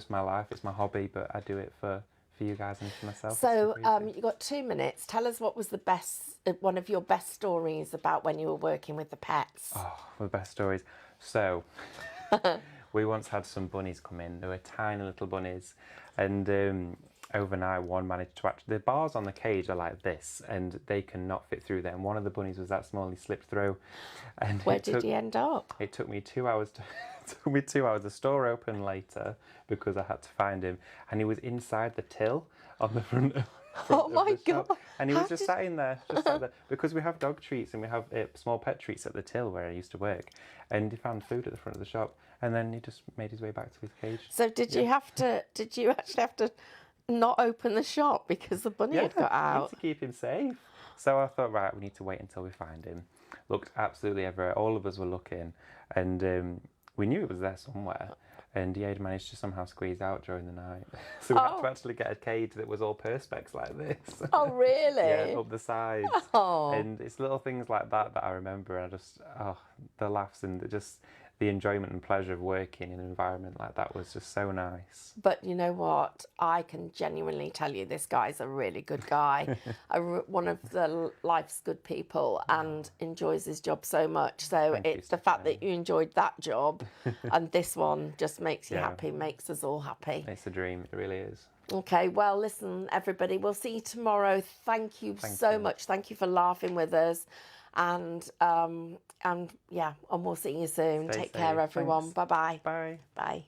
my life. It's my hobby, but I do it for you guys and for myself. So you've got 2 minutes. Tell us what was the best, one of your best stories about when you were working with the pets. Oh, the best stories. So we once had some bunnies come in. They were tiny little bunnies, and overnight one managed to actually, the bars on the cage are like this, and they cannot fit through there. And one of the bunnies was that small. He slipped through. And Where did he end up? It took me 2 hours to. Took me 2 hours. The store opened later because I had to find him, and he was inside the till on the front. Oh my shop. God. And he was just sat in there, because we have dog treats and we have small pet treats at the till where I used to work, and he found food at the front of the shop, and then he just made his way back to his cage. So did you actually have to not open the shop because the bunny had got out? To keep him safe. So I thought, right, we need to wait until we find him. Looked absolutely everywhere. All of us were looking, and we knew it was there somewhere. And he had managed to somehow squeeze out during the night. So we had to actually get a cage that was all perspex like this. Oh, really? Yeah, up the sides. Oh. And it's little things like that I remember. And I just, the laughs and just the enjoyment and pleasure of working in an environment like that was just so nice. But you know what? I can genuinely tell you this guy's a really good guy, one of the life's good people, and enjoys his job so much. So it's the fact that you enjoyed that job and this one just makes you happy, makes us all happy. It's a dream, it really is. Okay, well, listen, everybody, we'll see you tomorrow. Thank you so much. Thank you for laughing with us. And we'll see you soon. Stay Take safe. care, everyone. Thanks. Bye-bye. Bye. Bye.